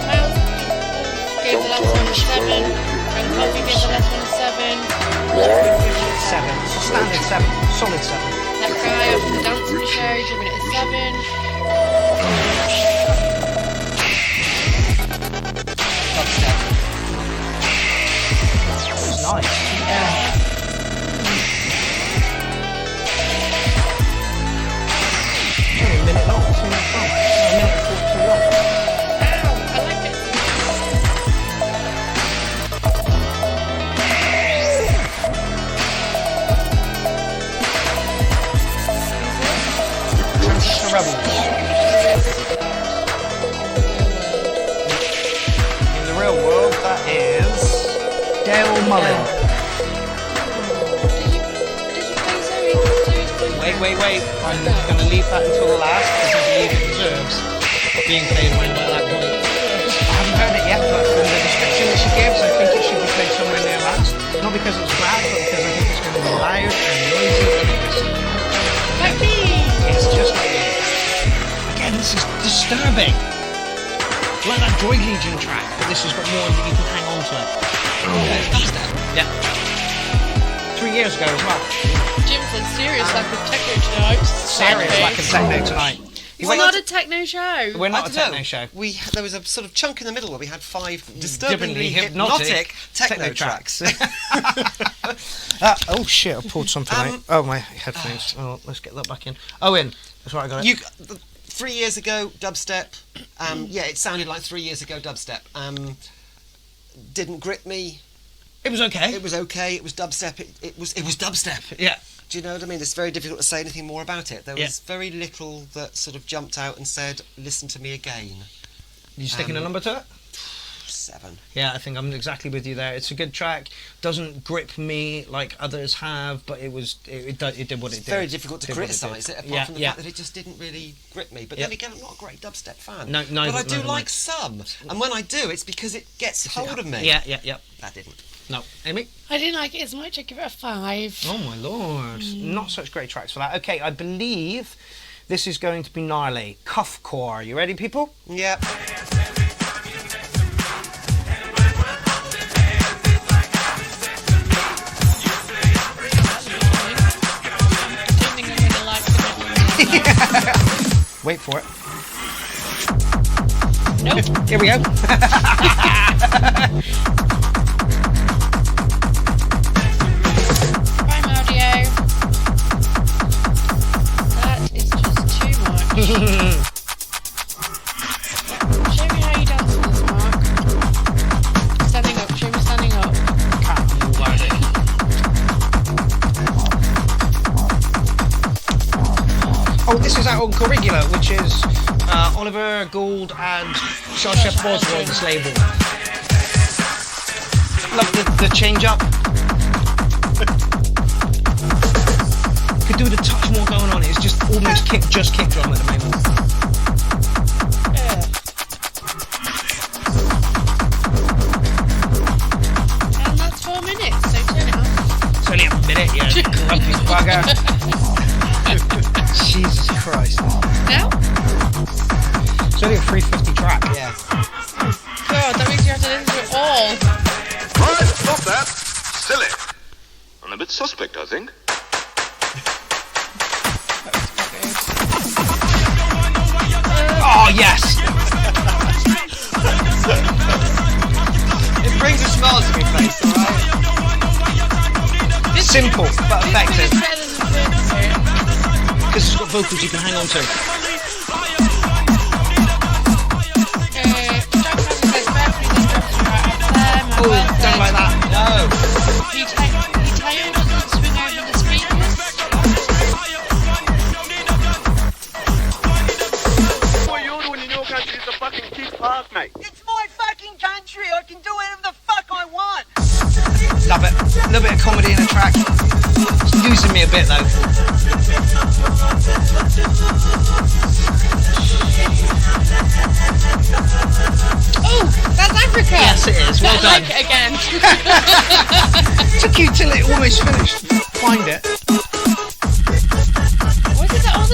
Mouse gave the last one a 7, and Coffee gave the last one a 7. 7. It's a standard 7. Solid 7. That guy up in the dancing show giving it a 7. Dubstep. It's nice. Yeah. It's only a minute long. It's only fun. A minute and 42 long. Ow, I like it. Transistor Rebels. In the real world, that is Dale Mullen. Wait. I'm going to leave that until the last because I believe it deserves being played around by that point. I haven't heard it yet, but from the description that she gives, I think it should be played somewhere near last. Not because it's bad, but because I think it's going to be loud and noisy and aggressive. Like me! It's just like it. Again, this is disturbing. Like that Droid Legion track, but this has got more that you can hang on to it. Dubstep. Yeah. 3 years ago as well. Jim said serious like a techno show. Serious like a techno tonight. It's not a techno show. We're not I a don't techno know. show. There was a sort of chunk in the middle where we had 5 disturbingly hypnotic hypnotic techno tracks. Oh shit, I pulled something out. Oh, my headphones. Oh, let's get that back in. Oh, in. That's right, I got it. 3 years ago, dubstep. Yeah, it sounded like 3 years ago dubstep. Didn't grip me. It was okay. It was okay. It was dubstep. It was dubstep. Yeah. Do you know what I mean? It's very difficult to say anything more about it. There was very little that sort of jumped out and said, "Listen to me again." You sticking a number to it? 7. Yeah, I think I'm exactly with you there. It's a good track. Doesn't grip me like others have, but it did what it did. It's very difficult to criticise it, apart from the fact that it just didn't really grip me. But then again, I'm not a great dubstep fan. No, but I do like some, and when I do, it's because it gets hold of me. Yeah. That didn't. No, Amy? I didn't like it as much. I give it a 5. Oh my lord. Not such great tracks for that. Okay, I believe this is going to be gnarly. Cuffcore. You ready, people? Yep. Wait for it. Nope. Here we go. Prime audio. That is just too much. Show me how you dance to this, Mark. Standing up. Show me standing up. Oh, this is out on Corrigula, which is Oliver Gould and Sasha Boswell's label. Love the change up. Could do with a touch more going on. It's just almost kick drum at the moment. And that's 4 minutes, so turn it off. It's only a minute, you grumpy bugger. Jesus Christ. Now? It's only a 350 track. Yeah. God, that means you have to listen to it all. Right, stop that. Silly. And a bit suspect, I think. Oh, yes! It brings a smile to my face, alright? Simple, but effective. It's better than the first bit. Because it's got vocals you can hang on to. Oh, don't like that. No. Your tail doesn't swing over the speakers. What you're doing in your country is a fucking kiss ass, mate. It's my fucking country. I can do whatever the fuck I want. Love it. A little bit of comedy in the track. It's losing me a bit though. Oh, that's Africa. Yes, it is. Well I done. like it again. Took you till it almost finished. Find it. What is it? Oh,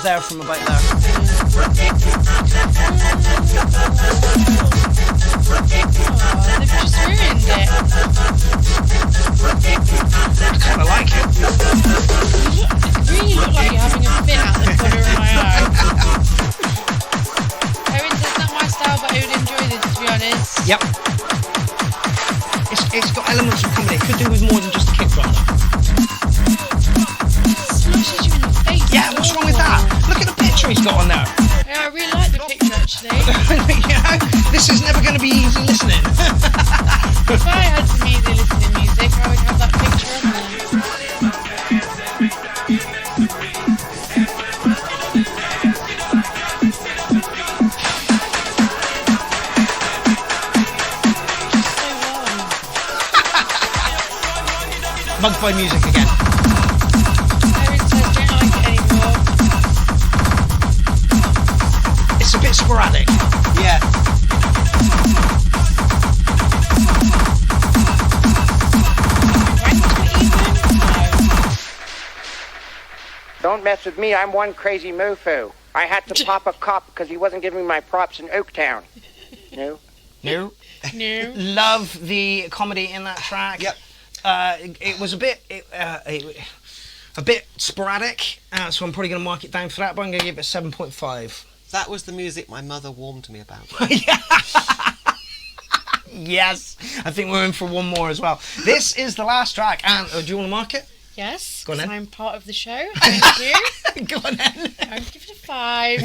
there from about there. Oh, they've just ruined it. I kind of like it. You really look like you're having a fit out the corner of my eye. Erin says, not my style, but I would enjoy this, to be honest. Yep. It's got elements of comedy. It could do with more than just a kick drum. Smashes you in the face. Yeah, what's wrong with that? Look at the picture he's got on there. Yeah, I really like the picture, actually. You know, this is never going to be easy listening. If I had some easy listening music, I would have that picture on there. Bugfly music again. Erin says, don't like it anymore. It's a bit sporadic. Yeah. Don't mess with me, I'm one crazy mofo. I had to pop a cop because he wasn't giving me my props in Oaktown. No? No. No. Love the comedy in that track. Yep. It was a bit sporadic, so I'm probably going to mark it down for that, but I'm going to give it 7.5. That was the music my mother warned me about. Yes, I think we're in for one more as well. This is the last track, and do you want to mark it? Yes, Go on because then. I'm part of the show. Thank you. Go on then. I'll give it a 5.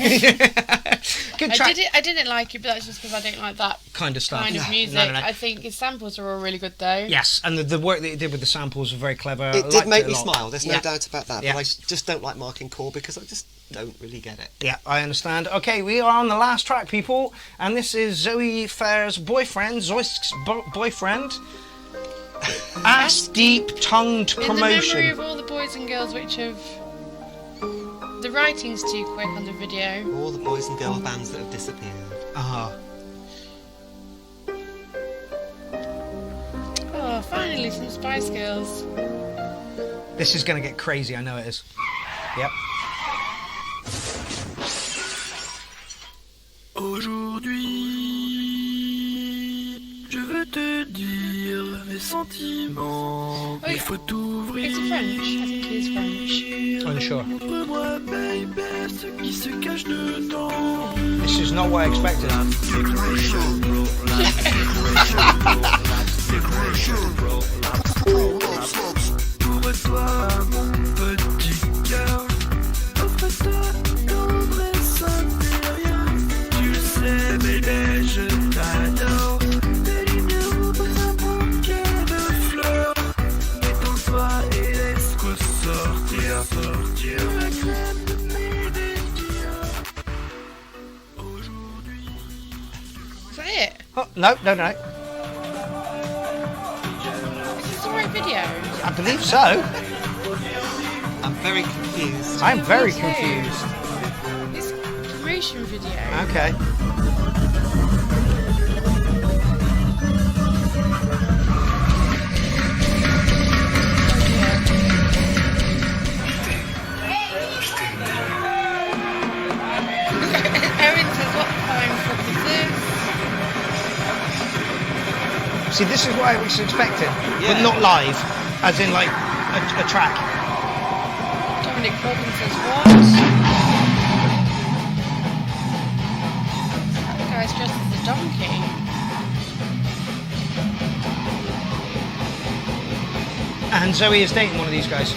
Good track. I didn't like it, but that's just because I don't like that Kind of stuff. kind of music. No. I think his samples are all really good, though. Yes, and the work that he did with the samples was very clever. I It did liked make a me lot. smile, there's no Yeah. doubt about that. Yeah. But I just don't like marking core because I just don't really get it. Yeah, I understand. Okay, we are on the last track, people, and this is Zoe Fair's boyfriend, Zoisk's boyfriend. Ass Deep Tongued In the memory Promotion. of all the boys and girls which have... The writing's too quick on the video. All the boys and girl bands that have disappeared. Ah, Oh, finally some Spice Girls. this is going to get crazy, I know it is. Yep. Aujourd'hui, je veux te dire mes sentiments. Wait, Il faut t'ouvrir. Is it French? I think it is French. Unsure. Montre-moi, baby, ce qui se cache dedans. This is not what I expected. Ouvre-toi, mon petit cœur. Offre ta tendresse intérieure. Tu le sais, bébé, je t'adore. Tes lumières ouvrent un bouquet de fleurs. Étends-toi et laisse ressortir la crème de mes désirs. Aujourd'hui. Is that it? Oh, no. Is this the right video? I believe so. I'm very confused. I'm very Me too. confused. It's a promotion video. Okay. Erin says, what fine fuck is this? See, this is what I was expecting, but Yeah. not live, as in like a track. Dominic Corbin says, what? The guy's dressed as a donkey. And Zoe is dating one of these guys.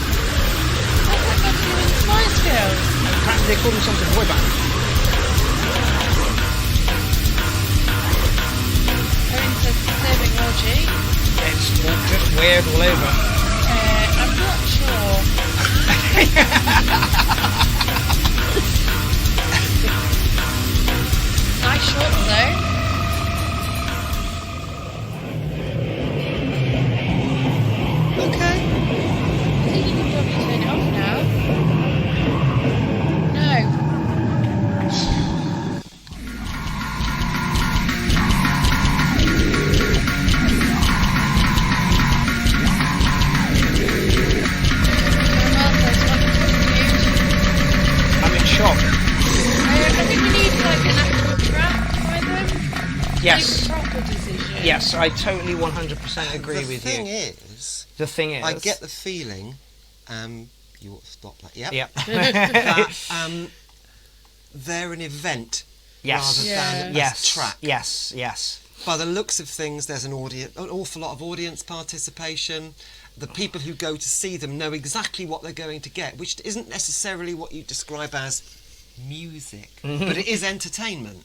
What's that got to do with Spice Girls? Apparently they call themselves a boy band. Erin says, disturbing orgy. It's just weird all over. I'm not sure. Nice shorts though. Okay. I think you can probably turn it off now. No. I totally 100% agree with The thing you. is, The thing is, I get the feeling, you ought to stop that, yep. Yep. They're an event Yes. rather than Yes. a track. Yes. By the looks of things, there's an awful lot of audience participation. The people who go to see them know exactly what they're going to get, which isn't necessarily what you describe as music, but it is entertainment.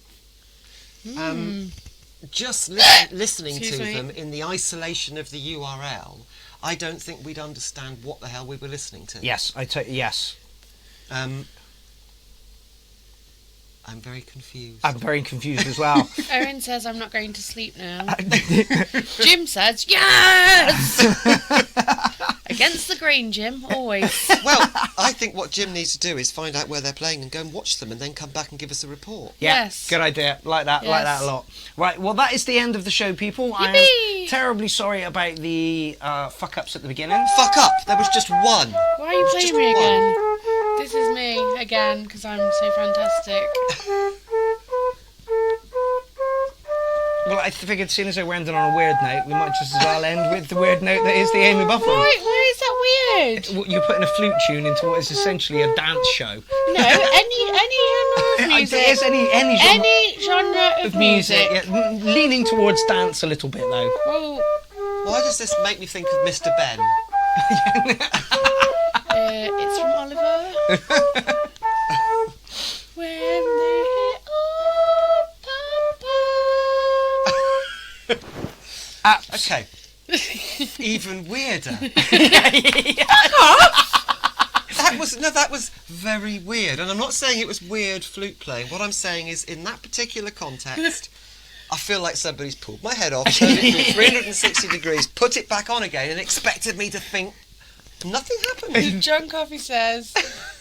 Just listening Excuse to me. them in the isolation of the URL, I don't think we'd understand what the hell we were listening to. Yes. Yes. I'm very confused. I'm very confused as well. Erin says I'm not going to sleep now. Jim says yes. Against the grain, Jim, always. Well, I think what Jim needs to do is find out where they're playing and go and watch them and then come back and give us a report. Yeah, Yes. good idea. Like that a lot. Right, well, that is the end of the show, people. Yippee! I'm terribly sorry about the fuck-ups at the beginning. Fuck up! There was just one. Why are you playing me again? This is me again because I'm so fantastic. Well, I figured seeing as though we're ending on a weird note, we might just as well end with the weird note that is the Amy Buffum. Why is that weird? You're putting a flute tune into what is essentially a dance show. No, any genre of music. It is any genre of music. Yeah, leaning towards dance a little bit, though. Well, Why does this make me think of Mr. Ben? it's from Oliver. When they hit Papa. Okay. Even weirder. That was very weird. And I'm not saying it was weird flute playing. What I'm saying is, in that particular context, I feel like somebody's pulled my head off, turned it through 360 degrees, put it back on again, and expected me to think nothing happened. John Coffey says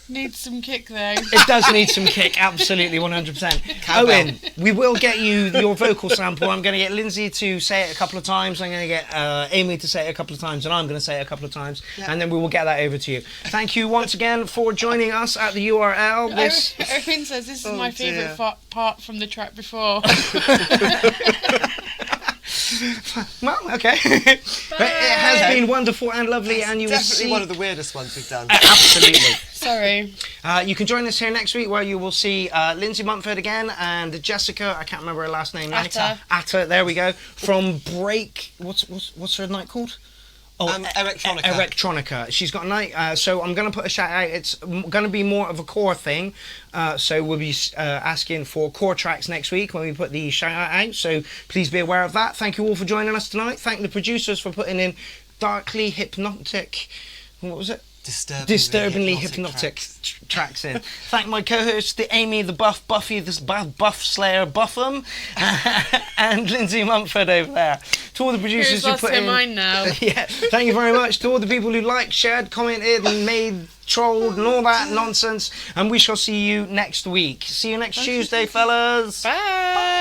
needs some kick though. It does need some kick, absolutely, 100%. Cowbell. Owen, we will get you your vocal sample. I'm going to get Lindsay to say it a couple of times. I'm going to get Amy to say it a couple of times, and I'm going to say it a couple of times, and then we will get that over to you. Thank you once again for joining us at the URL. Owen says this is my favourite part from the track before. Well, okay. But it has been wonderful and lovely, and you will Definitely see one of the weirdest ones we've done. absolutely. Sorry. You can join us here next week where you will see Lindsay Mumford again and Jessica, I can't remember her last name. Atta, there we go. From Break, what's her night called? Electronica. Electronica. She's got a night, so I'm going to put a shout out. It's going to be more of a core thing. So we'll be asking for core tracks next week when we put the shout out out. So please be aware of that. Thank you all for joining us tonight. Thank the producers for putting in darkly hypnotic. What was it? Disturbingly hypnotic tracks in. Thank my co-hosts, the Amy, the Buffy, the Buff Slayer Buffum, and Lindsay Mumford over there. To all the producers who put in. Mine now. Yeah, thank you very much to all the people who liked, shared, commented, and made, trolled, and all that nonsense. And we shall see you next week. See you next Tuesday, fellas. Bye.